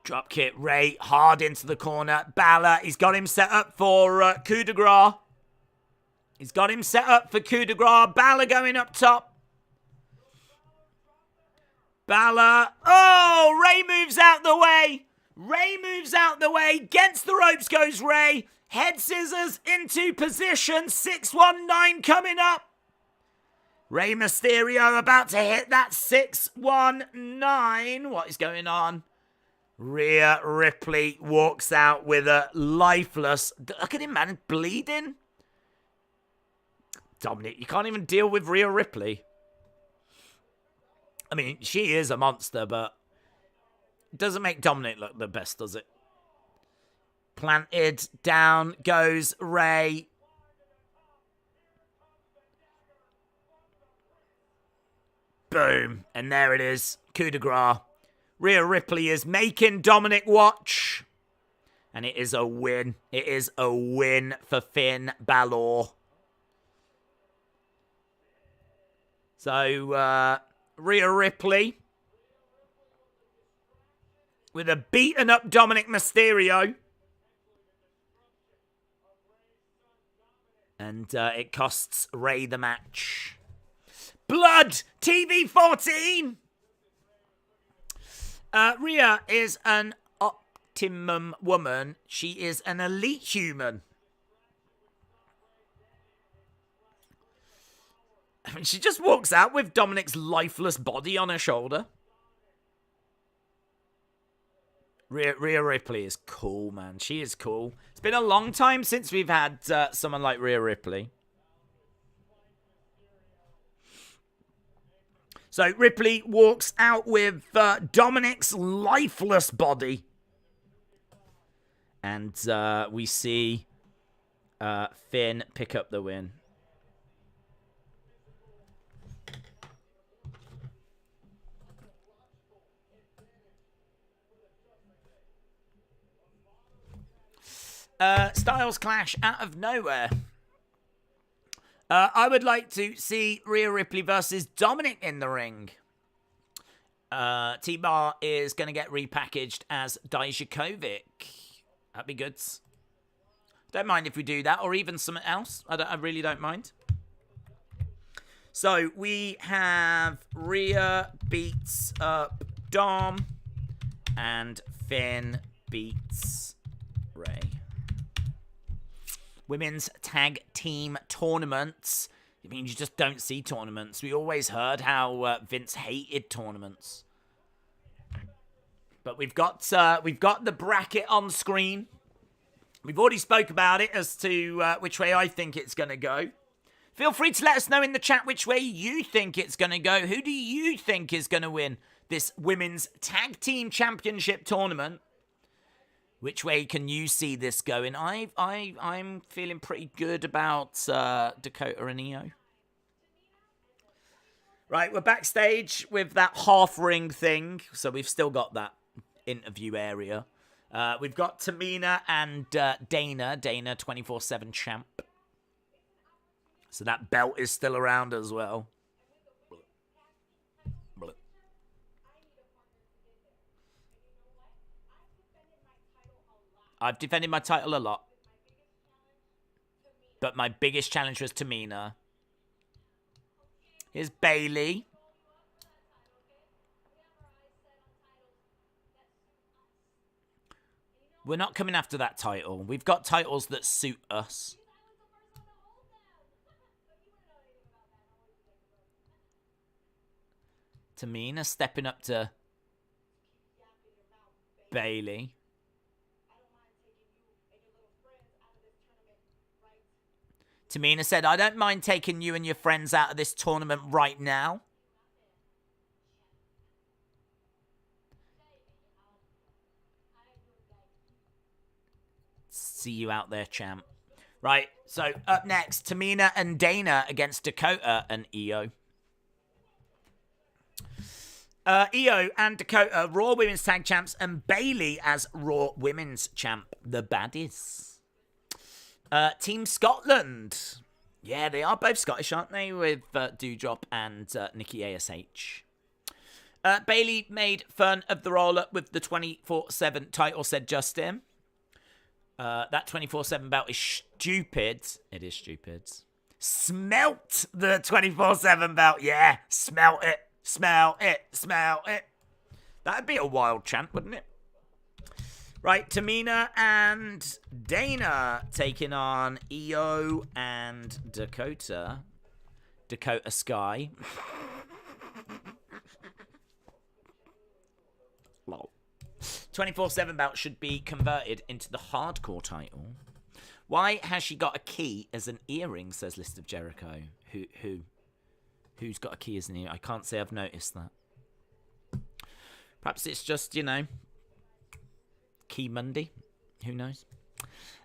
Drop kick. Rey hard into the corner. Balor. He's got him set up for coup de grace. He's got him set up for coup de grace. Balor going up top. Balor. Oh, Rey moves out the way. Ray moves out the way. Against the ropes goes Ray. Head scissors into position. 619 coming up. Rey Mysterio about to hit that 619. What is going on? Rhea Ripley walks out with a lifeless... Look at him, man. Bleeding. Dominic, you can't even deal with Rhea Ripley. I mean, she is a monster, but it doesn't make Dominic look the best, does it? Planted. Down goes Rey. Boom. And there it is. Coup de grace. Rhea Ripley is making Dominic watch. And it is a win. It is a win for Finn Balor. So, Rhea Ripley with a beaten up Dominic Mysterio. And it costs Rey the match. Blood! TV 14! Rhea is an optimum woman. She is an elite human. I mean, she just walks out with Dominic's lifeless body on her shoulder. Rhea Ripley is cool, man. She is cool. It's been a long time since we've had someone like Rhea Ripley. So Ripley walks out with Dominic's lifeless body. And we see Finn pick up the win. Styles clash out of nowhere. I would like to see Rhea Ripley versus Dominic in the ring. T-Bar is going to get repackaged as Dijakovic. That'd be good. Don't mind if we do that, or even something else. I really don't mind. So we have Rhea beats up Dom, and Finn beats Ray. Women's tag team tournaments. I mean, you just don't see tournaments. We always heard how Vince hated tournaments. But we've got the bracket on screen. We've already spoke about it as to which way I think it's going to go. Feel free to let us know in the chat which way you think it's going to go. Who do you think is going to win this Women's Tag Team Championship tournament? Which way can you see this going? I'm feeling pretty good about Dakota and Io. Right, we're backstage with that half ring thing. So we've still got that interview area. We've got Tamina and Dana. Dana, 24/7 champ. So that belt is still around as well. I've defended my title a lot. But my biggest challenge was Tamina. Here's Bayley. We're not coming after that title. We've got titles that suit us. Tamina stepping up to Bayley. Tamina said, I don't mind taking you and your friends out of this tournament right now. See you out there, champ. Right, so up next, Tamina and Dana against Dakota and Io. Io and Dakota, Raw Women's Tag Champs, and Bayley as Raw Women's Champ. The baddies. Team Scotland. Yeah, they are both Scottish, aren't they? With Doudrop and Nikki ASH. Bayley made fun of the roll-up with the 24/7 title, said Justin. That 24/7 belt is stupid. It is stupid. Smelt the 24/7 belt. Yeah, smelt it. Smell it. Smell it. That'd be a wild chant, wouldn't it? Right, Tamina and Dana taking on Io and Dakota Sky. Lol. 24/7 belt should be converted into the hardcore title. Why has she got a key as an earring, says List of Jericho. Who's got a key as an earring? I can't say I've noticed that. Perhaps it's just, Key Monday. Who knows?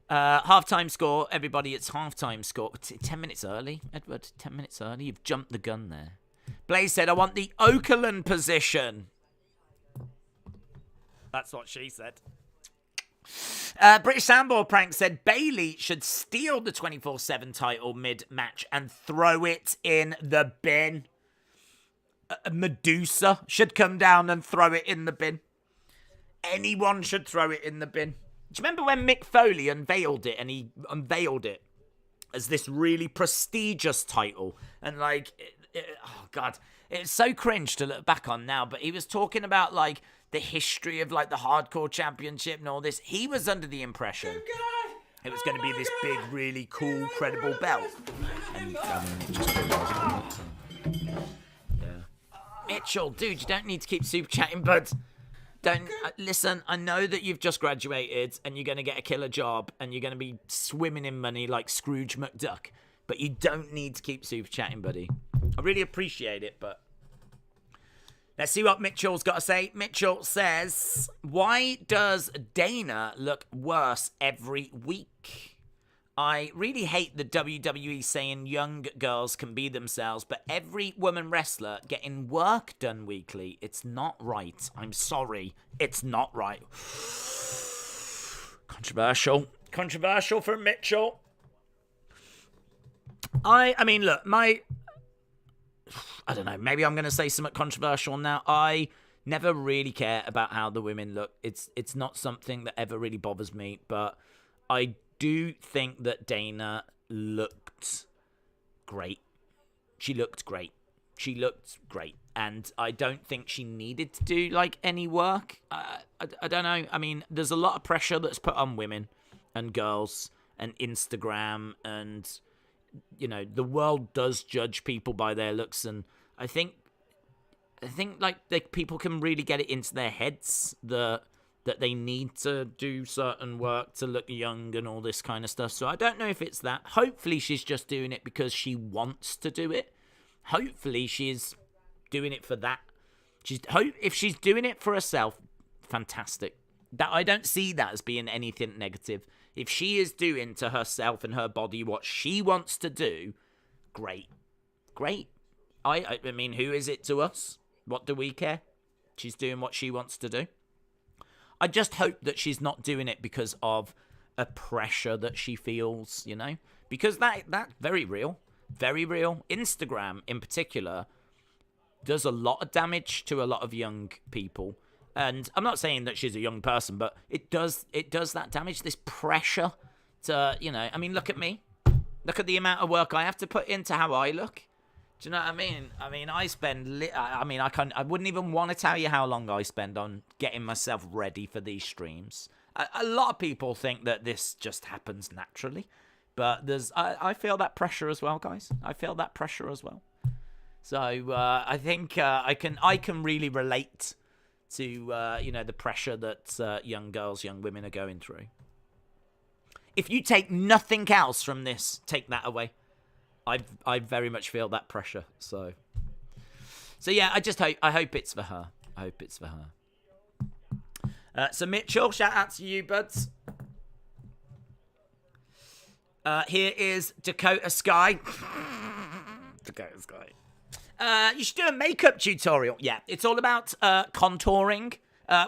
Half-time score. Everybody, it's half-time score. 10 minutes early, Edward. 10 minutes early. You've jumped the gun there. Blaze said, I want the Okerlund position. That's what she said. British Soundboard Prank said, Bayley should steal the 24/7 title mid-match and throw it in the bin. Medusa should come down and throw it in the bin. Anyone should throw it in the bin. Do you remember when Mick Foley unveiled it, and he unveiled it as this really prestigious title? And oh God, it's so cringe to look back on now, but he was talking about the history of the hardcore championship and all this. He was under the impression it was going to be this big, really cool, credible belt. And it just wasn't. Mitchell, dude, you don't need to keep super chatting, but don't listen. I know that you've just graduated and you're going to get a killer job and you're going to be swimming in money like Scrooge McDuck, but you don't need to keep super chatting, buddy. I really appreciate it, but let's see what Mitchell's got to say. Mitchell says, why does Dana look worse every week? I really hate the WWE saying young girls can be themselves, but every woman wrestler getting work done weekly, it's not right. I'm sorry. It's not right. Controversial. Controversial for Mitchell. I mean, look, I don't know, maybe I'm going to say something controversial now. I never really care about how the women look. It's not something that ever really bothers me, but I do think that Dana looked great. She looked great. And I don't think she needed to do, any work. I don't know. I mean, there's a lot of pressure that's put on women and girls and Instagram and, the world does judge people by their looks. And I think people can really get it into their heads that they need to do certain work to look young and all this kind of stuff. So I don't know if it's that. Hopefully she's just doing it because she wants to do it. Hopefully she's doing it for that. If she's doing it for herself, fantastic. That I don't see that as being anything negative. If she is doing to herself and her body what she wants to do, great. I mean, who is it to us? What do we care? She's doing what she wants to do. I just hope that she's not doing it because of a pressure that she feels, because that's very real. Very real. Instagram, in particular, does a lot of damage to a lot of young people. And I'm not saying that she's a young person, but it does that damage, this pressure to, I mean, look at me. Look at the amount of work I have to put into how I look. Do you know what I mean? I mean, I wouldn't even want to tell you how long I spend on getting myself ready for these streams. A lot of people think that this just happens naturally, but I feel that pressure as well, guys. I feel that pressure as well. So I think I can really relate to the pressure that young girls, young women are going through. If you take nothing else from this, take that away. I very much feel that pressure. So yeah, I hope it's for her. So Mitchell, shout out to you, buds. Here is Dakota Sky. You should do a makeup tutorial. Yeah, it's all about contouring.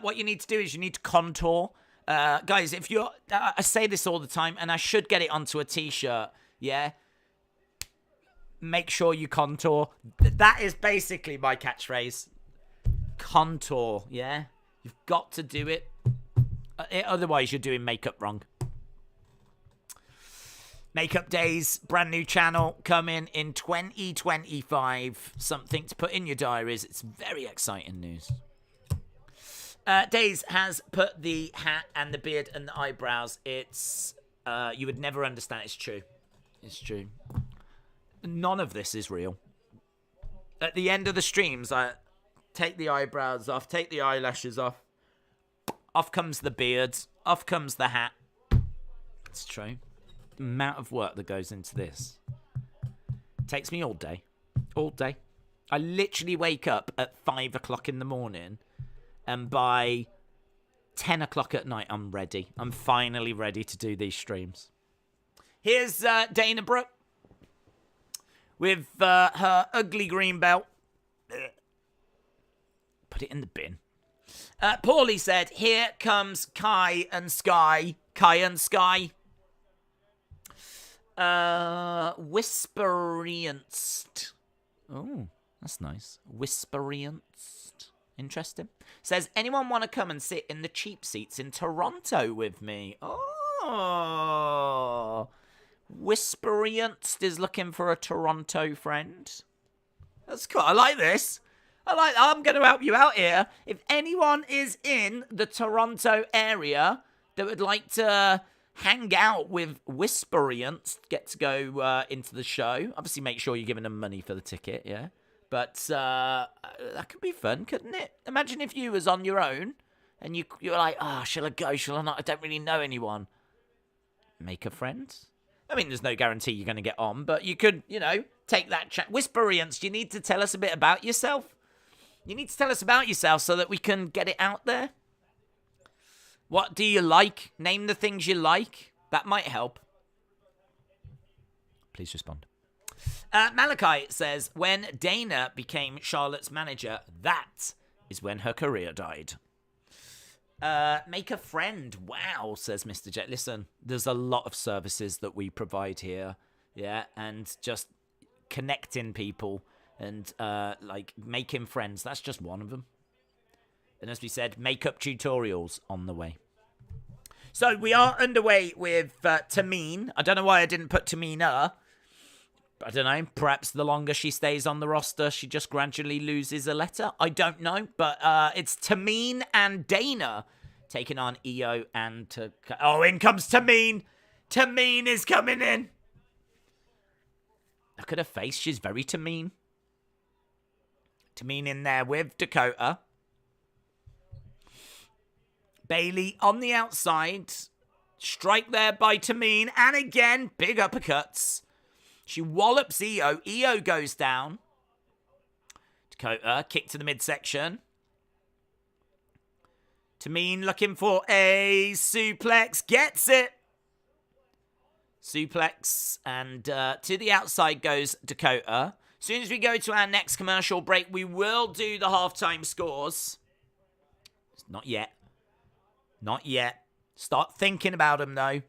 What you need to do is you need to contour. Guys, if you're... I say this all the time, and I should get it onto a t-shirt. Yeah? Make sure you contour. That is basically my catchphrase. Contour, yeah? You've got to do it. Otherwise, you're doing makeup wrong. Makeup Days, brand new channel, coming in 2025. Something to put in your diaries. It's very exciting news. Days has put the hat and the beard and the eyebrows. It's, you would never understand. It's true. It's true. None of this is real. At the end of the streams, I take the eyebrows off, take the eyelashes off. Off comes the beard. Off comes the hat. It's true. The amount of work that goes into this takes me all day. All day. I literally wake up at 5 o'clock in the morning, and by 10 o'clock at night, I'm ready. I'm finally ready to do these streams. Here's Dana Brooke with her ugly green belt. Put it in the bin. Paulie said, here comes Kai and Sky. Kai and Sky. Whisperienced. Oh, that's nice. Whisperienced. Interesting. Says, anyone want to come and sit in the cheap seats in Toronto with me? Oh. Whisperienced is looking for a Toronto friend. That's cool. I like this. I'm going to help you out here. If anyone is in the Toronto area that would like to hang out with Whisperienced, get to go into the show. Obviously, make sure you're giving them money for the ticket, yeah? But that could be fun, couldn't it? Imagine if you was on your own and you're like, shall I go, shall I not? I don't really know anyone. Make a friend. I mean, there's no guarantee you're going to get on, but you could, take that chat. Whisperienced, you need to tell us a bit about yourself. You need to tell us about yourself so that we can get it out there. What do you like? Name the things you like. That might help. Please respond. Malachi says, when Dana became Charlotte's manager, that is when her career died. Make a friend. Wow, says Mr. Jet. Listen, there's a lot of services that we provide here. Yeah, and just connecting people and making friends. That's just one of them. And as we said, makeup tutorials on the way. So we are underway with Tameen. I don't know why I didn't put Tamina. I don't know. Perhaps the longer she stays on the roster, she just gradually loses a letter. I don't know. But it's Tameen and Dana taking on Io and... Oh, in comes Tameen. Tameen is coming in. Look at her face. She's very Tameen. Tameen in there with Dakota. Bayley on the outside. Strike there by Tameen. And again, big uppercuts. She wallops Io. Io goes down. Dakota, kick to the midsection. Tameen looking for a suplex. Gets it. Suplex. And to the outside goes Dakota. As soon as we go to our next commercial break, we will do the halftime scores. Not yet. Not yet. Start thinking about them, though.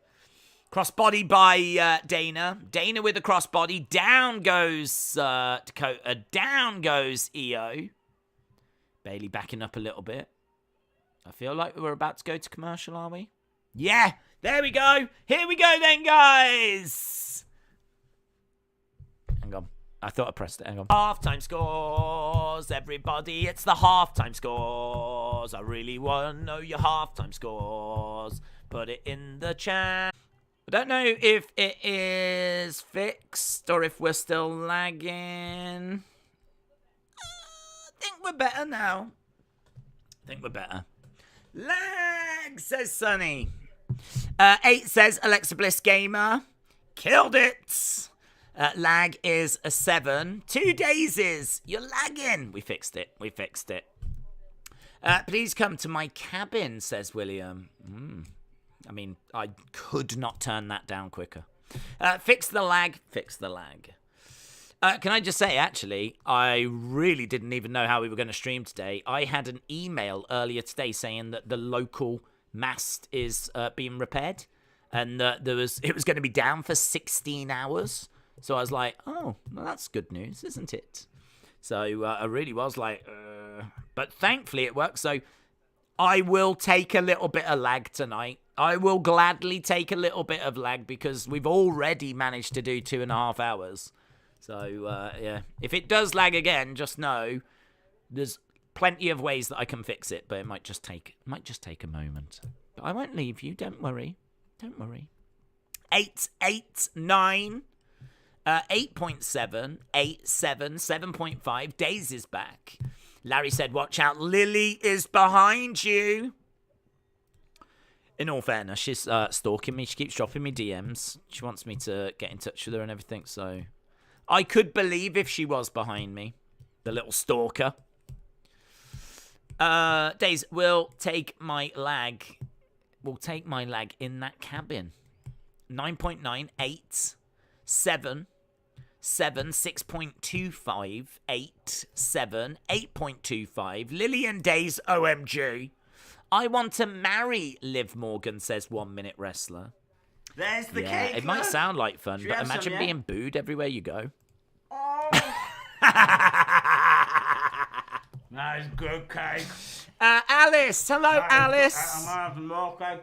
Crossbody by Dana. Dana with a crossbody. Down goes Dakota. Down goes Io. Bayley backing up a little bit. I feel like we're about to go to commercial, are we? Yeah. There we go. Here we go then, guys. Hang on. I thought I pressed it. Hang on. Halftime scores, everybody. It's the halftime scores. I really want to know your halftime scores. Put it in the chat. I don't know if it is fixed or if we're still lagging. I think we're better now. I think we're better. Lag, says Sunny. 8 says Alexa Bliss Gamer. Killed it. Lag is a 7. 2 daisies. You're lagging. We fixed it. We fixed it. Please come to my cabin, says William. I mean, I could not turn that down quicker. Fix the lag. Fix the lag. Can I just say, actually, I really didn't even know how we were going to stream today. I had an email earlier today saying that the local mast is being repaired. And it was going to be down for 16 hours. So I was like, oh, well, that's good news, isn't it? So I really was like, but thankfully it worked. So I will take a little bit of lag tonight. I will gladly take a little bit of lag because we've already managed to do 2.5 hours. So, yeah, if it does lag again, just know there's plenty of ways that I can fix it, but it might just take a moment. But I won't leave you. Don't worry. 889, 8.7, 87, 7.5. Days is back. Larry said, "Watch out, Lily is behind you." In all fairness, she's stalking me. She keeps dropping me DMs. She wants me to get in touch with her and everything. So I could believe if she was behind me, the little stalker. Days, we'll take my lag. We'll take my lag in that cabin. 9.9, 8, 7, 6.25, 8, 7, 8.25. Lillian Days, OMG. I want to marry Liv Morgan, says 1 Minute Wrestler. There's the cake. It might look. sound like fun, Should we but have imagine some, yeah? being booed everywhere you go. Oh. That is good cake. Alice. Hello, Alice. I'm having more cake.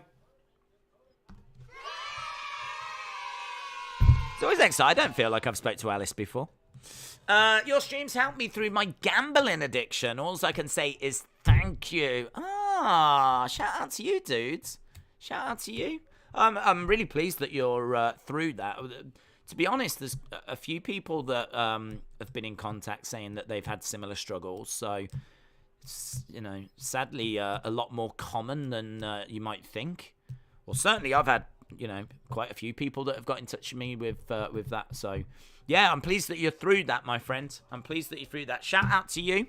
It's always exciting. I don't feel like I've spoke to Alice before. Your streams helped me through my gambling addiction. All I can say is thank you. Shout out to you, dudes. Shout out to you. I'm really pleased that you're through that. To be honest, there's a few people that have been in contact saying that they've had similar struggles. So, it's, sadly, a lot more common than you might think. Well, certainly I've had, quite a few people that have got in touch with me with that. So, yeah, I'm pleased that you're through that, my friend. I'm pleased that you're through that. Shout out to you.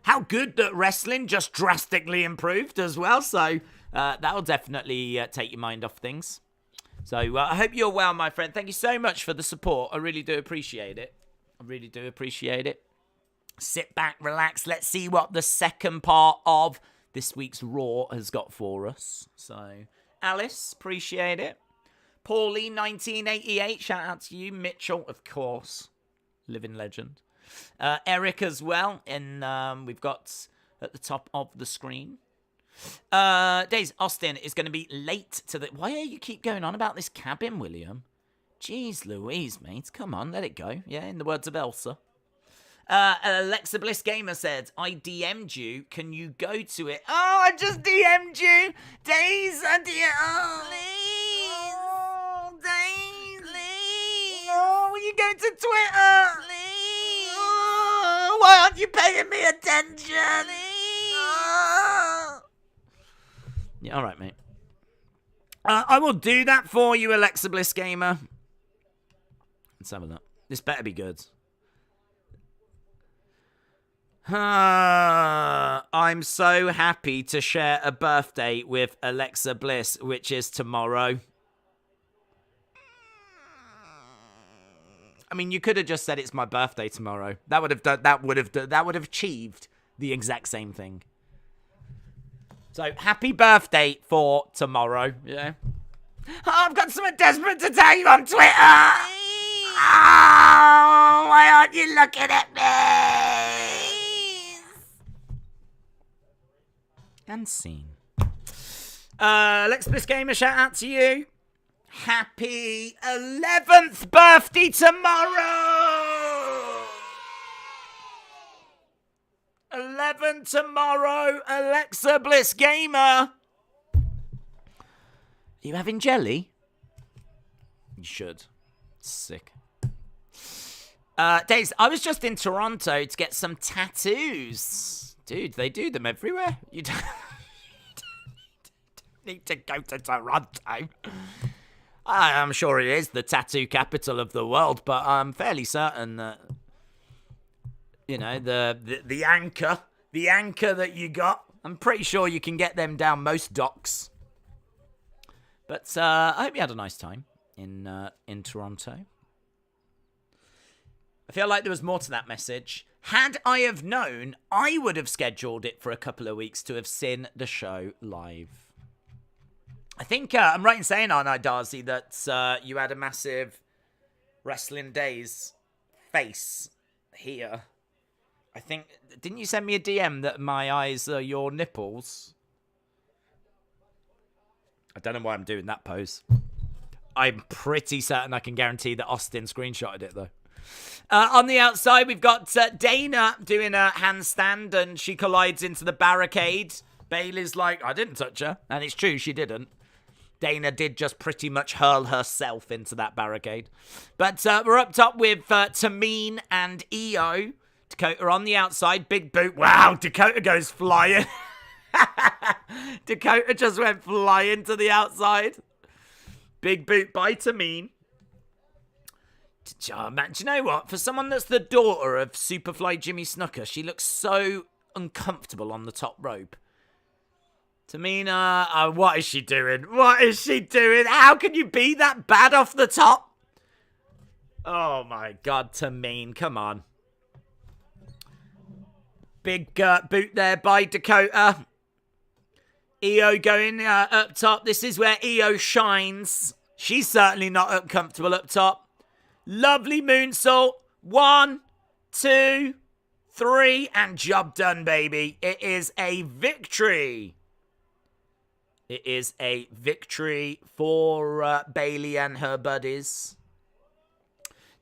How good that wrestling just drastically improved as well. So, that'll definitely take your mind off things. So, I hope you're well, my friend. Thank you so much for the support. I really do appreciate it. Sit back, relax. Let's see what the second part of this week's Raw has got for us. So, Alice, appreciate it. Paulie, 1988, shout out to you. Mitchell, of course, living legend. Eric as well, and we've got at the top of the screen. Days, Austin is going to be late to the... Why are you keep going on about this cabin, William? Jeez Louise, mate. Come on, let it go. Yeah, in the words of Elsa. Alexa Bliss Gamer said, I DM'd you. Can you go to it? Oh, I just DM'd you. Days, I please. Oh, Days, please. Oh, will you go to Twitter? Please. Oh, why aren't you paying me attention? Please. Oh. Yeah, all right, mate. I will do that for you, Alexa Bliss Gamer. Let's have a look. This better be good. I'm so happy to share a birthday with Alexa Bliss, which is tomorrow. I mean, you could have just said it's my birthday tomorrow. That would have achieved the exact same thing. So, happy birthday for tomorrow. Yeah. Oh, I've got something desperate to tell you on Twitter. Oh, why aren't you looking at me? And scene. Alexa Bliss Gamer, shout out to you. Happy 11th birthday tomorrow. 11 tomorrow, Alexa Bliss Gamer. Are you having jelly? You should. Sick. Days, I was just in Toronto to get some tattoos. Dude, they do them everywhere. You don't need to go to Toronto. I'm sure it is the tattoo capital of the world, but I'm fairly certain that, the anchor that you got, I'm pretty sure you can get them down most docks. But I hope you had a nice time in Toronto. I feel like there was more to that message. Had I have known, I would have scheduled it for a couple of weeks to have seen the show live. I think I'm right in saying, aren't I, Darcy, that you had a massive Wrestling Days face here. I think, didn't you send me a DM that my eyes are your nipples? I don't know why I'm doing that pose. I'm pretty certain I can guarantee that Austin screenshotted it, though. On the outside, we've got Dana doing a handstand, and she collides into the barricade. Bayley's like, I didn't touch her. And it's true, she didn't. Dana did just pretty much hurl herself into that barricade. But we're up top with Tamine and Io. Dakota on the outside. Big boot. Wow, Dakota goes flying. Dakota just went flying to the outside. Big boot by Tamine. Oh, man, do you know what? For someone that's the daughter of Superfly Jimmy Snuka, she looks so uncomfortable on the top rope. Tamina, what is she doing? What is she doing? How can you be that bad off the top? Oh my God, Tamine, come on. Big boot there by Dakota. Io going up top. This is where Io shines. She's certainly not uncomfortable up top. Lovely moonsault. 1, 2, 3, and job done, baby. It is a victory. It is a victory for Bayley and her buddies.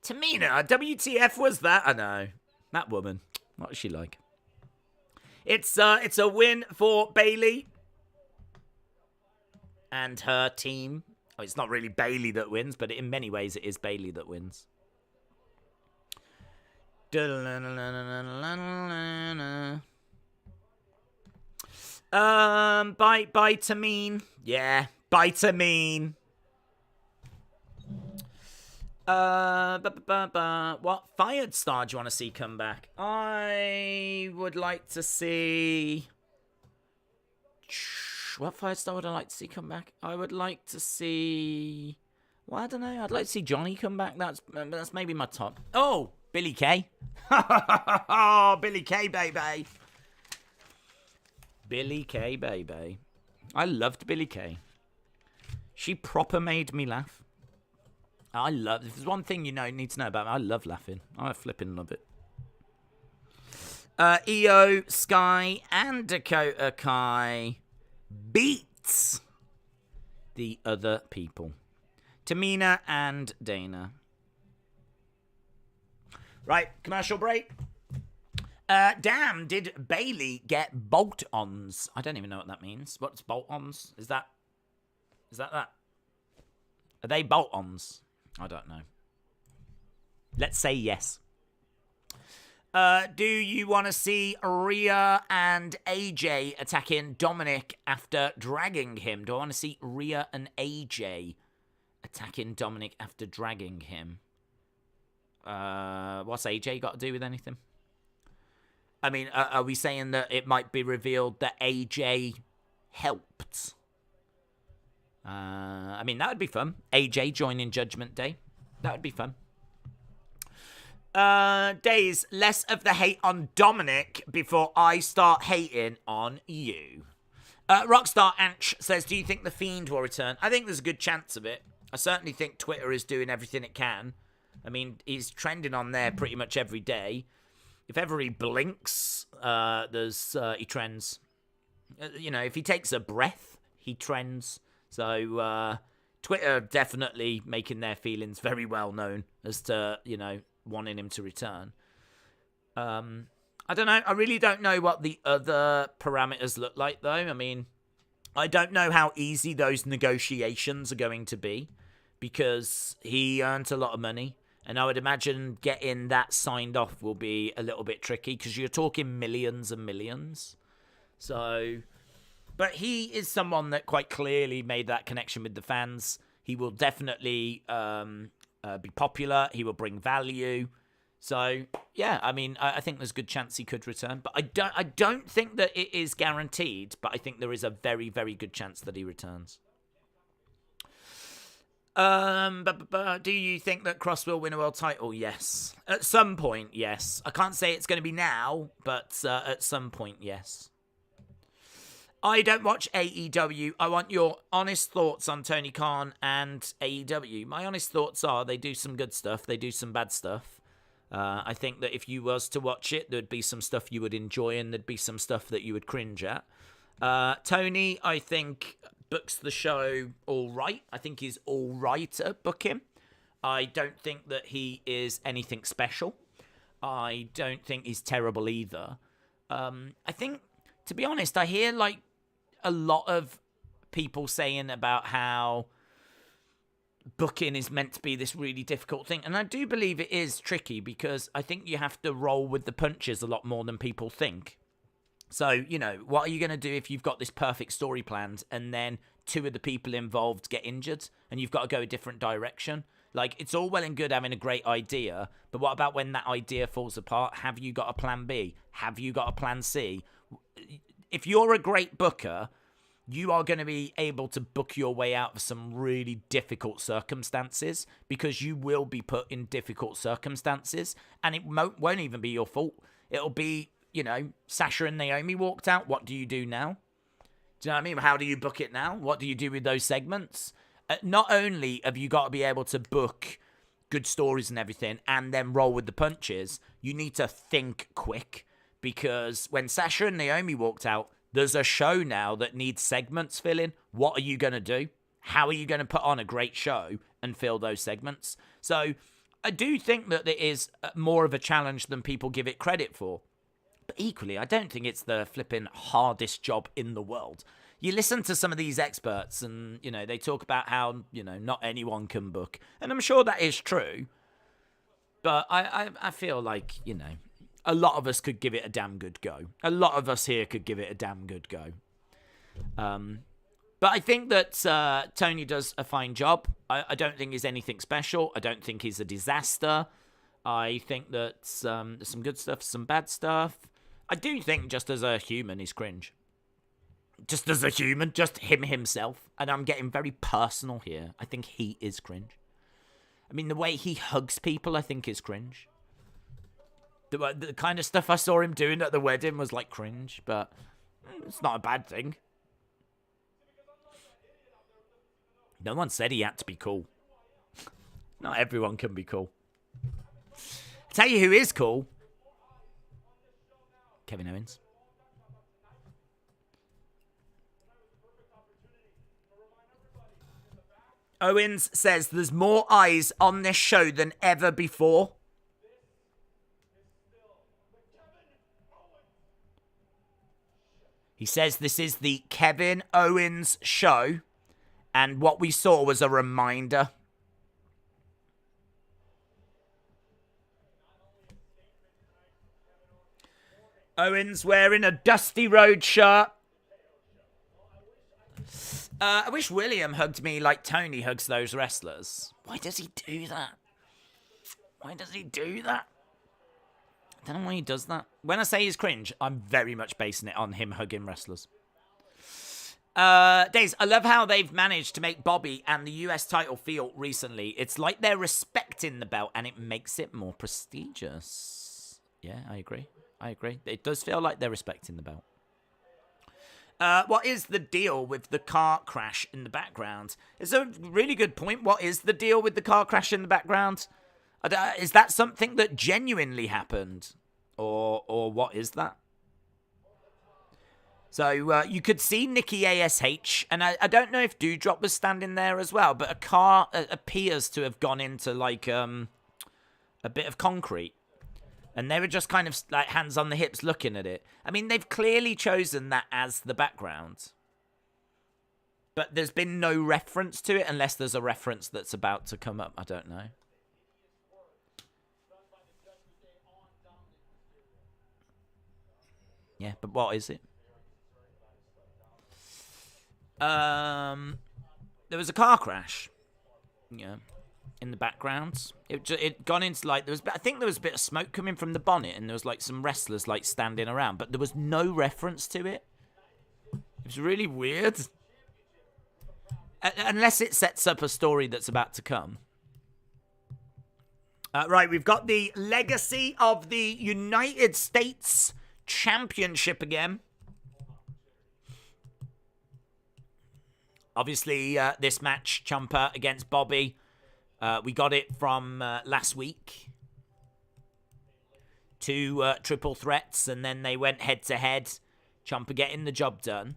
Tamina, WTF was that? I know. That woman. What is she like? It's a win for Bayley and her team. Oh, it's not really Bayley that wins, but in many ways it is Bayley that wins. By Tamine. Yeah, by Tamine. What fired star do you want to see come back? I would like to see... What fired star would I like to see come back? I would like to see... Well, I don't know. I'd like to see Johnny come back. That's maybe my top. Oh, Billy Kay. Oh, Billy Kay, baby. Billy Kay, baby. I loved Billy Kay. She proper made me laugh. If there's one thing you need to know about me, I love laughing. I flipping love it. Io, Sky, and Dakota Kai beats the other people. Tamina and Dana. Right, commercial break. Damn, did Bayley get bolt-ons? I don't even know what that means. What's bolt-ons? Is that? Are they bolt-ons? I don't know. Let's say yes. Do you want to see Rhea and AJ attacking Dominic after dragging him? Do I want to see Rhea and AJ attacking Dominic after dragging him? What's AJ got to do with anything? I mean, are we saying that it might be revealed that AJ helped? I mean, that would be fun. AJ joining Judgment Day. That would be fun. Days, less of the hate on Dominic before I start hating on you. Rockstar Anch says, do you think The Fiend will return? I think there's a good chance of it. I certainly think Twitter is doing everything it can. I mean, he's trending on there pretty much every day. If ever he blinks, he trends. If he takes a breath, he trends. So, Twitter definitely making their feelings very well known as to, wanting him to return. I don't know. I really don't know what the other parameters look like, though. I mean, I don't know how easy those negotiations are going to be because he earned a lot of money. And I would imagine getting that signed off will be a little bit tricky because you're talking millions and millions. So... But he is someone that quite clearly made that connection with the fans. He will definitely be popular. He will bring value. So, yeah, I mean, I think there's a good chance he could return. But I don't think that it is guaranteed. But I think there is a very, very good chance that he returns. Do you think that Cross will win a world title? Yes. At some point, yes. I can't say it's going to be now, but at some point, yes. I don't watch AEW. I want your honest thoughts on Tony Khan and AEW. My honest thoughts are they do some good stuff. They do some bad stuff. I think that if you was to watch it, there'd be some stuff you would enjoy and there'd be some stuff that you would cringe at. Tony, I think, books the show all right. I think he's all right at booking. I don't think that he is anything special. I don't think he's terrible either. I think, to be honest, I hear like a lot of people saying about how booking is meant to be this really difficult thing. And I do believe it is tricky because I think you have to roll with the punches a lot more than people think. So, you know, what are you going to do if you've got this perfect story planned and then two of the people involved get injured and you've got to go a different direction? Like, it's all well and good having a great idea, but what about when that idea falls apart? Have you got a plan B? Have you got a plan C? If you're a great booker, you are going to be able to book your way out of some really difficult circumstances because you will be put in difficult circumstances and it won't even be your fault. It'll be, you know, Sasha and Naomi walked out. What do you do now? Do you know what I mean? How do you book it now? What do you do with those segments? Not only have you got to be able to book good stories and everything and then roll with the punches, you need to think quick because when Sasha and Naomi walked out, there's a show now that needs segments filling. What are you going to do? How are you going to put on a great show and fill those segments? So I do think that it is more of a challenge than people give it credit for. But equally, I don't think it's the flipping hardest job in the world. You listen to some of these experts and, you know, they talk about how, you know, not anyone can book. And I'm sure that is true. But I feel like, you know, a lot of us could give it a damn good go. A lot of us here could give it a damn good go. But I think that Tony does a fine job. I don't think he's anything special. I don't think he's a disaster. I think that there's some good stuff, some bad stuff. I do think just as a human, he's cringe. Just as a human, just him himself. And I'm getting very personal here. I think he is cringe. I mean, the way he hugs people, I think is cringe. The kind of stuff I saw him doing at the wedding was like cringe, but it's not a bad thing. No one said he had to be cool. Not everyone can be cool. Tell you who is cool. Kevin Owens. Owens says there's more eyes on this show than ever before. He says this is the Kevin Owens show, and what we saw was a reminder. Owens wearing a Dusty Road shirt. I wish William hugged me like Tony hugs those wrestlers. Why does he do that? Why does he do that? I don't know why he does that. When I say he's cringe, I'm very much basing it on him hugging wrestlers. Days, I love how they've managed to make Bobby and the US title feel recently. It's like they're respecting the belt and it makes it more prestigious. Yeah, I agree. It does feel like they're respecting the belt. What is the deal with the car crash in the background? It's a really good point. What is the deal with the car crash in the background? Is that something that genuinely happened? Or what is that? So you could see Nikki ASH, and I don't know if Doudrop was standing there as well, but a car appears to have gone into like a bit of concrete. And they were just kind of like hands on the hips looking at it. I mean, they've clearly chosen that as the background. But there's been no reference to it unless there's a reference that's about to come up. I don't know. Yeah, but what is it? There was a car crash. Yeah. In the background, it gone into like I think there was a bit of smoke coming from the bonnet, and there was like some wrestlers like standing around, but there was no reference to it. It was really weird, unless it sets up a story that's about to come. Right, we've got the legacy of the United States Championship again. Obviously, this match, Ciampa against Bobby. We got it from last week. 2 triple threats, and then they went head-to-head. Ciampa getting the job done.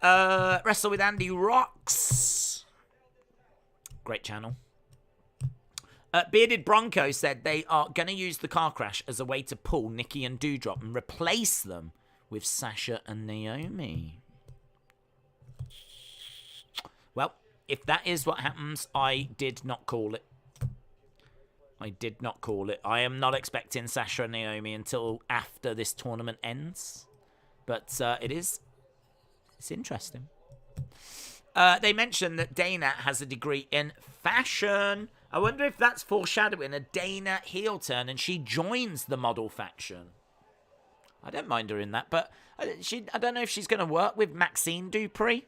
Wrestle with Andy Rocks. Great channel. Bearded Bronco said they are going to use the car crash as a way to pull Nikki and Doudrop and replace them with Sasha and Naomi. Well, if that is what happens, I did not call it. I did not call it. I am not expecting Sasha and Naomi until after this tournament ends. But it's interesting. They mentioned that Dana has a degree in fashion. I wonder if that's foreshadowing a Dana heel turn and she joins the model faction. I don't mind her in that, but I don't know if she's going to work with Maxine Dupree.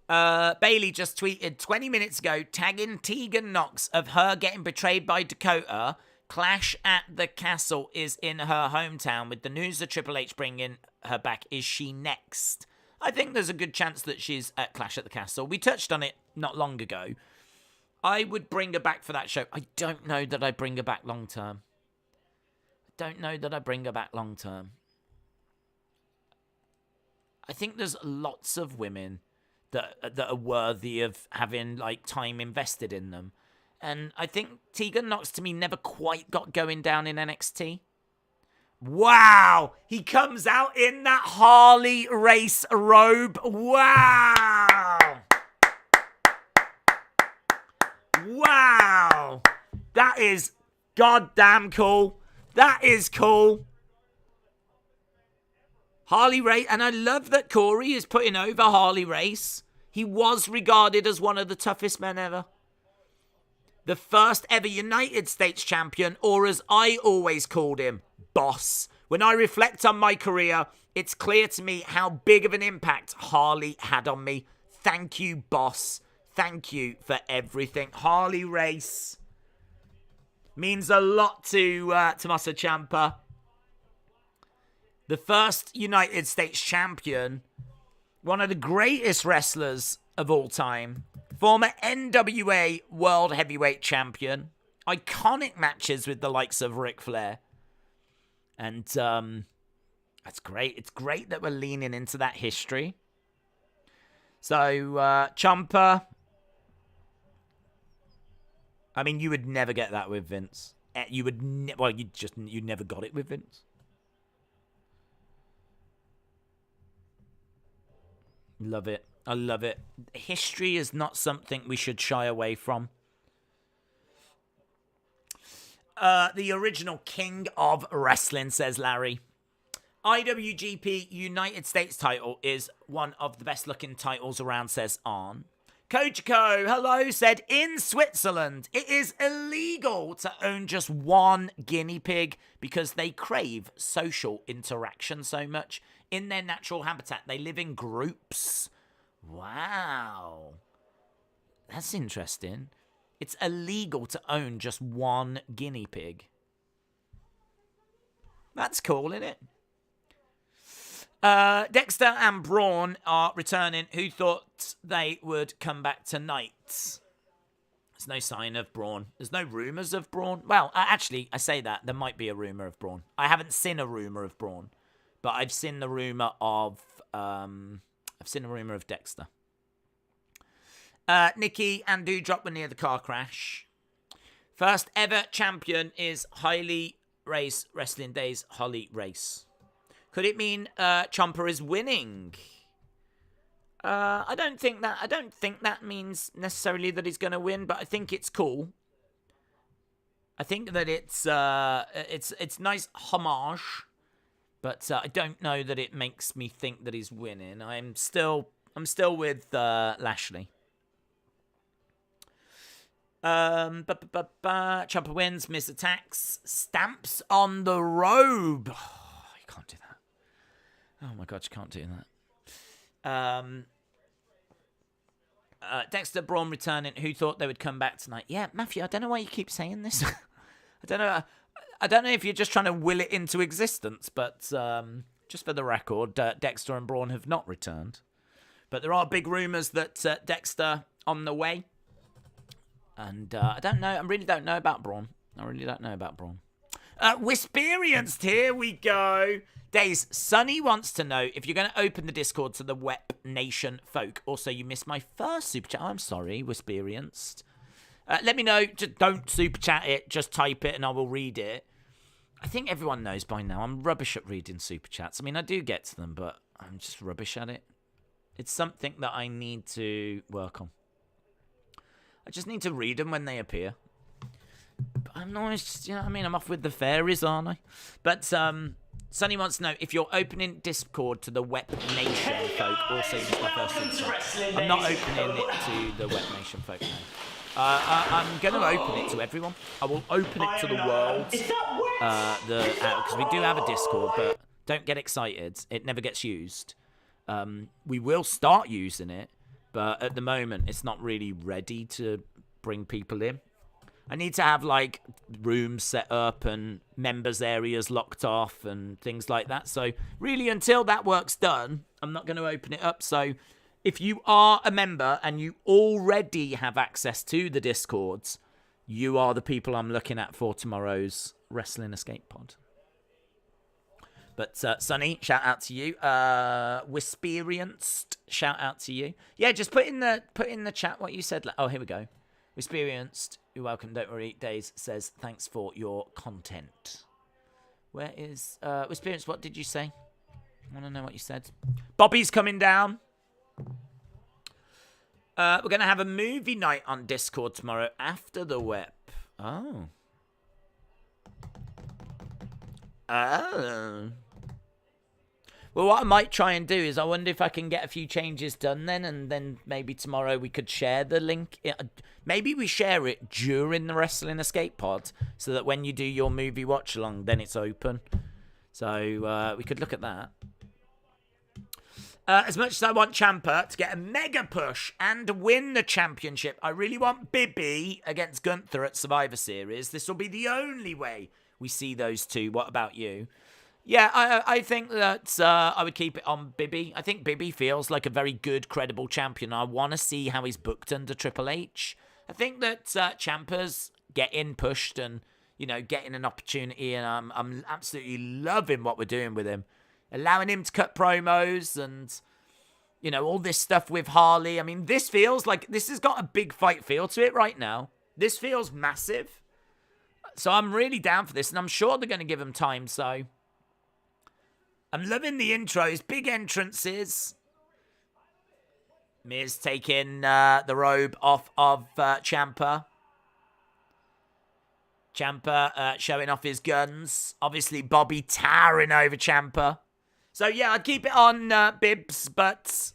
Bayley just tweeted 20 minutes ago, tagging Tegan Knox of her getting betrayed by Dakota. Clash at the Castle is in her hometown. With the news of Triple H bringing her back, is she next? I think there's a good chance that she's at Clash at the Castle. We touched on it not long ago. I would bring her back for that show. I don't know that I bring her back long term. I think there's lots of women that are worthy of having like time invested in them. And I think Tegan Knox to me never quite got going down in NXT. Wow! He comes out in that Harley Race robe. Wow! Wow! That is goddamn cool. That is cool. Harley Race, and I love that Corey is putting over Harley Race. He was regarded as one of the toughest men ever. The first ever United States champion, or as I always called him, Boss. When I reflect on my career, it's clear to me how big of an impact Harley had on me. Thank you, Boss. Thank you for everything. Harley Race means a lot to Tommaso Ciampa. The first United States champion, one of the greatest wrestlers of all time, former NWA World Heavyweight Champion, iconic matches with the likes of Ric Flair. And that's great. It's great that we're leaning into that history. So, Ciampa, I mean, you would never get that with Vince. You would, you never got it with Vince. Love it. I love it. History is not something we should shy away from. The original king of wrestling, says Larry. IWGP United States title is one of the best looking titles around, says Arn. Kojiko, hello, said in Switzerland, it is illegal to own just one guinea pig because they crave social interaction so much. In their natural habitat, they live in groups. Wow. That's interesting. It's illegal to own just one guinea pig. That's cool, isn't it? Dexter and Braun are returning. Who thought they would come back tonight? There's no sign of Braun. There's no rumours of Braun. Well, actually, I say that. There might be a rumour of Braun. I haven't seen a rumour of Braun. But I've seen the rumour of Dexter. Nikki and Doudrop were near the car crash. First ever champion is Harley Race, Wrestling Days Harley Race. Could it mean Ciampa is winning? I don't think that means necessarily that he's going to win, but I think it's cool. I think that it's nice homage. But I don't know that it makes me think that he's winning. I'm still with Lashley. Ciampa wins, Miz attacks, stamps on the robe. Oh, you can't do that. Oh my God, you can't do that. Dexter, Braun returning. Who thought they would come back tonight? Yeah, Matthew, I don't know why you keep saying this. I don't know if you're just trying to will it into existence, but just for the record, Dexter and Braun have not returned. But there are big rumours that Dexter on the way. And I don't know. I really don't know about Braun. Wisperienced, here we go. Days, Sonny wants to know if you're going to open the Discord to the Wep Nation folk. Also, you missed my first super chat. I'm sorry, Wisperienced. Let me know. Just don't super chat it. Just type it and I will read it. I think everyone knows by now I'm rubbish at reading super chats. I mean, I do get to them, but I'm just rubbish at it. It's something that I need to work on. I just need to read them when they appear. But I'm always just, you know what I mean? I'm off with the fairies, aren't I? But, Sonny wants to know if you're opening Discord to the Wep Nation folk. Also, this is my first answer. I'm not opening it to the Wep Nation folk, no. I'm going to open it to everyone. I will open it to the world. Because we do have a Discord, but don't get excited. It never gets used. We will start using it, but at the moment, it's not really ready to bring people in. I need to have, like, rooms set up and members areas locked off and things like that. So, really, until that work's done, I'm not going to open it up. So, if you are a member and you already have access to the Discords, you are the people I'm looking at for tomorrow's Wrestling Escape Pod. But, Sonny, shout out to you. Wisperienced, shout out to you. Yeah, just put in the chat what you said. Oh, here we go. Wisperienced, you're welcome, don't worry. Days says, thanks for your content. Where is... Wisperienced, what did you say? I want to know what you said. Bobby's coming down. We're going to have a movie night on Discord tomorrow after the Wep. Oh. Oh. Well, what I might try and do is I wonder if I can get a few changes done then, and then maybe tomorrow we could share the link. Maybe we share it during the Wrestling Escape Pod so that when you do your movie watch along, then it's open. So we could look at that. As much as I want Ciampa to get a mega push and win the championship, I really want Bibby against Gunther at Survivor Series. This will be the only way we see those two. What about you? Yeah, I think that I would keep it on Bibby. I think Bibby feels like a very good, credible champion. I want to see how he's booked under Triple H. I think that Ciampa's getting pushed and, you know, getting an opportunity, and I'm absolutely loving what we're doing with him. Allowing him to cut promos and, you know, all this stuff with Harley. I mean, this feels like this has got a big fight feel to it right now. This feels massive. So I'm really down for this, and I'm sure they're going to give him time, so... I'm loving the intros, big entrances. Miz taking the robe off of Ciampa. Ciampa showing off his guns. Obviously, Bobby towering over Ciampa. So, yeah, I'd keep it on Bibbs, but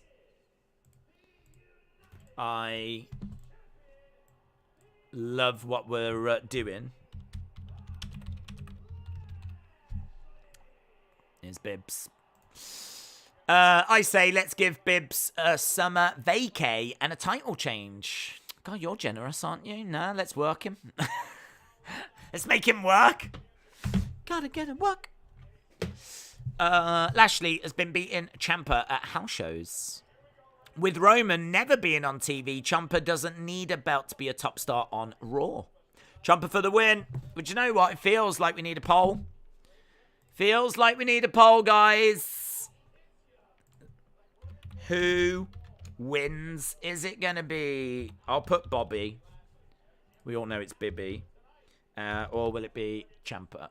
I love what we're doing. Here's Bibbs. I say let's give Bibbs a summer vacay and a title change. God, you're generous, aren't you? No, let's work him. Let's make him work. Gotta get him work. Lashley has been beating Ciampa at house shows. With Roman never being on TV, Ciampa doesn't need a belt to be a top star on Raw. Ciampa for the win. But you know what? It feels like we need a poll. Feels like we need a poll, guys. Who wins? Is it going to be... I'll put Bobby. We all know it's Bibby. Or will it be Ciampa?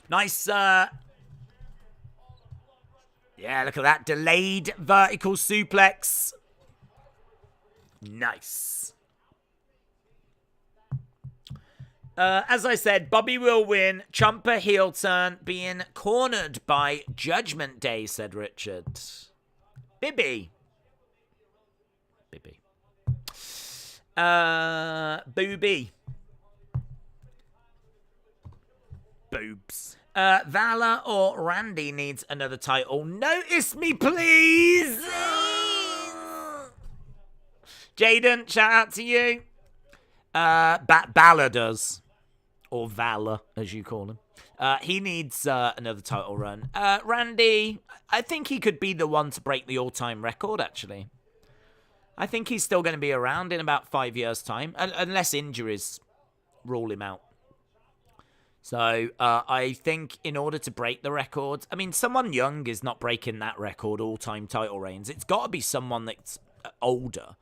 Nice. Yeah, look at that. Delayed vertical suplex. Nice. As I said, Bobby will win. Ciampa heel turn, being cornered by Judgment Day, said Richard. Bibby. Booby. Boobs. Valor or Randy needs another title. Notice me, please. Jaden, shout out to you. Balor does. Or Valor, as you call him. He needs another title run. Randy, I think he could be the one to break the all-time record, actually. I think he's still going to be around in about 5 years' time, unless injuries rule him out. So I think in order to break the record, I mean, someone young is not breaking that record, all-time title reigns. It's got to be someone that's older.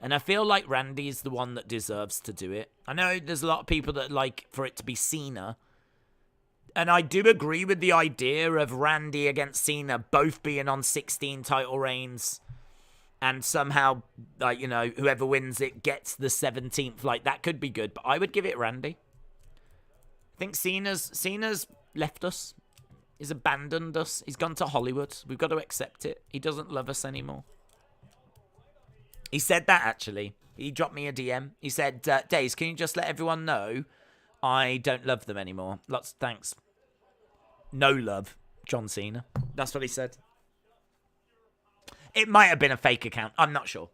And I feel like Randy's the one that deserves to do it. I know there's a lot of people that like for it to be Cena. And I do agree with the idea of Randy against Cena both being on 16 title reigns. And somehow, like, you know, whoever wins it gets the 17th. Like, that could be good. But I would give it Randy. I think Cena's left us. He's abandoned us. He's gone to Hollywood. We've got to accept it. He doesn't love us anymore. He said that, actually. He dropped me a DM. He said, Days, can you just let everyone know I don't love them anymore? Lots of thanks. No love, John Cena. That's what he said. It might have been a fake account. I'm not sure.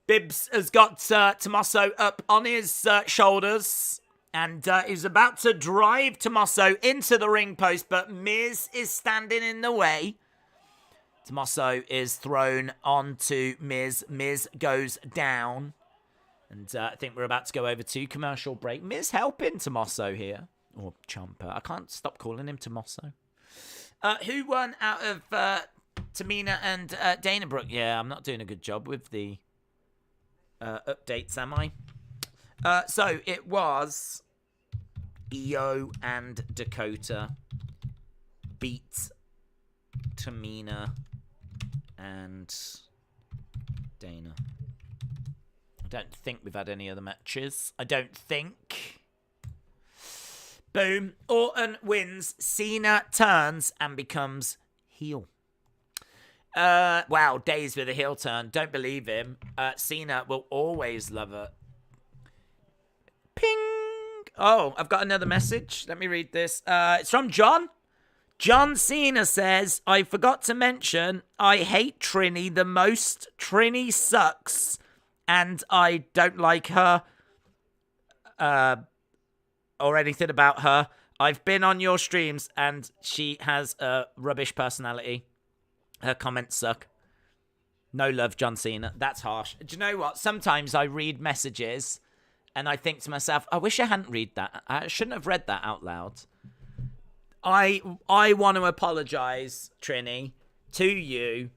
Bibbs has got Tommaso up on his shoulders. And is about to drive Tommaso into the ring post. But Miz is standing in the way. Tommaso is thrown onto Miz. Miz goes down. And I think we're about to go over to commercial break. Miz helping Tommaso here. Or Ciampa. I can't stop calling him Tommaso. Who won out of Tamina and Dana Brooke? Yeah, I'm not doing a good job with the updates, am I? So it was Io and Dakota beat Tamina and Dana. I don't think we've had any other matches. I don't think. Boom. Orton wins. Cena turns and becomes heel. Wow, Days with a heel turn. Don't believe him. Cena will always love it. Ping. Oh, I've got another message. Let me read this. It's from John. John Cena says, I forgot to mention, I hate Trini the most. Trini sucks. And I don't like her. Or anything about her. I've been on your streams and she has a rubbish personality. Her comments suck. No love, John Cena. That's harsh. Do you know what? Sometimes I read messages and I think to myself, I wish I hadn't read that. I shouldn't have read that out loud. I want to apologize, Trini, to you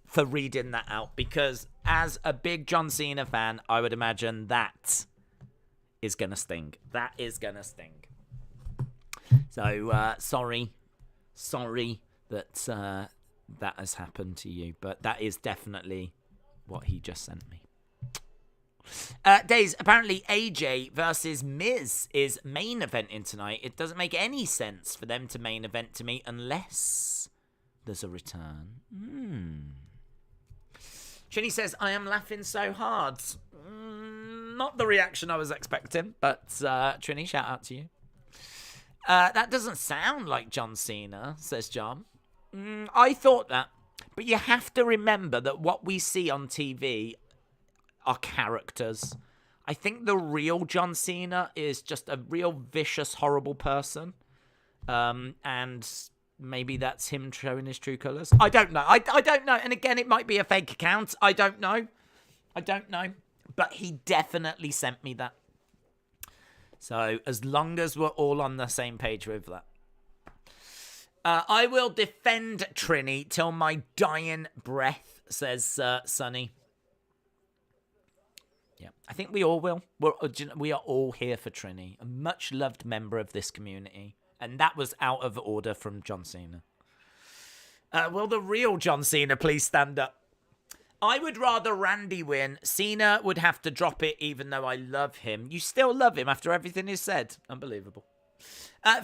for reading that out because as a big John Cena fan, I would imagine that is going to sting. That is going to sting. So, sorry that that has happened to you, but that is definitely what he just sent me. Days, apparently AJ versus Miz is main eventing tonight. It doesn't make any sense for them to main event to me unless there's a return. Trini says, I am laughing so hard. Not the reaction I was expecting, but Trini, shout out to you. That doesn't sound like John Cena, says John. I thought that, but you have to remember that what we see on TV are characters. I think the real John Cena is just a real vicious, horrible person. And maybe that's him showing his true colours. I don't know. I don't know. And again, it might be a fake account. I don't know. But he definitely sent me that. So as long as we're all on the same page with that. I will defend Trini till my dying breath, says Sonny. Yeah, I think we all will. We are all here for Trini, a much-loved member of this community. And that was out of order from John Cena. Will the real John Cena please stand up? I would rather Randy win. Cena would have to drop it even though I love him. You still love him after everything is said. Unbelievable.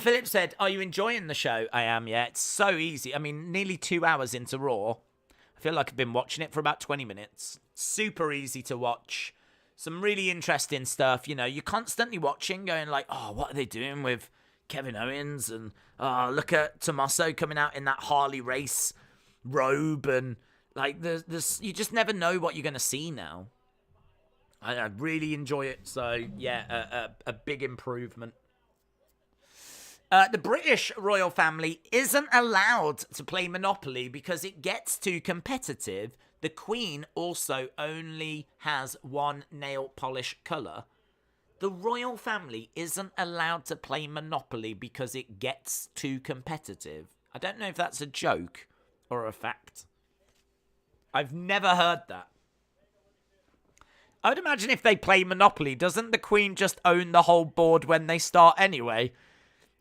Philip said, are you enjoying the show? I am, yeah. It's so easy. I mean, nearly 2 hours into Raw. I feel like I've been watching it for about 20 minutes. Super easy to watch. Some really interesting stuff. You know, you're constantly watching, going like, oh, what are they doing with Kevin Owens? And oh, look at Tommaso coming out in that Harley race robe. And like, there's you just never know what you're going to see now. I really enjoy it. So, yeah, a big improvement. The British royal family isn't allowed to play Monopoly because it gets too competitive. The Queen also only has one nail polish colour. The royal family isn't allowed to play Monopoly because it gets too competitive. I don't know if that's a joke or a fact. I've never heard that. I would imagine if they play Monopoly, doesn't the Queen just own the whole board when they start anyway?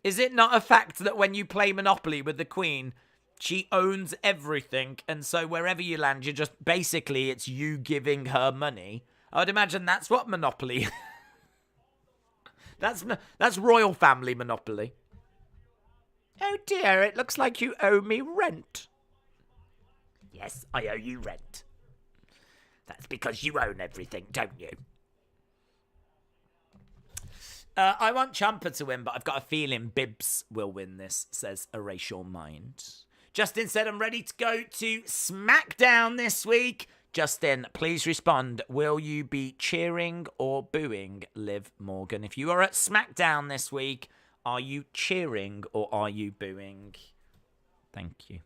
Is it not a fact that when you play Monopoly with the Queen, she owns everything, and so wherever you land, you're just, basically, it's you giving her money? I would imagine that's what Monopoly... That's royal family Monopoly. Oh dear, it looks like you owe me rent. Yes, I owe you rent. That's because you own everything, don't you? I want Ciampa to win, but I've got a feeling Bibbs will win this, says Erase Your Mind. Justin said, I'm ready to go to SmackDown this week. Justin, please respond. Will you be cheering or booing Liv Morgan? If you are at SmackDown this week, are you cheering or are you booing? Thank you.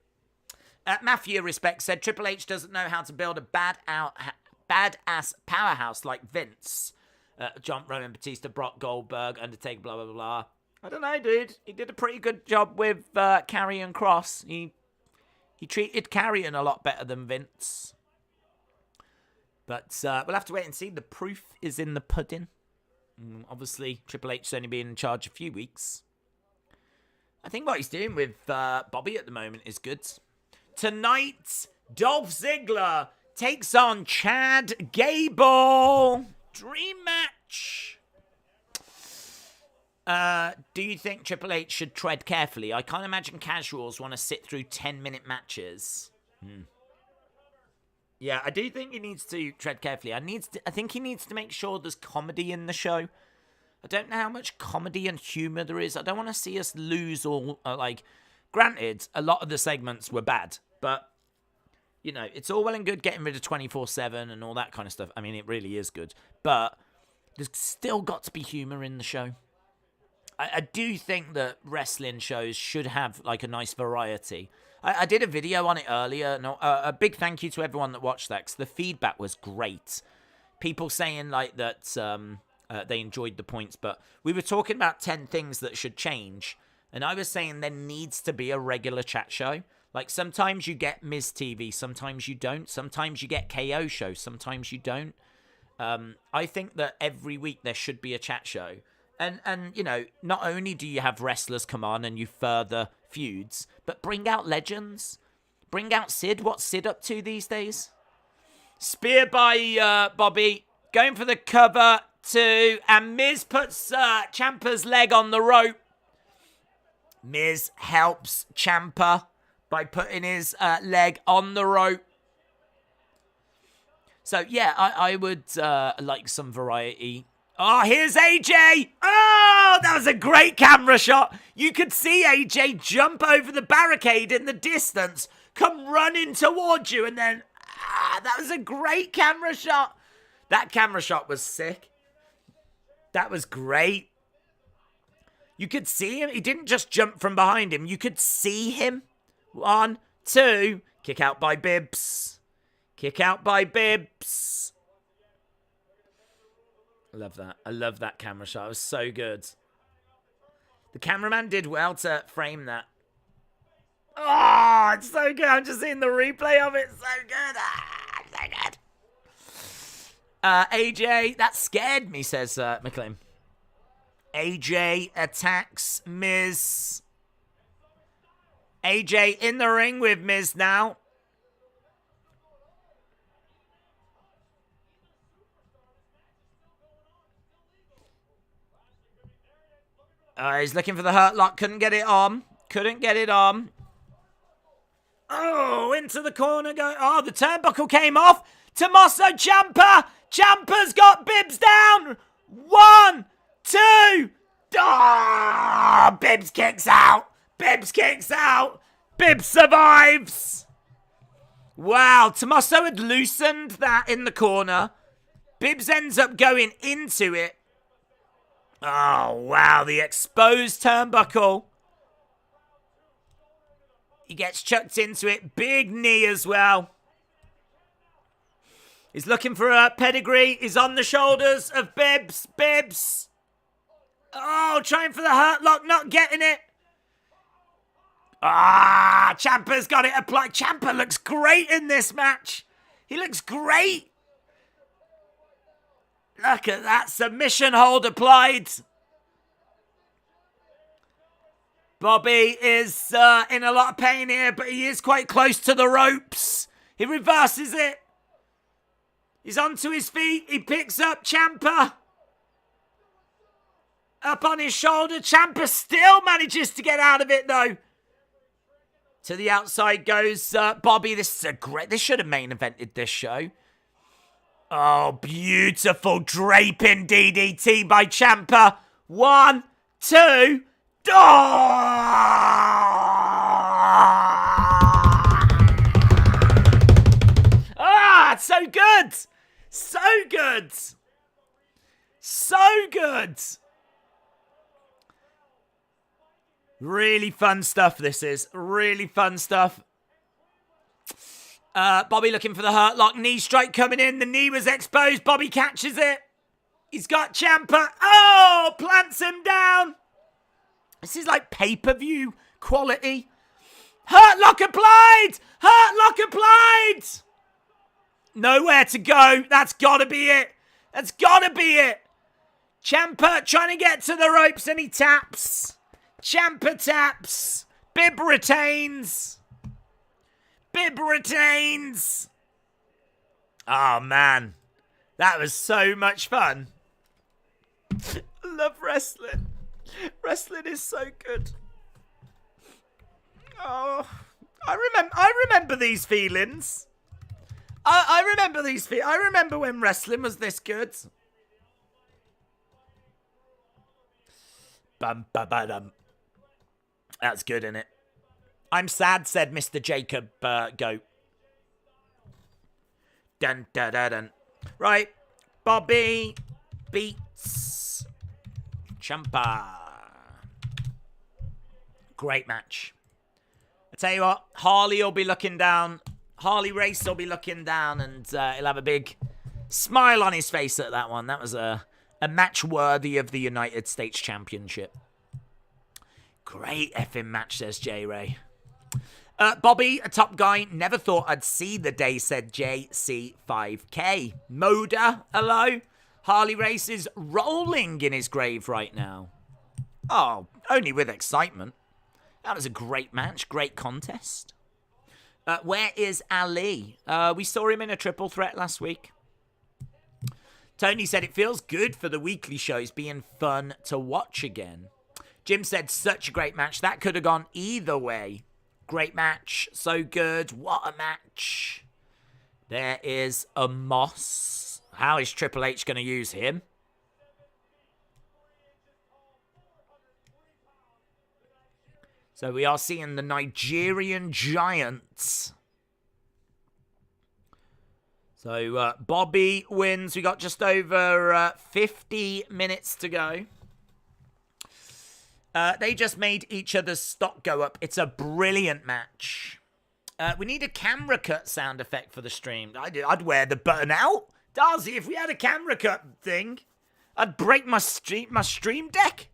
Matthew Respect said, Triple H doesn't know how to build a badass powerhouse like Vince. John Roman Batista, Brock Goldberg, Undertaker, blah, blah, blah. I don't know, dude. He did a pretty good job with Karrion Kross. He treated Karrion a lot better than Vince. But we'll have to wait and see. The proof is in the pudding. Obviously, Triple H's only been in charge a few weeks. I think what he's doing with Bobby at the moment is good. Tonight, Dolph Ziggler takes on Chad Gable. Dream match. Do you think Triple H should tread carefully? I can't imagine casuals want to sit through 10-minute matches. Yeah, I do think he needs to tread carefully. I think he needs to make sure there's comedy in the show. I don't know how much comedy and humour there is. I don't want to see us lose all, granted, a lot of the segments were bad, but, you know, it's all well and good getting rid of 24/7 and all that kind of stuff. I mean, it really is good, but there's still got to be humour in the show. I do think that wrestling shows should have, a nice variety. I did a video on it earlier. No, a big thank you to everyone that watched that, because the feedback was great. People saying, that they enjoyed the points, but we were talking about 10 things that should change, and I was saying there needs to be a regular chat show. Sometimes you get Miz TV, sometimes you don't. Sometimes you get KO show, sometimes you don't. I think that every week there should be a chat show. And you know, not only do you have wrestlers come on and you further feuds, but bring out legends. Bring out Sid. What's Sid up to these days? Spear by Bobby. Going for the cover two. And Miz puts Ciampa's leg on the rope. Miz helps Ciampa by putting his leg on the rope. So, yeah, I would like some variety. Oh, here's AJ. Oh, that was a great camera shot. You could see AJ jump over the barricade in the distance, come running towards you, and then, that was a great camera shot. That camera shot was sick. That was great. You could see him. He didn't just jump from behind him. You could see him. 1, 2. Kick out by Bibbs. Kick out by Bibbs. I love that. I love that camera shot. It was so good. The cameraman did well to frame that. Oh, it's so good. I'm just seeing the replay of it. So good. So good. AJ, that scared me, says McLean. AJ attacks Miz. AJ in the ring with Miz now. He's looking for the hurt lock. Couldn't get it on. Couldn't get it on. Oh, into the corner. Oh, the turnbuckle came off. Tommaso Ciampa. Ciampa's got Bibbs down. 1, 2. Oh, Bibbs kicks out. Bibbs kicks out. Bibbs survives. Wow, Tommaso had loosened that in the corner. Bibbs ends up going into it. Oh, wow, the exposed turnbuckle. He gets chucked into it. Big knee as well. He's looking for a pedigree. He's on the shoulders of Bibbs. Bibbs. Oh, trying for the hurt lock, not getting it. Ah, Ciampa's got it applied. Ciampa looks great in this match. He looks great. Look at that submission hold applied. Bobby is in a lot of pain here, but he is quite close to the ropes. He reverses it. He's onto his feet. He picks up Ciampa. Up on his shoulder. Ciampa still manages to get out of it, though. To the outside goes Bobby. This should have main evented this show. Oh, beautiful draping DDT by Ciampa. 1, 2. Ah, so good. So good. So good. Really fun stuff, this is. Really fun stuff. Bobby looking for the hurt lock. Knee strike coming in. The knee was exposed. Bobby catches it. He's got Ciampa. Oh, plants him down. This is like pay-per-view quality. Hurt lock applied. Hurt lock applied. Nowhere to go. That's got to be it. That's got to be it. Ciampa trying to get to the ropes and he taps. Ciampa taps. Bibb retains. Bibb retains. Oh, man. That was so much fun. I love wrestling. Wrestling is so good. Oh, I remember these feelings. I remember these feelings. I remember when wrestling was this good. Bum, ba, ba, dum. That's good, innit? I'm sad, said Mr. Jacob Goat. Dun, dun, dun, dun. Right. Bobby beats Ciampa. Great match. I tell you what, Harley will be looking down. Harley Race will be looking down and he'll have a big smile on his face at that one. That was a match worthy of the United States Championship. Great effing match, says J Ray. Bobby, a top guy, never thought I'd see the day, said JC5K. Moda, hello. Harley Race is rolling in his grave right now. Oh, only with excitement. That was a great match, great contest. Where is Ali? We saw him in a triple threat last week. Tony said it feels good for the weekly shows being fun to watch again. Jim said such a great match. That could have gone either way. Great match. So good. What a match. There is a Moss. How is Triple H going to use him? So we are seeing the Nigerian Giants. So Bobby wins. We got just over 50 minutes to go. They just made each other's stock go up. It's a brilliant match. We need a camera cut sound effect for the stream. I'd wear the button out. Darcy, if we had a camera cut thing, I'd break my stream deck.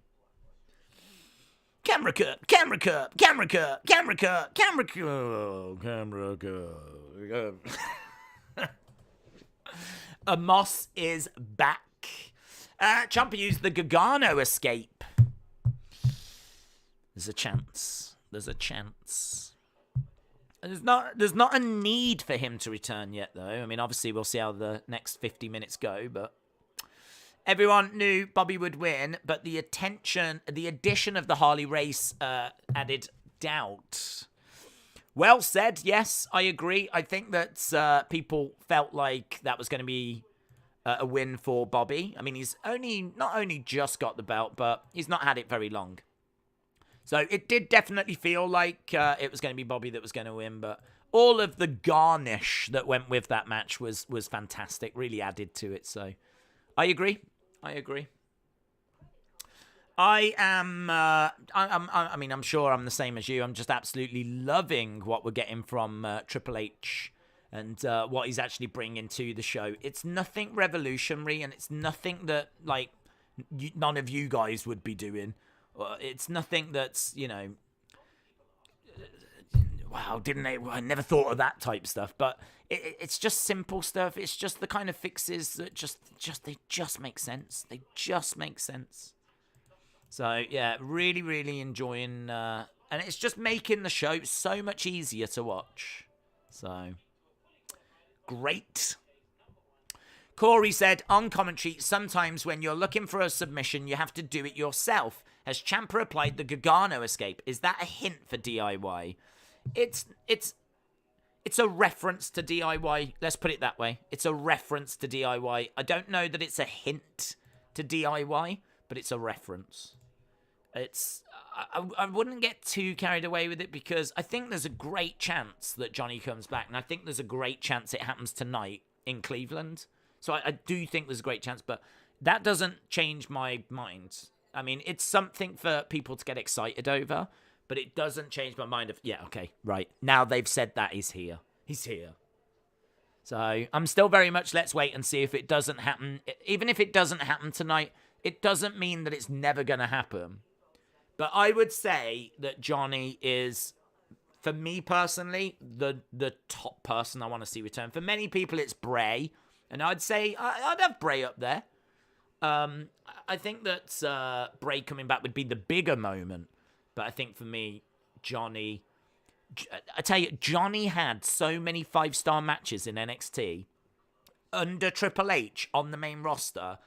Camera cut, camera cut, camera cut, camera cut, camera cut, camera cut. Amos is back. Ciampa used the Gargano escape. There's a chance. There's a chance. There's not a need for him to return yet, though. I mean, obviously, we'll see how the next 50 minutes go, but everyone knew Bobby would win, but the addition of the Harley Race added doubt. Well said. Yes, I agree. I think that people felt like that was going to be a win for Bobby. I mean, he's not only just got the belt, but he's not had it very long. So it did definitely feel like it was going to be Bobby that was going to win, but all of the garnish that went with that match was fantastic, really added to it. So I agree. I mean, I'm sure I'm the same as you. I'm just absolutely loving what we're getting from Triple H and what he's actually bringing to the show. It's nothing revolutionary, and it's nothing that, like, none of you guys would be doing. It's nothing that's, you know, wow, didn't they? I never thought of that type stuff. But it's just simple stuff. It's just the kind of fixes that they just make sense. They just make sense. So yeah, really, really enjoying, and it's just making the show so much easier to watch. So great. Corey said on commentary, sometimes when you're looking for a submission, you have to do it yourself. Has Ciampa applied the Gargano escape? Is that a hint for DIY? It's a reference to DIY. Let's put it that way. It's a reference to DIY. I don't know that it's a hint to DIY, but it's a reference. I wouldn't get too carried away with it, because I think there's a great chance that Johnny comes back, and I think there's a great chance it happens tonight in Cleveland. So I do think there's a great chance, but that doesn't change my mind. I mean, it's something for people to get excited over, but it doesn't change my mind of, yeah, okay, right. Now they've said that he's here. He's here. So I'm still very much, let's wait and see if it doesn't happen. Even if it doesn't happen tonight, it doesn't mean that it's never going to happen. But I would say that Johnny is, for me personally, the top person I want to see return. For many people, it's Bray. And I'd say I'd have Bray up there. I think that Bray coming back would be the bigger moment. But I think for me, Johnny... I tell you, Johnny had so many 5-star matches in NXT under Triple H on the main roster.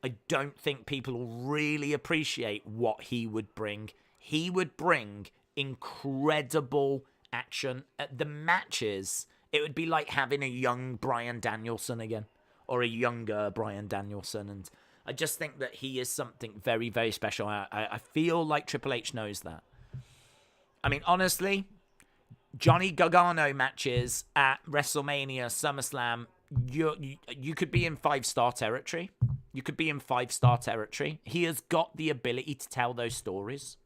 I don't think people will really appreciate what he would bring. He would bring incredible action. The matches, it would be like having a young Bryan Danielson again, or a younger Bryan Danielson. And I just think that he is something very, very special. I feel like Triple H knows that. I mean, honestly, Johnny Gargano matches at WrestleMania, SummerSlam, you could be in 5-star territory. You could be in 5-star territory. He has got the ability to tell those stories.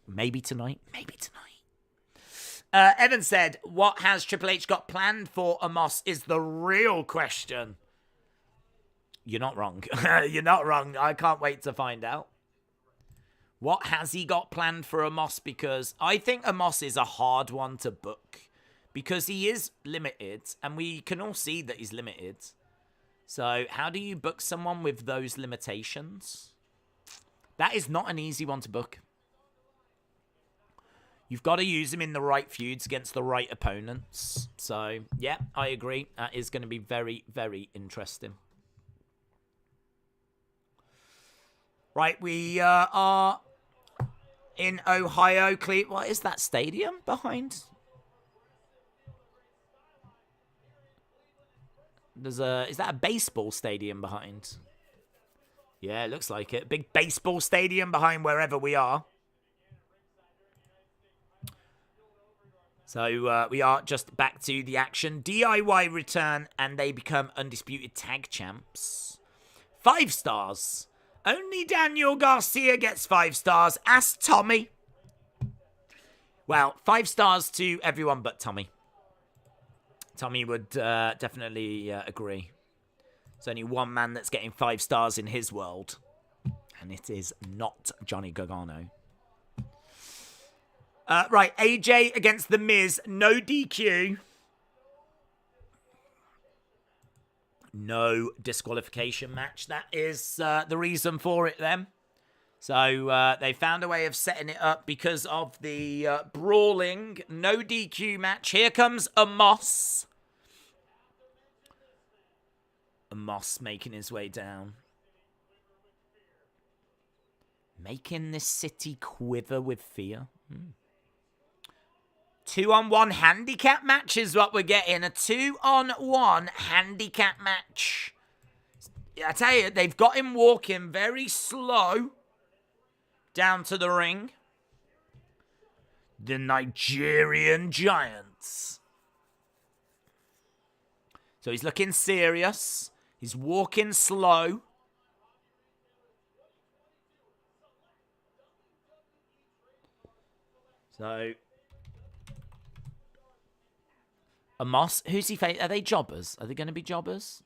Maybe tonight. Maybe tonight. Evan said, what has Triple H got planned for Amos is the real question. You're not wrong. You're not wrong. I can't wait to find out. What has he got planned for Amos? Because I think Amos is a hard one to book. Because he is limited, and we can all see that he's limited. So how do you book someone with those limitations? That is not an easy one to book. You've got to use him in the right feuds against the right opponents. So, yeah, I agree. That is going to be very, very interesting. Right, we are in Ohio. What is that stadium behind? Is that a baseball stadium behind? Yeah, it looks like it. Big baseball stadium behind wherever we are. So we are just back to the action. DIY return, and they become undisputed tag champs. 5 stars. Only Daniel Garcia gets 5 stars. Ask Tommy. Well, 5 stars to everyone but Tommy. Tommy would definitely agree. There's only one man that's getting 5 stars in his world, and it is not Johnny Gargano. Right, AJ against The Miz. No DQ. No disqualification match. That is the reason for it then. So they found a way of setting it up because of the brawling. No DQ match. Here comes Amos. Amos making his way down. Making this city quiver with fear. 2-on-1 handicap match is what we're getting. A 2-on-1 handicap match. I tell you, they've got him walking very slow down to the ring. The Nigerian Giants. So he's looking serious. He's walking slow. So Amos, who's he facing? Are they jobbers? Are they going to be jobbers?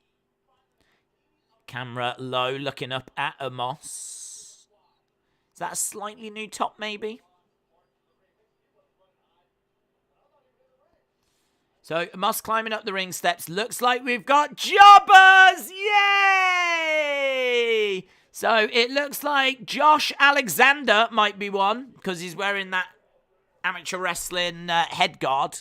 Camera low, looking up at Amos. Is that a slightly new top, maybe? So, Amos climbing up the ring steps. Looks like we've got jobbers! Yay! So, it looks like Josh Alexander might be one, because he's wearing that amateur wrestling head guard.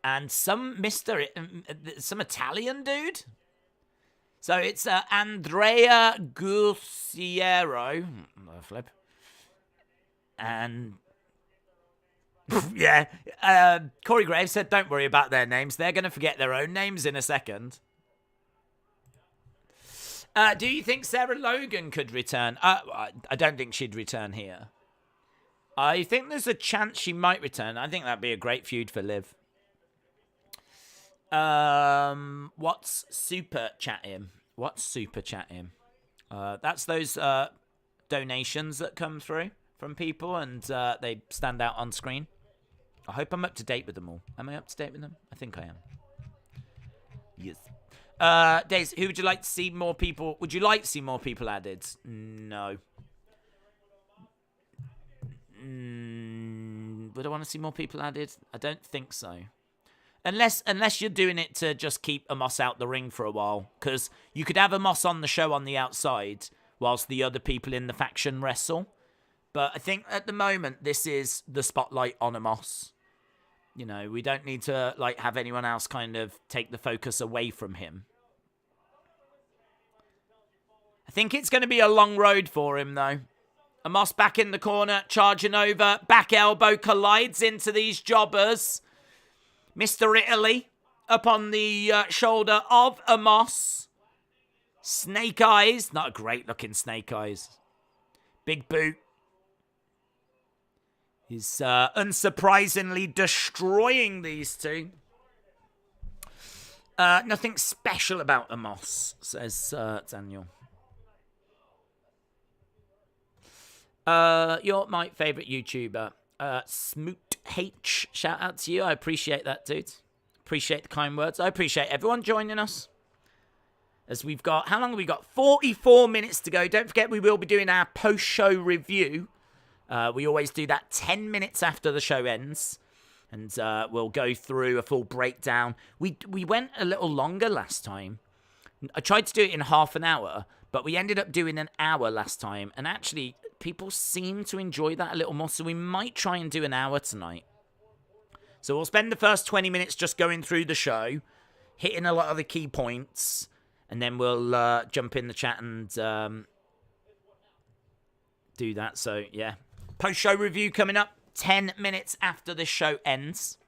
And some Italian dude. So it's Andrea Guerciero. Flip. And yeah, Corey Graves said, "Don't worry about their names. They're going to forget their own names in a second." Do you think Sarah Logan could return? I don't think she'd return here. I think there's a chance she might return. I think that'd be a great feud for Liv. What's super chatting? That's those donations that come through from people and they stand out on screen. I hope I'm up to date with them all. Am I up to date with them? I think I am. Yes. Days, who would you like to see more people? Would you like to see more people added? No. Would I want to see more people added? I don't think so. Unless you're doing it to just keep Amos out the ring for a while. Because you could have Amos on the show on the outside whilst the other people in the faction wrestle. But I think at the moment, this is the spotlight on Amos. You know, we don't need to have anyone else kind of take the focus away from him. I think it's going to be a long road for him, though. Amos back in the corner, charging over. Back elbow collides into these jobbers. Mr. Italy up on the shoulder of Amos. Snake Eyes. Not a great looking Snake Eyes. Big boot. He's unsurprisingly destroying these two. Nothing special about Amos, says Daniel. You're my favourite YouTuber. Smoot H, shout out to you. I appreciate that, dude. Appreciate the kind words. I appreciate everyone joining us. As we've got, how long have we got? 44 minutes to go. Don't forget, we will be doing our post-show review. We always do that 10 minutes after the show ends. And we'll go through a full breakdown. We went a little longer last time. I tried to do it in half an hour, but we ended up doing an hour last time. And actually, people seem to enjoy that a little more. So we might try and do an hour tonight. So we'll spend the first 20 minutes just going through the show, hitting a lot of the key points. And then we'll jump in the chat and do that. So, yeah. Post-show review coming up 10 minutes after this show ends.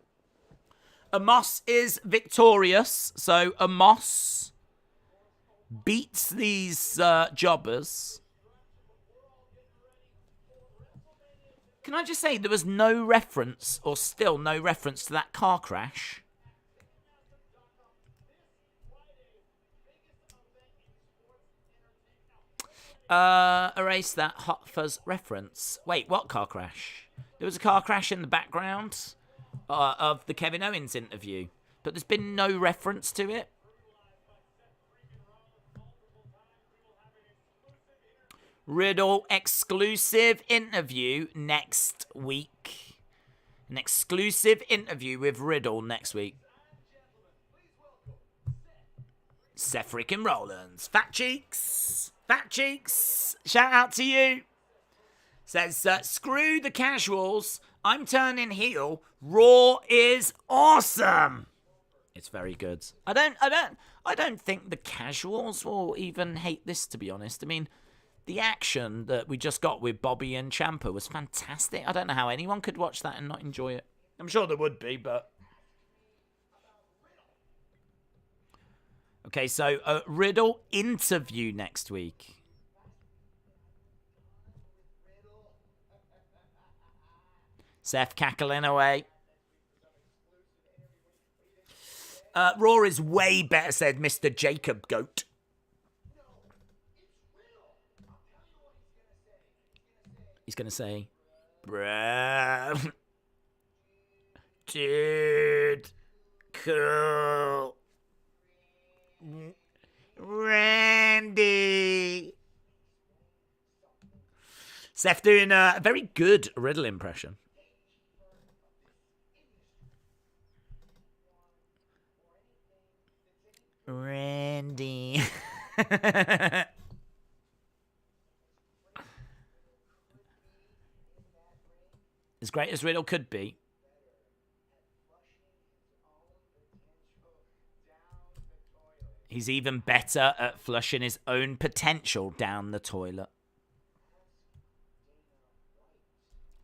Amos is victorious. So, Amos beats these jobbers. Can I just say, there was no reference, or still no reference to that car crash. Erase that Hot Fuzz reference. Wait, what car crash? There was a car crash in the background of the Kevin Owens interview, but there's been no reference to it. Riddle exclusive interview next week. An exclusive interview with Riddle next week. Seth freaking Rollins. Fat Cheeks. Fat Cheeks. Shout out to you. Says, screw the casuals. I'm turning heel. Raw is awesome. It's very good. I don't think the casuals will even hate this, to be honest. I mean, the action that we just got with Bobby and Ciampa was fantastic. I don't know how anyone could watch that and not enjoy it. I'm sure there would be, but... Okay, so Riddle interview next week. Seth cackling away. Raw is way better, said Mr. Jacob Goat. He's going to say, bruh. Dude. Cool. Randy. Seth doing a very good Riddle impression. Randy. As great as Riddle could be. He's even better at flushing his own potential down the toilet.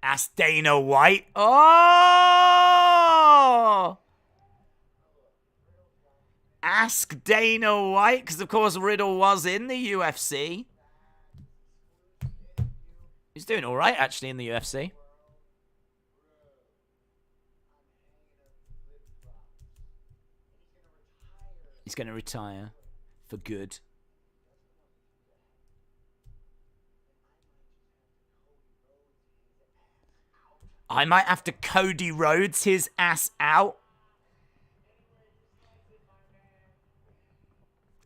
Ask Dana White. Oh! Ask Dana White, because of course Riddle was in the UFC. He's doing all right, actually, in the UFC. He's going to retire for good. I might have to Cody Rhodes his ass out.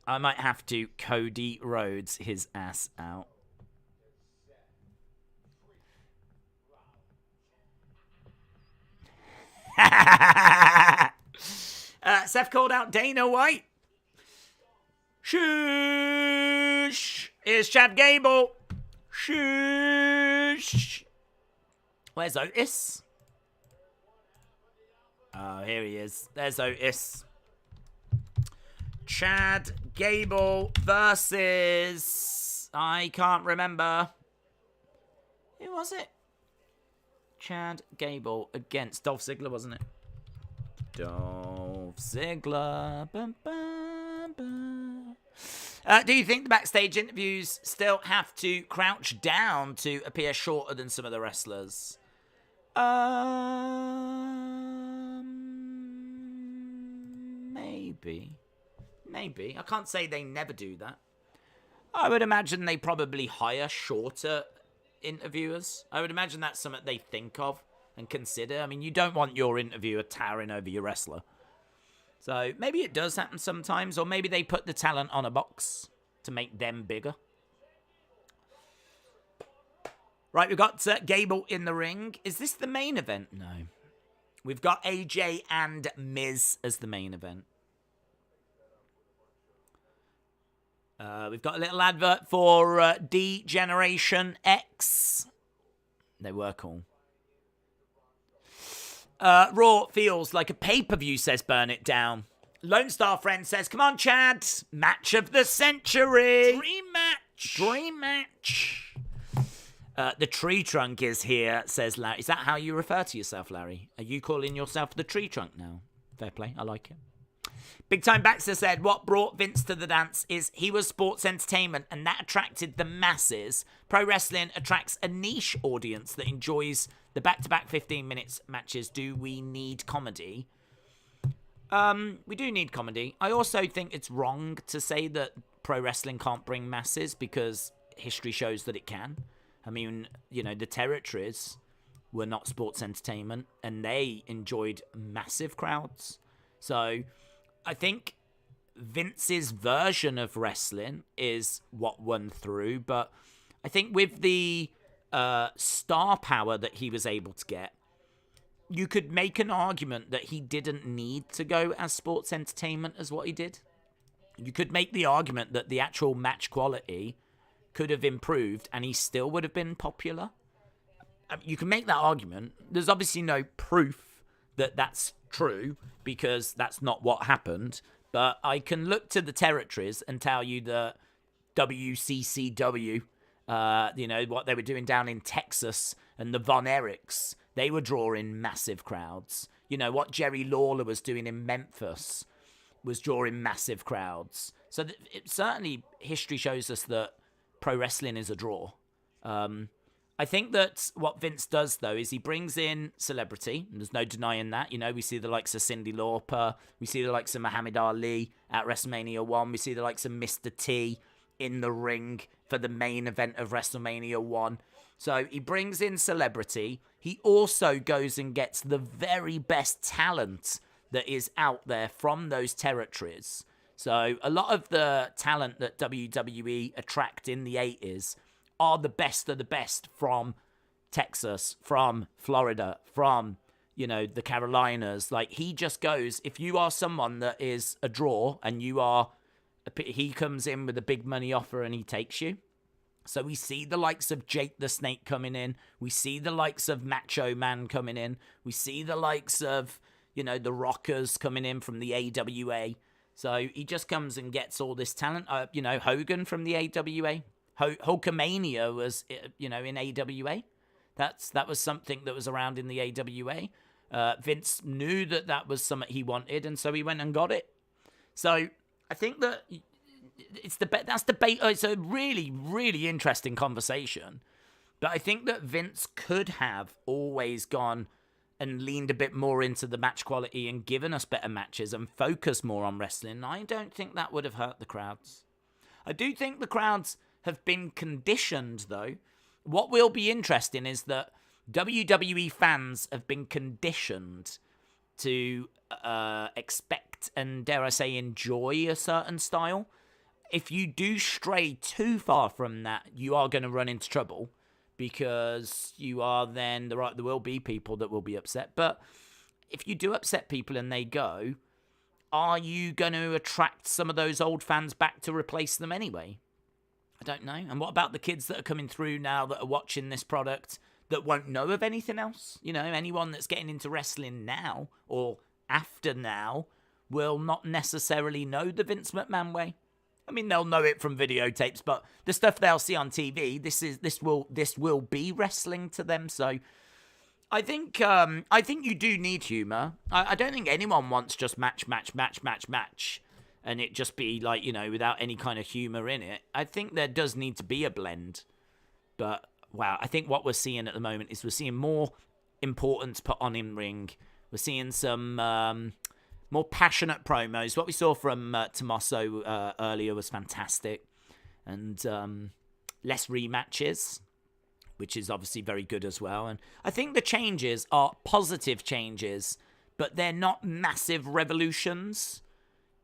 I might have to Cody Rhodes his ass out. Seth called out Dana White. Shush! Here's Chad Gable. Shush! Where's Otis? Oh, here he is. There's Otis. Chad Gable versus... I can't remember. Who was it? Chad Gable against Dolph Ziggler, wasn't it? Dolph Ziggler. Bum, bum, bum. Do you think the backstage interviews still have to crouch down to appear shorter than some of the wrestlers? Maybe. Maybe. I can't say they never do that. I would imagine they probably hire shorter interviewers. I would imagine that's something they think of and consider. I mean, you don't want your interviewer towering over your wrestler. So maybe it does happen sometimes, or maybe they put the talent on a box to make them bigger. Right, we've got Gable in the ring. Is this the main event? No. We've got AJ and Miz as the main event. We've got a little advert for D-Generation X. They were cool. Raw feels like a pay-per-view, says Burn It Down. Lone Star Friend says, come on, Chad. Match of the century. Dream match. Dream match. The tree trunk is here, says Larry. Is that how you refer to yourself, Larry? Are you calling yourself the tree trunk now? Fair play. I like it. Big Time Baxter said, what brought Vince to the dance is he was sports entertainment and that attracted the masses. Pro wrestling attracts a niche audience that enjoys the back-to-back 15 minutes matches. Do we need comedy? We do need comedy. I also think it's wrong to say that pro wrestling can't bring masses because history shows that it can. I mean, you know, the territories were not sports entertainment and they enjoyed massive crowds. So I think Vince's version of wrestling is what won through, but I think with the star power that he was able to get, you could make an argument that he didn't need to go as sports entertainment as what he did. You could make the argument that the actual match quality could have improved and he still would have been popular. I mean, you can make that argument. There's obviously no proof that that's true because that's not what happened. But I can look to the territories and tell you that WCCW, you know, what they were doing down in Texas and the Von Erichs, they were drawing massive crowds. You know, what Jerry Lawler was doing in Memphis was drawing massive crowds. So certainly history shows us that pro wrestling is a draw. I think that what Vince does, though, is he brings in celebrity. And there's no denying that. You know, we see the likes of Cyndi Lauper. We see the likes of Muhammad Ali at WrestleMania 1. We see the likes of Mr. T in the ring for the main event of WrestleMania 1. So he brings in celebrity. He also goes and gets the very best talent that is out there from those territories. So a lot of the talent that WWE attract in the 80s are the best of the best from Texas, from Florida, from, the Carolinas. Like, he just goes, if you are someone that is a draw and he comes in with a big money offer and he takes you. So we see the likes of Jake the Snake coming in. We see the likes of Macho Man coming in. We see the likes of, the Rockers coming in from the AWA. So he just comes and gets all this talent. Hogan from the AWA. Hulkamania was, in AWA. That was something that was around in the AWA. Vince knew that was something he wanted, and so he went and got it. So I think that that's debate. It's a really, really interesting conversation. But I think that Vince could have always gone and leaned a bit more into the match quality and given us better matches and focused more on wrestling. I don't think that would have hurt the crowds. I do think the crowds have been conditioned, though. What will be interesting is that WWE fans have been conditioned to expect and, dare I say, enjoy a certain style. If you do stray too far from that, you are going to run into trouble, because you are then, there will be people that will be upset. But if you do upset people and they go, are you going to attract some of those old fans back to replace them anyway? I don't know. And what about the kids that are coming through now that are watching this product that won't know of anything else? Anyone that's getting into wrestling now or after now will not necessarily know the Vince McMahon way. I mean, they'll know it from videotapes, but the stuff they'll see on TV, this will be wrestling to them. So I think you do need humor. I don't think anyone wants just match, and it just be like, without any kind of humor in it. I think there does need to be a blend. But wow, I think what we're seeing at the moment is we're seeing more importance put on in ring. We're seeing some more passionate promos. What we saw from Tommaso earlier was fantastic. And less rematches, which is obviously very good as well. And I think the changes are positive changes, but they're not massive revolutions.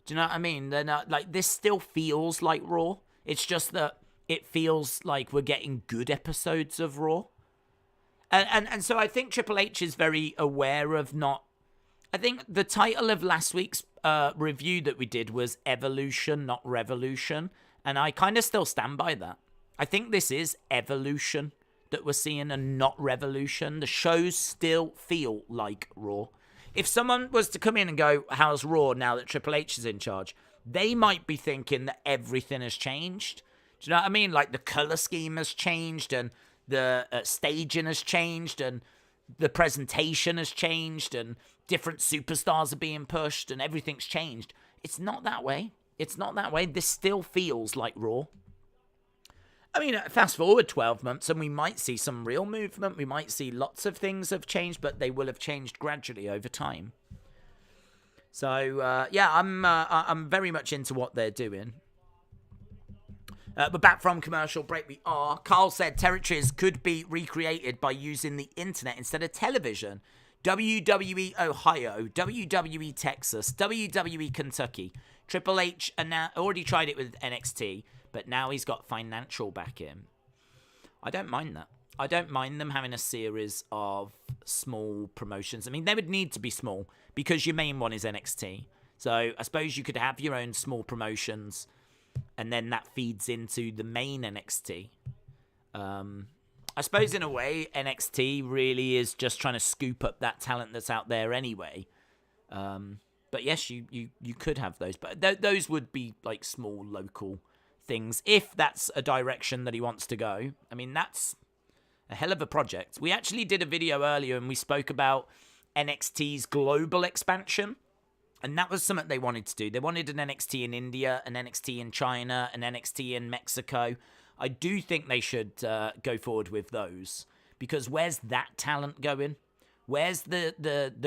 Do you know what I mean? They're not, like, this still feels like Raw. It's just that it feels like we're getting good episodes of Raw. And so I think Triple H is very aware of not... I think the title of last week's review that we did was Evolution, not Revolution. And I kind of still stand by that. I think this is evolution that we're seeing and not revolution. The shows still feel like Raw. If someone was to come in and go, how's Raw now that Triple H is in charge? They might be thinking that everything has changed. Do you know what I mean? Like, the color scheme has changed, and the staging has changed, and the presentation has changed, and different superstars are being pushed, and everything's changed. It's not that way. It's not that way. This still feels like Raw. I mean, fast forward 12 months and we might see some real movement. We might see lots of things have changed, but they will have changed gradually over time. So, yeah, I'm very much into what they're doing. But back from commercial break we are. Carl said territories could be recreated by using the internet instead of television. WWE Ohio, WWE Texas, WWE Kentucky. Triple H already tried it with NXT, but now he's got financial backing. I don't mind that. I don't mind them having a series of small promotions. I mean, they would need to be small because your main one is NXT. So I suppose you could have your own small promotions, and then that feeds into the main NXT. I suppose in a way, NXT really is just trying to scoop up that talent that's out there anyway. But yes, you could have those. But those would be like small local things, if that's a direction that he wants to go. I mean, that's a hell of a project. We actually did a video earlier and we spoke about NXT's global expansion. And that was something they wanted to do. They wanted an NXT in India, an NXT in China, an NXT in Mexico. I do think they should go forward with those. Because where's that talent going? Where's the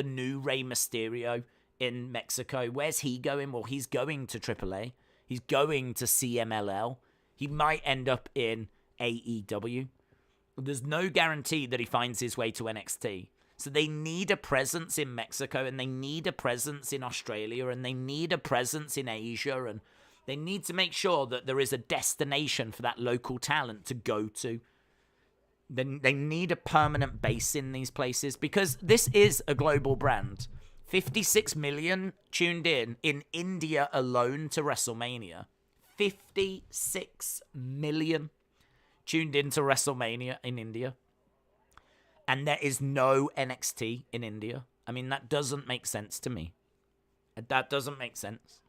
new Rey Mysterio in Mexico? Where's he going? Well, he's going to AAA. He's going to CMLL. He might end up in AEW. There's no guarantee that he finds his way to NXT. So they need a presence in Mexico, and they need a presence in Australia, and they need a presence in Asia, and they need to make sure that there is a destination for that local talent to go to. They need a permanent base in these places, because this is a global brand. 56 million tuned in India alone to WrestleMania. 56 million tuned into WrestleMania in India. And there is no NXT in India. I mean, that doesn't make sense to me. That doesn't make sense.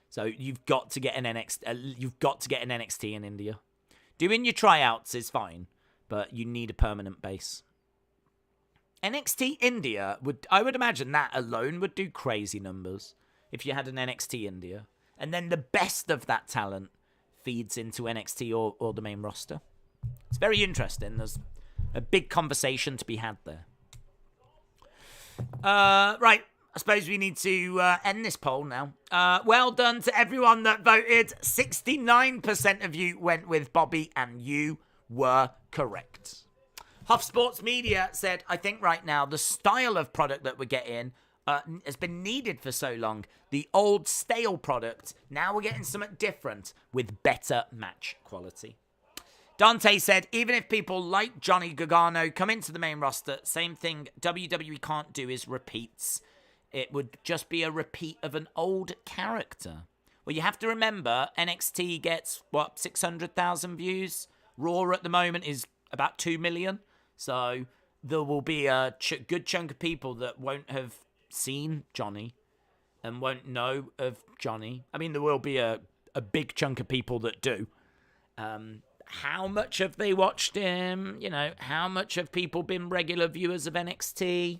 So you've got to get an NXT in India. Doing your tryouts is fine, but you need a permanent base. NXT India I would imagine that alone would do crazy numbers if you had an NXT India. And then the best of that talent feeds into NXT or the main roster. It's very interesting. There's a big conversation to be had there. Right. I suppose we need to end this poll now. Well done to everyone that voted. 69% of you went with Bobby, and you were correct. Huff Sports Media said, I think right now the style of product that we're getting has been needed for so long. The old stale product, now we're getting something different with better match quality. Dante said, even if people like Johnny Gargano come into the main roster, same thing WWE can't do is repeats. It would just be a repeat of an old character. Well, you have to remember, NXT gets, 600,000 views? Raw at the moment is about 2 million. So there will be a good chunk of people that won't have seen Johnny and won't know of Johnny. I mean, there will be a big chunk of people that do. How much have they watched him? How much have people been regular viewers of NXT?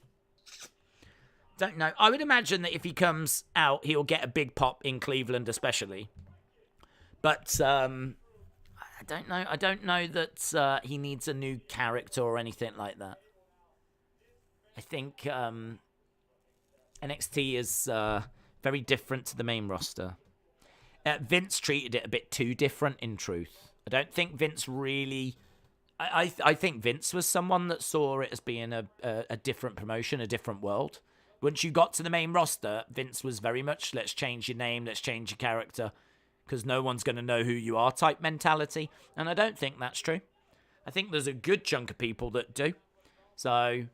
Don't know. I would imagine that if he comes out, he'll get a big pop in Cleveland especially. But I don't know. I don't know that he needs a new character or anything like that. I think NXT is very different to the main roster. Vince treated it a bit too different, in truth. I don't think Vince really... I think Vince was someone that saw it as being a different promotion, a different world. Once you got to the main roster, Vince was very much, let's change your name, let's change your character, because no one's going to know who you are type mentality. And I don't think that's true. I think there's a good chunk of people that do. So,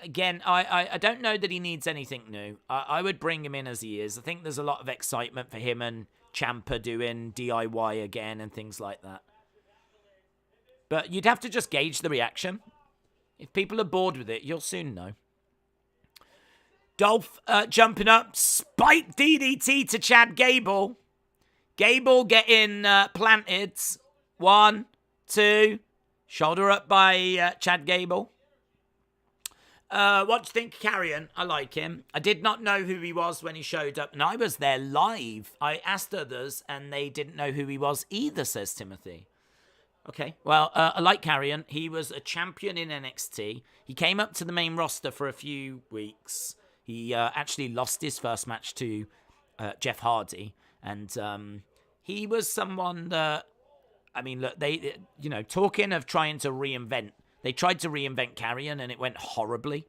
again, I don't know that he needs anything new. I would bring him in as he is. I think there's a lot of excitement for him and Ciampa doing DIY again and things like that. But you'd have to just gauge the reaction. If people are bored with it, you'll soon know. Dolph jumping up. Spike DDT to Chad Gable. Gable getting planted. 1, 2. Shoulder up by Chad Gable. What do you think of Carrion? I like him. I did not know who he was when he showed up, and I was there live. I asked others, and they didn't know who he was either, says Timothy. Okay, well, I like Carrion. He was a champion in NXT. He came up to the main roster for a few weeks. He actually lost his first match to Jeff Hardy, and he was someone that, I mean, look, they, talking of trying to reinvent, they tried to reinvent Carrion, and it went horribly.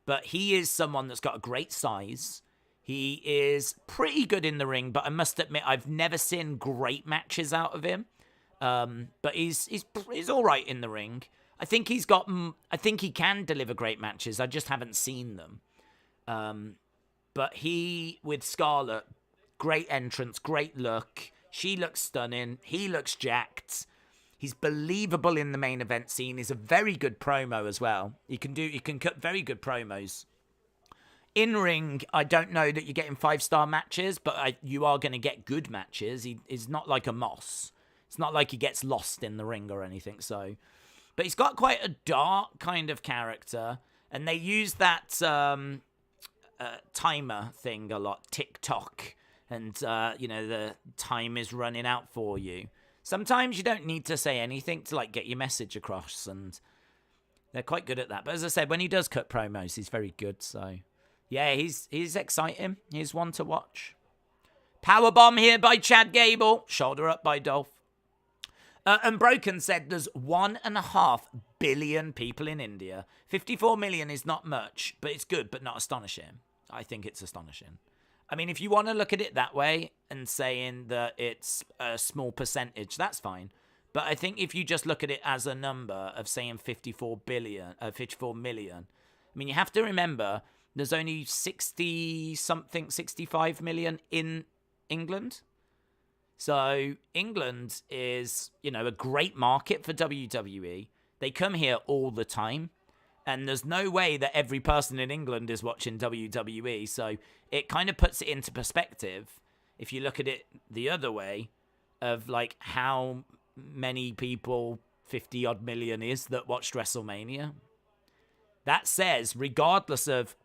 But he is someone that's got a great size. He is pretty good in the ring, but I must admit, I've never seen great matches out of him. But he's all right in the ring. I think he can deliver great matches. I just haven't seen them. But he, with Scarlett, great entrance, great look. She looks stunning. He looks jacked. He's believable in the main event scene. He's a very good promo as well. He can cut very good promos. In ring, I don't know that you're getting 5-star matches, but you are going to get good matches. He's not like a Moss. It's not like he gets lost in the ring or anything. So, but he's got quite a dark kind of character, and they use that timer thing a lot, TikTok, and the time is running out for you. Sometimes you don't need to say anything to get your message across, and they're quite good at that. But as I said, when he does cut promos, he's very good. So, yeah, he's exciting. He's one to watch. Powerbomb here by Chad Gable. Shoulder up by Dolph. Unbroken said there's 1.5 billion people in India. 54 million is not much, but it's good, but not astonishing. I think it's astonishing. I mean, if you want to look at it that way and saying that it's a small percentage, that's fine. But I think if you just look at it as a number of saying 54 million, I mean, you have to remember there's only 65 million in England. So England is, a great market for WWE. They come here all the time. And there's no way that every person in England is watching WWE. So it kind of puts it into perspective if you look at it the other way of like how many people 50 odd million is that watched WrestleMania. That says, regardless of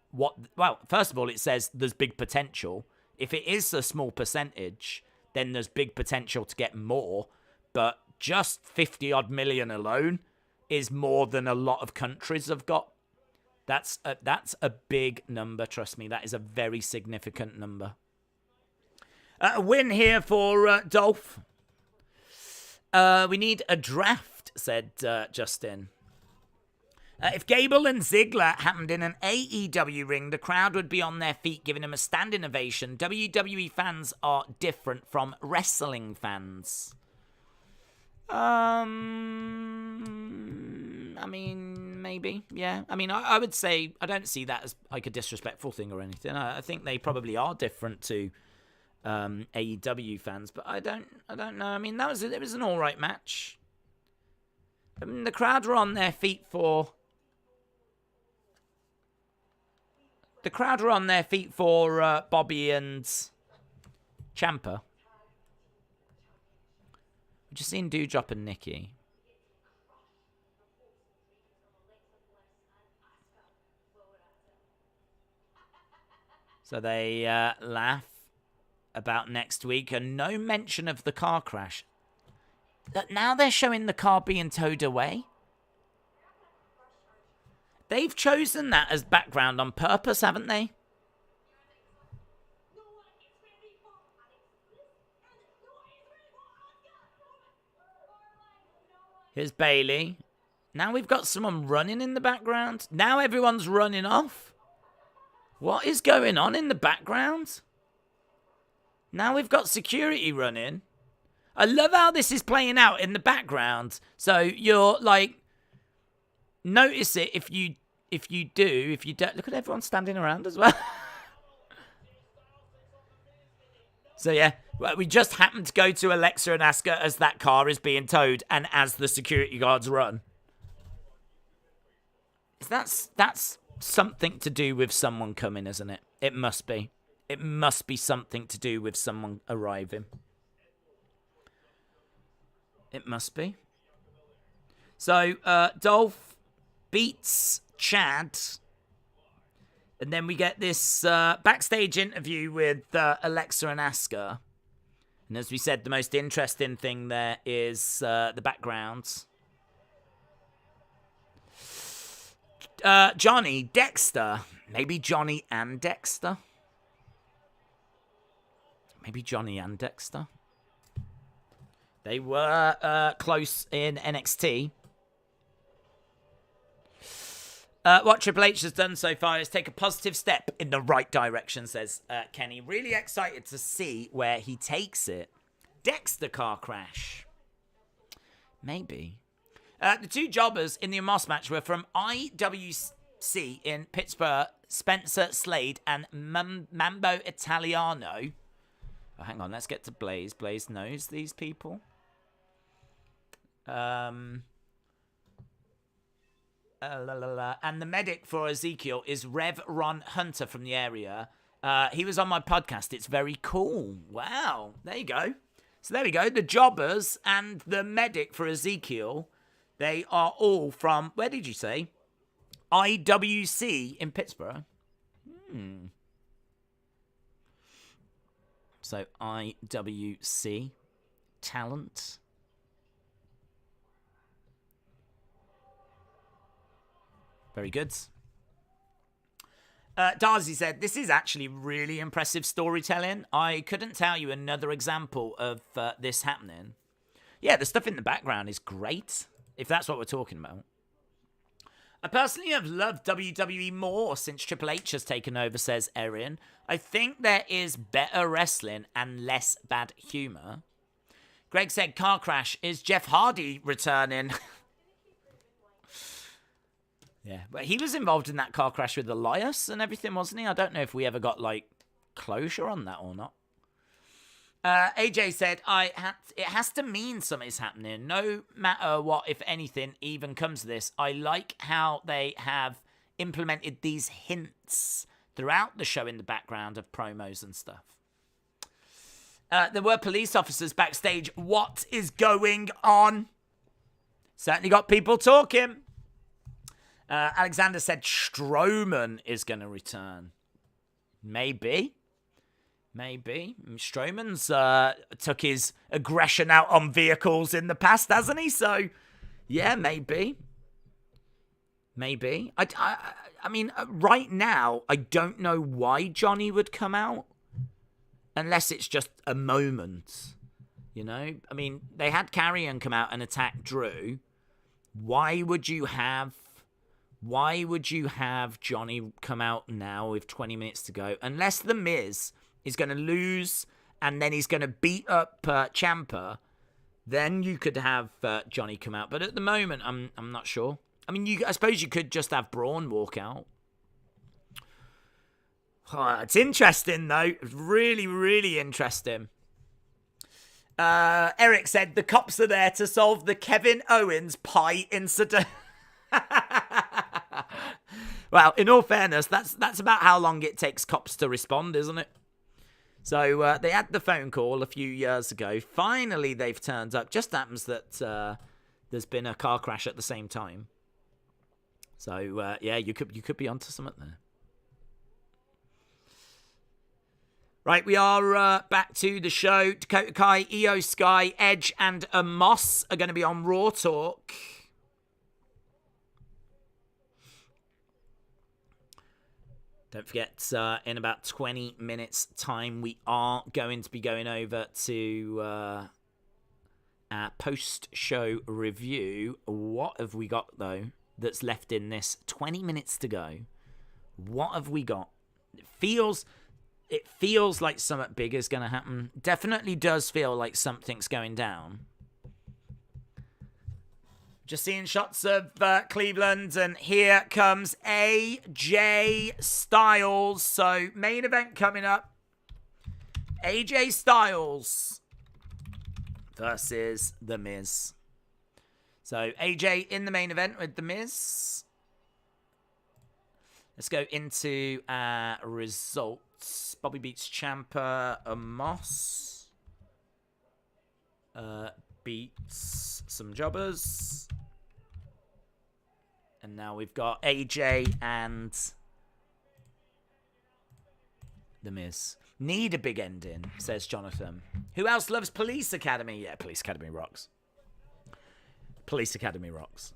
first of all, it says there's big potential. If it is a small percentage, then there's big potential to get more. But just 50 odd million alone is more than a lot of countries have got. That's a big number, trust me. That is a very significant number. A win here for Dolph. We need a draft, said Justin. If Gable and Ziggler happened in an AEW ring, the crowd would be on their feet giving them a standing ovation. WWE fans are different from wrestling fans. I mean, maybe, yeah. I mean, I would say I don't see that as like a disrespectful thing or anything. I think they probably are different to AEW fans, but I don't know. I mean, it was an all right match. I mean, the crowd were on their feet for. The crowd were on their feet for Bobby and Ciampa. We've just seen Doudrop and Nikki. So they laugh about next week and no mention of the car crash. Now they're showing the car being towed away. They've chosen that as background on purpose, haven't they? Here's Bayley. Now we've got someone running in the background. Now everyone's running off. What is going on in the background? Now we've got security running. I love how this is playing out in the background. So you're like, notice it if you don't. Look at everyone standing around as well. So yeah, we just happened to go to Alexa and Asuka as that car is being towed and as the security guards run. That's something to do with someone coming, isn't it? It must be. It must be something to do with someone arriving. It must be. So, Dolph beats Chad. And then we get this backstage interview with Alexa and Asuka. And as we said, the most interesting thing there is the background. Johnny, Dexter. Maybe Johnny and Dexter. Maybe Johnny and Dexter. They were close in NXT. What Triple H has done so far is take a positive step in the right direction, says Kenny. Really excited to see where he takes it. Dexter car crash. Maybe. The two jobbers in the Amos match were from IWC in Pittsburgh, Spencer Slade and Mambo Italiano. Oh, hang on, let's get to Blaze. Blaze knows these people. And the medic for Ezekiel is Rev Ron Hunter from the area. He was on my podcast. It's very cool. Wow. There you go. So there we go. The jobbers and the medic for Ezekiel, they are all from, where did you say? IWC in Pittsburgh. So IWC talent. Very good. Darcy said, this is actually really impressive storytelling. I couldn't tell you another example of this happening. yeah, the stuff in the background is great, if that's what we're talking about. I personally have loved WWE more since Triple H has taken over, says Erin. I think there is better wrestling and less bad humor. Greg said, car crash. Is Jeff Hardy returning? Yeah, but he was involved in that car crash with Elias and everything, wasn't he? I don't know if we ever got, like, closure on that or not. AJ said, it has to mean something's happening. No matter what, if anything, even comes to this. I like how they have implemented these hints throughout the show in the background of promos and stuff. There were police officers backstage. What is going on? Certainly got people talking. Alexander said Strowman is going to return. Maybe. Strowman's took his aggression out on vehicles in the past, hasn't he? So, yeah, maybe. I mean, right now, I don't know why Johnny would come out. Unless it's just a moment. You know? I mean, they had Karrion come out and attack Drew. Why would you have Johnny come out now with 20 minutes to go? Unless The Miz is going to lose and then he's going to beat up Ciampa, then you could have Johnny come out. But at the moment, I'm not sure. I mean, I suppose you could just have Braun walk out. Oh, it's interesting, though. It's really, really interesting. Eric said the cops are there to solve the Kevin Owens pie incident. Well, in all fairness, that's about how long it takes cops to respond, isn't it? So they had the phone call a few years ago. Finally, they've turned up. Just happens that there's been a car crash at the same time. So yeah, you could be onto something there. Right, we are back to the show. Dakota Kai, Io Sky, Edge, and Amos are going to be on Raw Talk. Don't forget, in about 20 minutes' time, we are going to be going over to our post-show review. What have we got, though, that's left in this? 20 minutes to go. What have we got? It feels like something big is going to happen. Definitely does feel like something's going down. Just seeing shots of Cleveland, and here comes AJ Styles. So, main event coming up. AJ Styles versus The Miz. So, AJ in the main event with The Miz. Let's go into results. Bobby beats Ciampa. Amos beats some jobbers. And now we've got AJ and The Miz. Need a big ending, says Jonathan. Who else loves Police Academy? Yeah, Police Academy rocks. Police Academy rocks.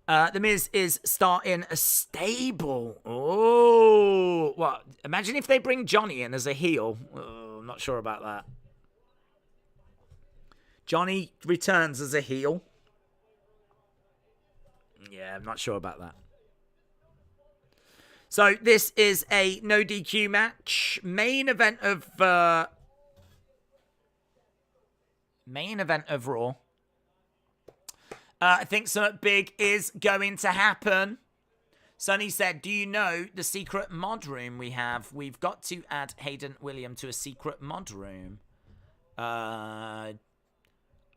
The Miz is starting a stable. Oh, what? Imagine if they bring Johnny in as a heel. Oh, I'm not sure about that. Johnny returns as a heel. Yeah, I'm not sure about that. So this is a no DQ match. Main event of Raw. I think something big is going to happen. Sonny said, do you know the secret mod room we have? We've got to add Hayden William to a secret mod room. I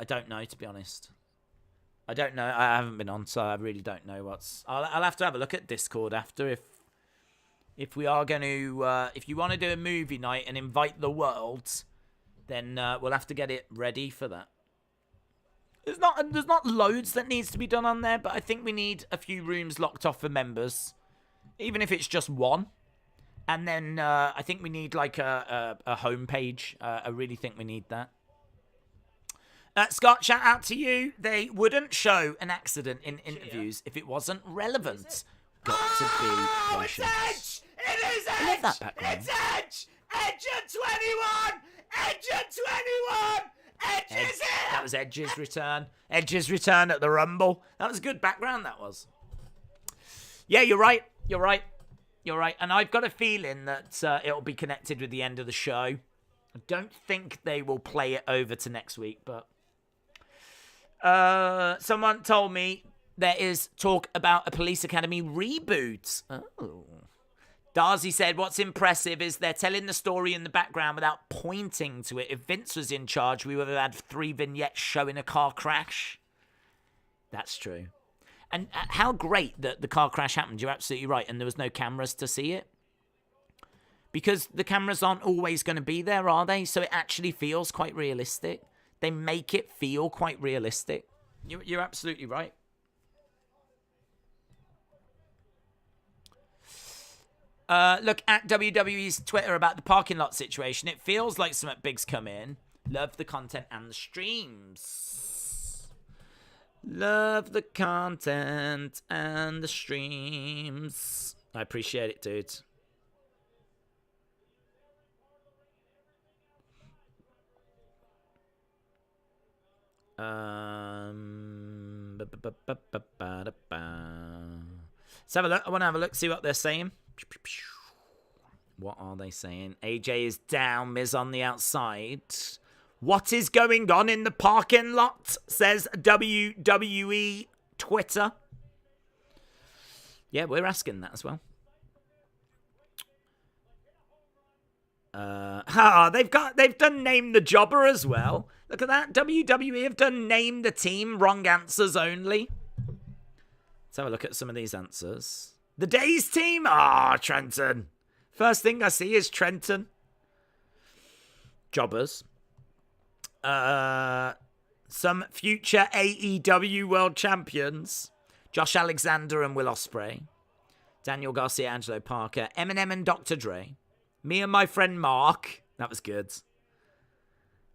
don't know, to be honest. I don't know. I haven't been on, so I really don't know what's... I'll have to have a look at Discord after if we are going to... if you want to do a movie night and invite the world, then we'll have to get it ready for that. There's not loads that needs to be done on there, but I think we need a few rooms locked off for members, even if it's just one. And then I think we need like a homepage. I really think we need that. Scott, shout out to you. They wouldn't show an accident in interviews if it wasn't relevant. Got to be patient. It's Edge! It is Edge! I love that background. It's Edge! Edge at 21! Edge at 21! That was Edge's return. Edge's return at the Rumble. That was a good background, that was. Yeah, you're right. And I've got a feeling that it'll be connected with the end of the show. I don't think they will play it over to next week, but someone told me there is talk about a Police Academy reboot. Oh. Darcy said, what's impressive is they're telling the story in the background without pointing to it. If Vince was in charge, we would have had 3 vignettes showing a car crash. That's true. And how great that the car crash happened. You're absolutely right. And there was no cameras to see it. Because the cameras aren't always going to be there, are they? So it actually feels quite realistic. They make it feel quite realistic. You're absolutely right. Look at WWE's Twitter about the parking lot situation. It feels like some big's come in. Love the content and the streams. Love the content and the streams. I appreciate it, dude. Let's have a look. I want to have a look, see what they're saying. What are they saying? AJ is down, Miz on the outside. What is going on in the parking lot? Says WWE Twitter. Yeah, we're asking that as well. They've done Name the Jobber as well. Look at that. WWE have done Name the Team, wrong answers only. Let's have a look at some of these answers. The Days team? Trenton. First thing I see is Trenton. Jobbers. Some future AEW World Champions. Josh Alexander and Will Ospreay. Daniel Garcia, Angelo Parker. Eminem and Dr. Dre. Me and my friend Mark. That was good.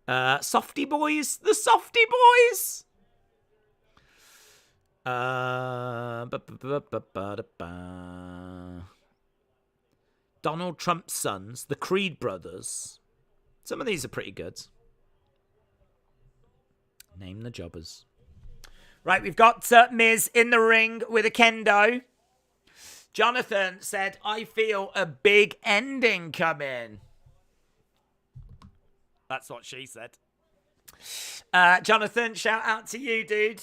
Softy Boys. The Softy Boys. Donald Trump's sons, the Creed brothers. Some of these are pretty good. Name the jobbers. Right, we've got Miz in the ring with a kendo. Jonathan said, I feel a big ending coming. That's what she said. Jonathan, shout out to you, dude.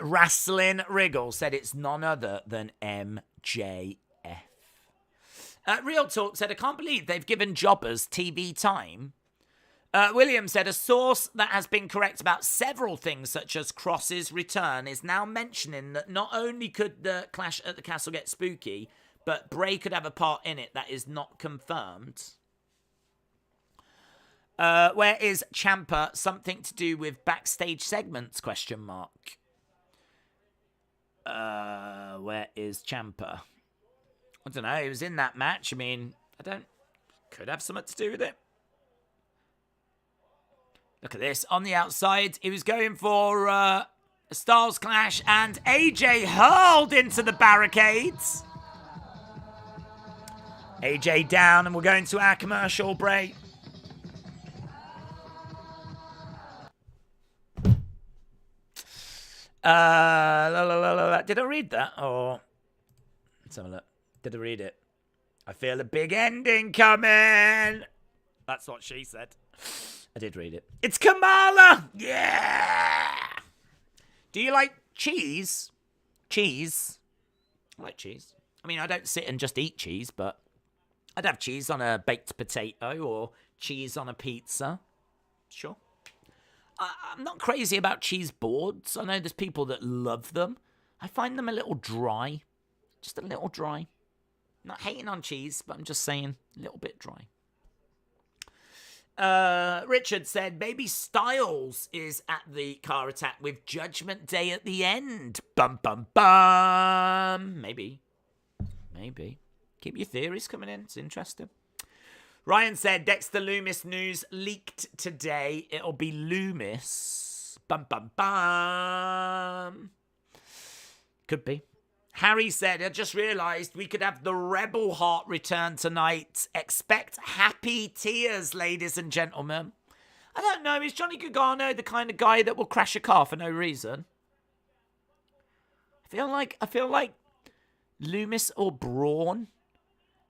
Wrestling Wriggle said it's none other than MJF. Real Talk said, I can't believe they've given jobbers TV time. William said, a source that has been correct about several things, such as Cross's return, is now mentioning that not only could the Clash at the Castle get spooky, but Bray could have a part in it that is not confirmed. Where is Ciampa? Something to do with backstage segments? ? Where is Ciampa? I don't know. He was in that match. I mean, could have something to do with it. Look at this. On the outside, he was going for a Styles Clash, and AJ hurled into the barricades. AJ down, and we're going to our commercial break. Did I read that? Or let's have a look. Did I read it? I feel a big ending coming. That's what she said. I did read it. It's Kamala! Yeah! Do you like cheese? Cheese? I like cheese. I mean, I don't sit and just eat cheese, but I'd have cheese on a baked potato or cheese on a pizza. Sure. I'm not crazy about cheese boards. I know there's people that love them. I find them a little dry. Just a little dry. Not hating on cheese, but I'm just saying a little bit dry. Richard said, maybe Styles is at the car attack with Judgment Day at the end. Bum, bum, bum. Maybe. Keep your theories coming in. It's interesting. Ryan said, Dexter Lumis news leaked today. It'll be Lumis. Bum, bum, bum. Could be. Harry said, I just realised we could have the Rebel Heart return tonight. Expect happy tears, ladies and gentlemen. I don't know. Is Johnny Gargano the kind of guy that will crash a car for no reason? I feel like Lumis or Braun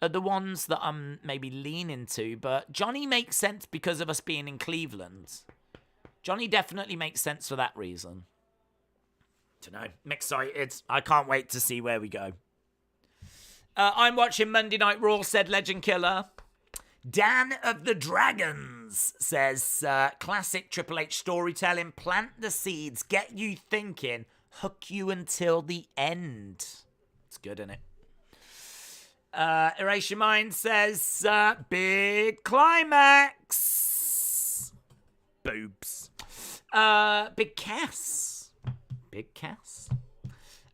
are the ones that I'm maybe leaning to, but Johnny makes sense because of us being in Cleveland. Johnny definitely makes sense for that reason. Don't know. I'm excited. I can't wait to see where we go. I'm watching Monday Night Raw, said Legend Killer. Dan of the Dragons says, classic Triple H storytelling. Plant the seeds. Get you thinking. Hook you until the end. It's good, isn't it? Erase Your Mind says, big climax. Boobs. Big Cass. Big Cass.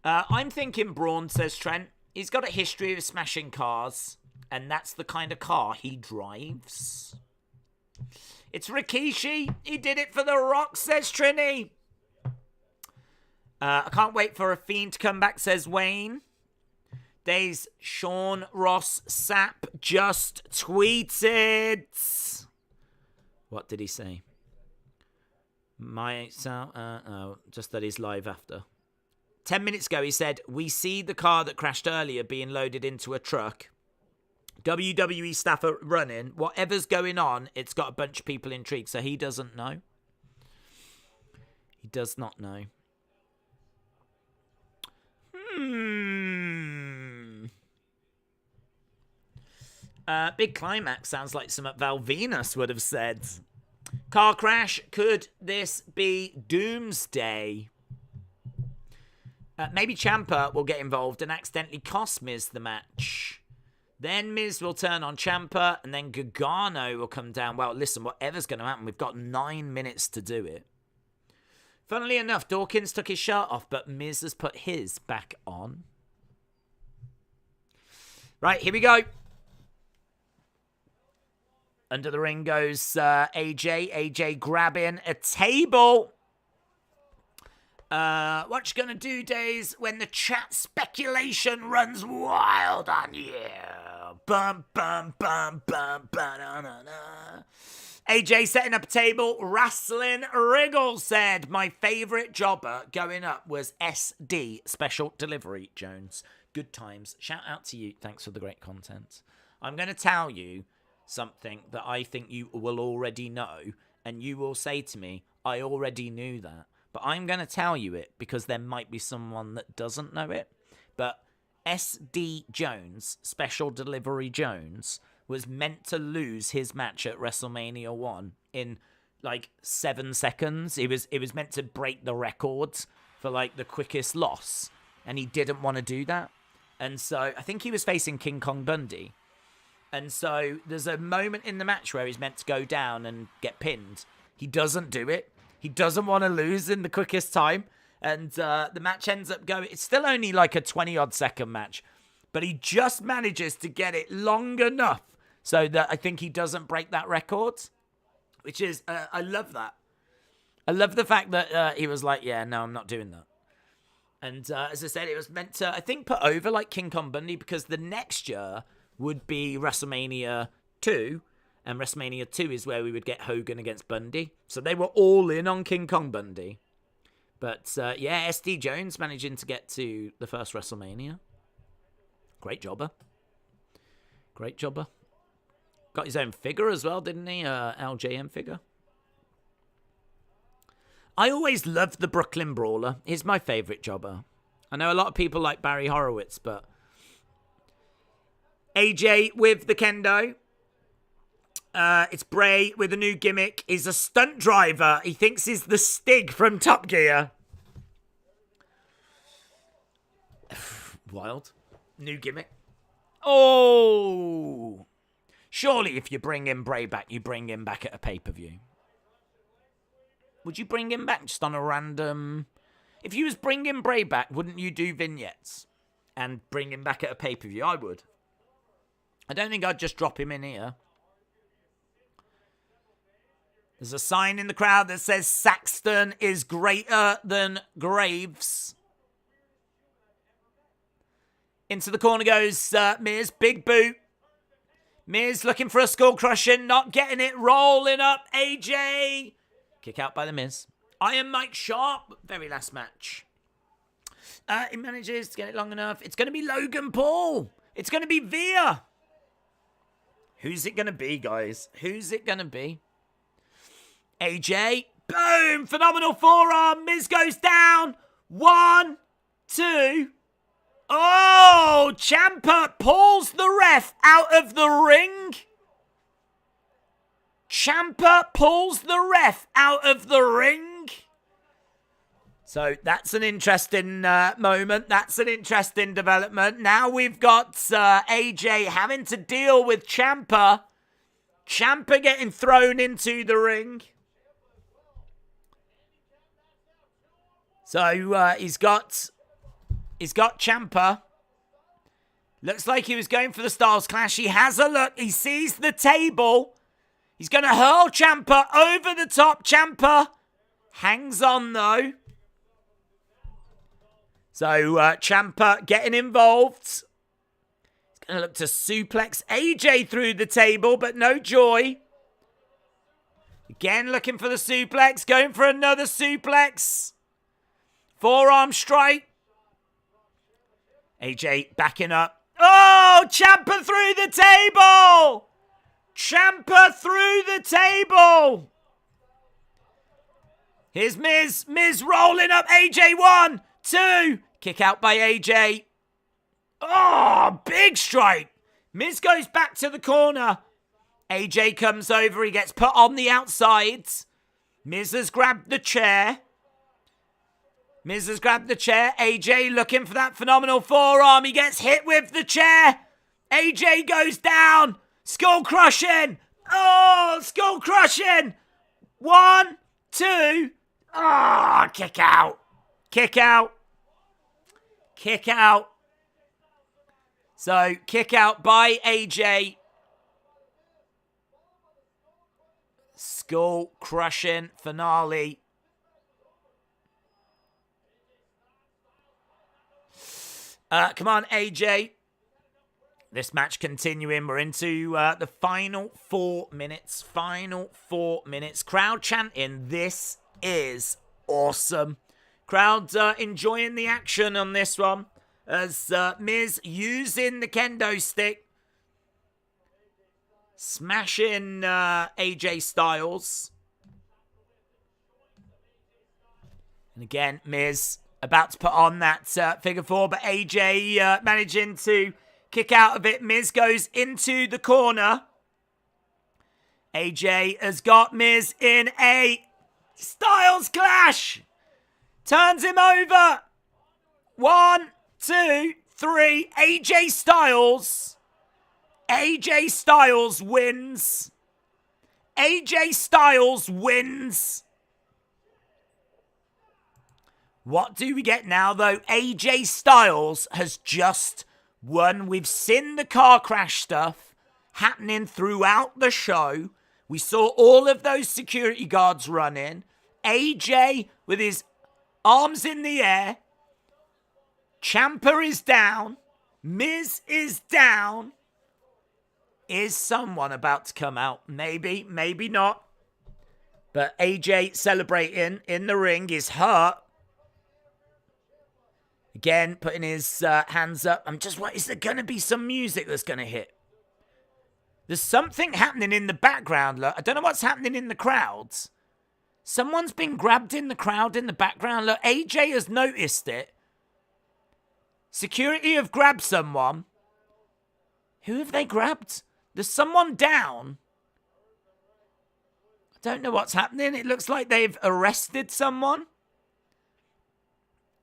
I'm thinking Braun, says Trent. He's got a history of smashing cars, and that's the kind of car he drives. It's Rikishi. He did it for The Rock, says Trini. I can't wait for a Fiend to come back, says Wayne. There's Sean Ross Sapp just tweeted. What did he say? Just that he's live after. 10 minutes ago, he said, we see the car that crashed earlier being loaded into a truck. WWE staff are running. Whatever's going on, it's got a bunch of people intrigued. So he doesn't know. He does not know. Big climax sounds like something Val Venus would have said. Car crash. Could this be Doomsday? Maybe Ciampa will get involved and accidentally cost Miz the match. Then Miz will turn on Ciampa and then Gargano will come down. Well, listen, whatever's going to happen, we've got 9 minutes to do it. Funnily enough, Dawkins took his shirt off, but Miz has put his back on. Right, here we go. Under the ring goes AJ. AJ grabbing a table. What you gonna do, Days, when the chat speculation runs wild on you? Bum, bum, bum, bum, ba-na-na-na. AJ setting up a table. Wrestling Wriggle said, my favourite jobber going up was SD, Special Delivery Jones. Good times. Shout out to you. Thanks for the great content. I'm going to tell you something that I think you will already know, and you will say to me, I already knew that. But I'm going to tell you it because there might be someone that doesn't know it. But SD Jones, Special Delivery Jones, was meant to lose his match at WrestleMania 1 in like 7 seconds. It was meant to break the records for like the quickest loss, and he didn't want to do that. And so I think he was facing King Kong Bundy. And so there's a moment in the match where he's meant to go down and get pinned. He doesn't do it. He doesn't want to lose in the quickest time. And the match ends up going... It's still only like a 20-odd second match. But he just manages to get it long enough so that I think he doesn't break that record. Which is... I love that. I love the fact that he was like, yeah, no, I'm not doing that. And as I said, it was meant to, I think, put over like King Kong Bundy because the next year would be WrestleMania 2. And WrestleMania 2 is where we would get Hogan against Bundy. So they were all in on King Kong Bundy. But, yeah, SD Jones managing to get to the first WrestleMania. Great jobber. Great jobber. Got his own figure as well, didn't he? LJM figure. I always loved the Brooklyn Brawler. He's my favourite jobber. I know a lot of people like Barry Horowitz, but... AJ with the kendo. It's Bray with a new gimmick. He's a stunt driver. He thinks he's the Stig from Top Gear. Wild. New gimmick. Oh! Surely if you bring in Bray back, you bring him back at a pay-per-view. Would you bring him back just on a random... If you was bringing Bray back, wouldn't you do vignettes and bring him back at a pay-per-view? I would. I don't think I'd just drop him in here. There's a sign in the crowd that says Saxton is greater than Graves. Into the corner goes Miz. Big boot. Miz looking for a skull crushing, not getting it, rolling up AJ. Kick out by the Miz. Iron Mike Sharp, very last match. He manages to get it long enough. It's going to be Logan Paul. It's going to be Veer. Who's it going to be, guys? Who's it going to be? AJ. Boom! Phenomenal forearm. Miz goes down. 1, 2. Oh! Ciampa pulls the ref out of the ring. Ciampa pulls the ref out of the ring. So that's an interesting moment. That's an interesting development. Now we've got AJ having to deal with Ciampa. Ciampa getting thrown into the ring. So he's got Ciampa. Looks like he was going for the Styles Clash. He has a look. He sees the table. He's going to hurl Ciampa over the top. Ciampa hangs on though. So, Ciampa getting involved. He's going to look to suplex AJ through the table, but no joy. Again, looking for the suplex. Going for another suplex. Forearm strike. AJ backing up. Oh, Ciampa through the table. Ciampa through the table. Here's Miz. Miz rolling up AJ. 1, 2. Kick out by AJ. Oh, big strike. Miz goes back to the corner. AJ comes over. He gets put on the outside. Miz has grabbed the chair. AJ looking for that phenomenal forearm. He gets hit with the chair. AJ goes down. Skull crushing. Oh, skull crushing. 1, 2. Oh, kick out. Kick out. So, kick out by AJ. Skull crushing finale. Come on, AJ. This match continuing. We're into the final 4 minutes. Crowd chanting. This is awesome. Crowd enjoying the action on this one. As Miz using the kendo stick. Smashing AJ Styles. And again, Miz about to put on that figure 4. But AJ managing to kick out of it. Miz goes into the corner. AJ has got Miz in a Styles Clash. Turns him over. 1, 2, 3. AJ Styles. AJ Styles wins. AJ Styles wins. What do we get now, though? AJ Styles has just won. We've seen the car crash stuff happening throughout the show. We saw all of those security guards run in. AJ with his arms in the air. Ciampa is down. Miz is down. Is someone about to come out? Maybe, maybe not. But AJ celebrating in the ring is hurt. Again, putting his hands up. Is there going to be some music that's going to hit? There's something happening in the background. Look, I don't know what's happening in the crowds. Someone's been grabbed in the crowd in the background. Look, AJ has noticed it. Security have grabbed someone. Who have they grabbed? There's someone down. I don't know what's happening. It looks like they've arrested someone.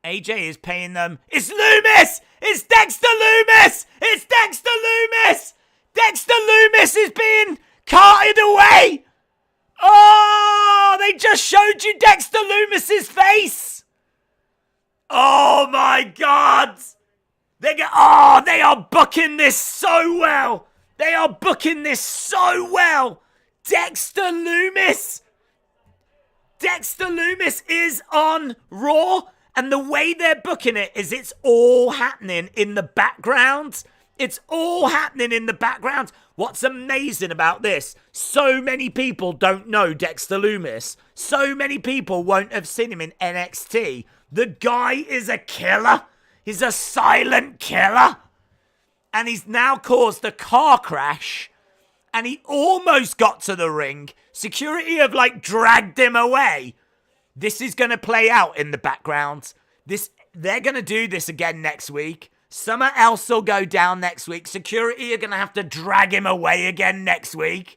AJ is paying them. It's Lumis! It's Dexter Lumis! It's Dexter Lumis! Dexter Lumis is being carted away! Oh, they just showed you Dexter Lumis's face! Oh my God! They are booking this so well! They are booking this so well! Dexter Lumis! Dexter Lumis is on Raw, and the way they're booking it is it's all happening in the background. It's all happening in the background. What's amazing about this, so many people don't know Dexter Lumis. So many people won't have seen him in NXT. The guy is a killer. He's a silent killer. And he's now caused a car crash. And he almost got to the ring. Security have dragged him away. This is going to play out in the background. They're going to do this again next week. Something else will go down next week. Security are going to have to drag him away again next week.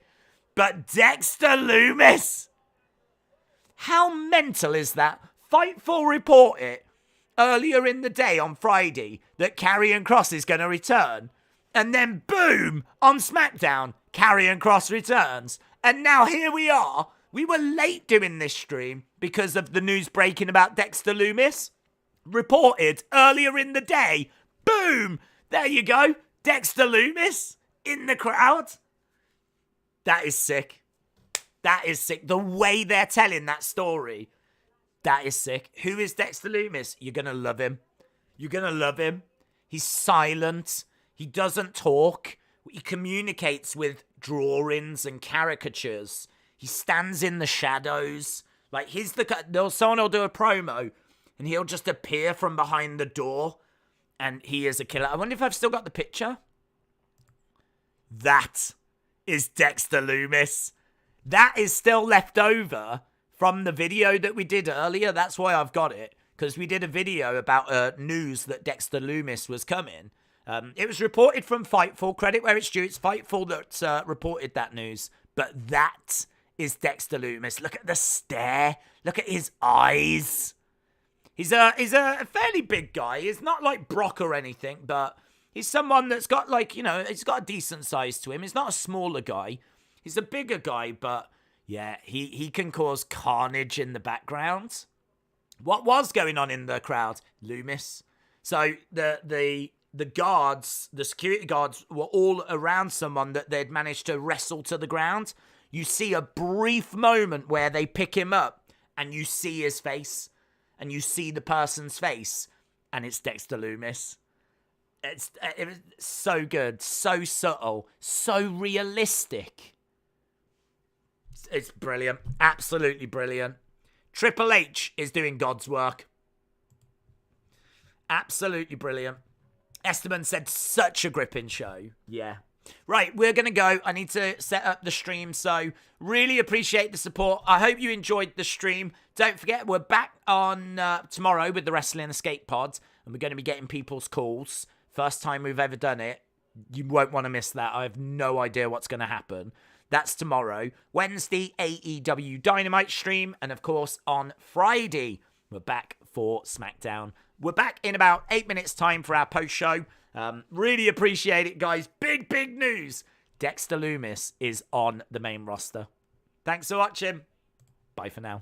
But Dexter Lumis, how mental is that? Fightful report it earlier in the day on Friday that Karrion Kross is going to return. And then boom, on SmackDown, Karrion Kross returns. And now here we are. We were late doing this stream because of the news breaking about Dexter Lumis. Reported earlier in the day. Boom! There you go. Dexter Lumis in the crowd. That is sick. That is sick. The way they're telling that story. That is sick. Who is Dexter Lumis? You're going to love him. You're going to love him. He's silent. He doesn't talk. He communicates with drawings and caricatures. He stands in the shadows. Someone will do a promo and he'll just appear from behind the door. And he is a killer. I wonder if I've still got the picture. That is Dexter Lumis. That is still left over from the video that we did earlier. That's why I've got it. Because we did a video about news that Dexter Lumis was coming. It was reported from Fightful. Credit where it's due. It's Fightful that reported that news. But that is Dexter Lumis. Look at the stare. Look at his eyes. He's a fairly big guy. He's not like Brock or anything, but he's someone that's got he's got a decent size to him. He's not a smaller guy. He's a bigger guy, but yeah, he can cause carnage in the background. What was going on in the crowd? Lumis. So the guards, the security guards were all around someone that they'd managed to wrestle to the ground. You see a brief moment where they pick him up and you see his face. And you see the person's face, and it's Dexter Lumis. It was so good, so subtle, so realistic. It's brilliant, absolutely brilliant. Triple H is doing God's work. Absolutely brilliant. Esteban said such a gripping show. Yeah. Right, we're going to go. I need to set up the stream, so really appreciate the support. I hope you enjoyed the stream. Don't forget, we're back on tomorrow with the Wrestling Escape Pod, and we're going to be getting people's calls. First time we've ever done it. You won't want to miss that. I have no idea what's going to happen. That's tomorrow. Wednesday, AEW Dynamite stream, and of course, on Friday, we're back for SmackDown. We're back in about 8 minutes' time for our post-show. Really appreciate it, guys. Big news. Dexter Lumis is on the main roster. Thanks for watching. Bye for now.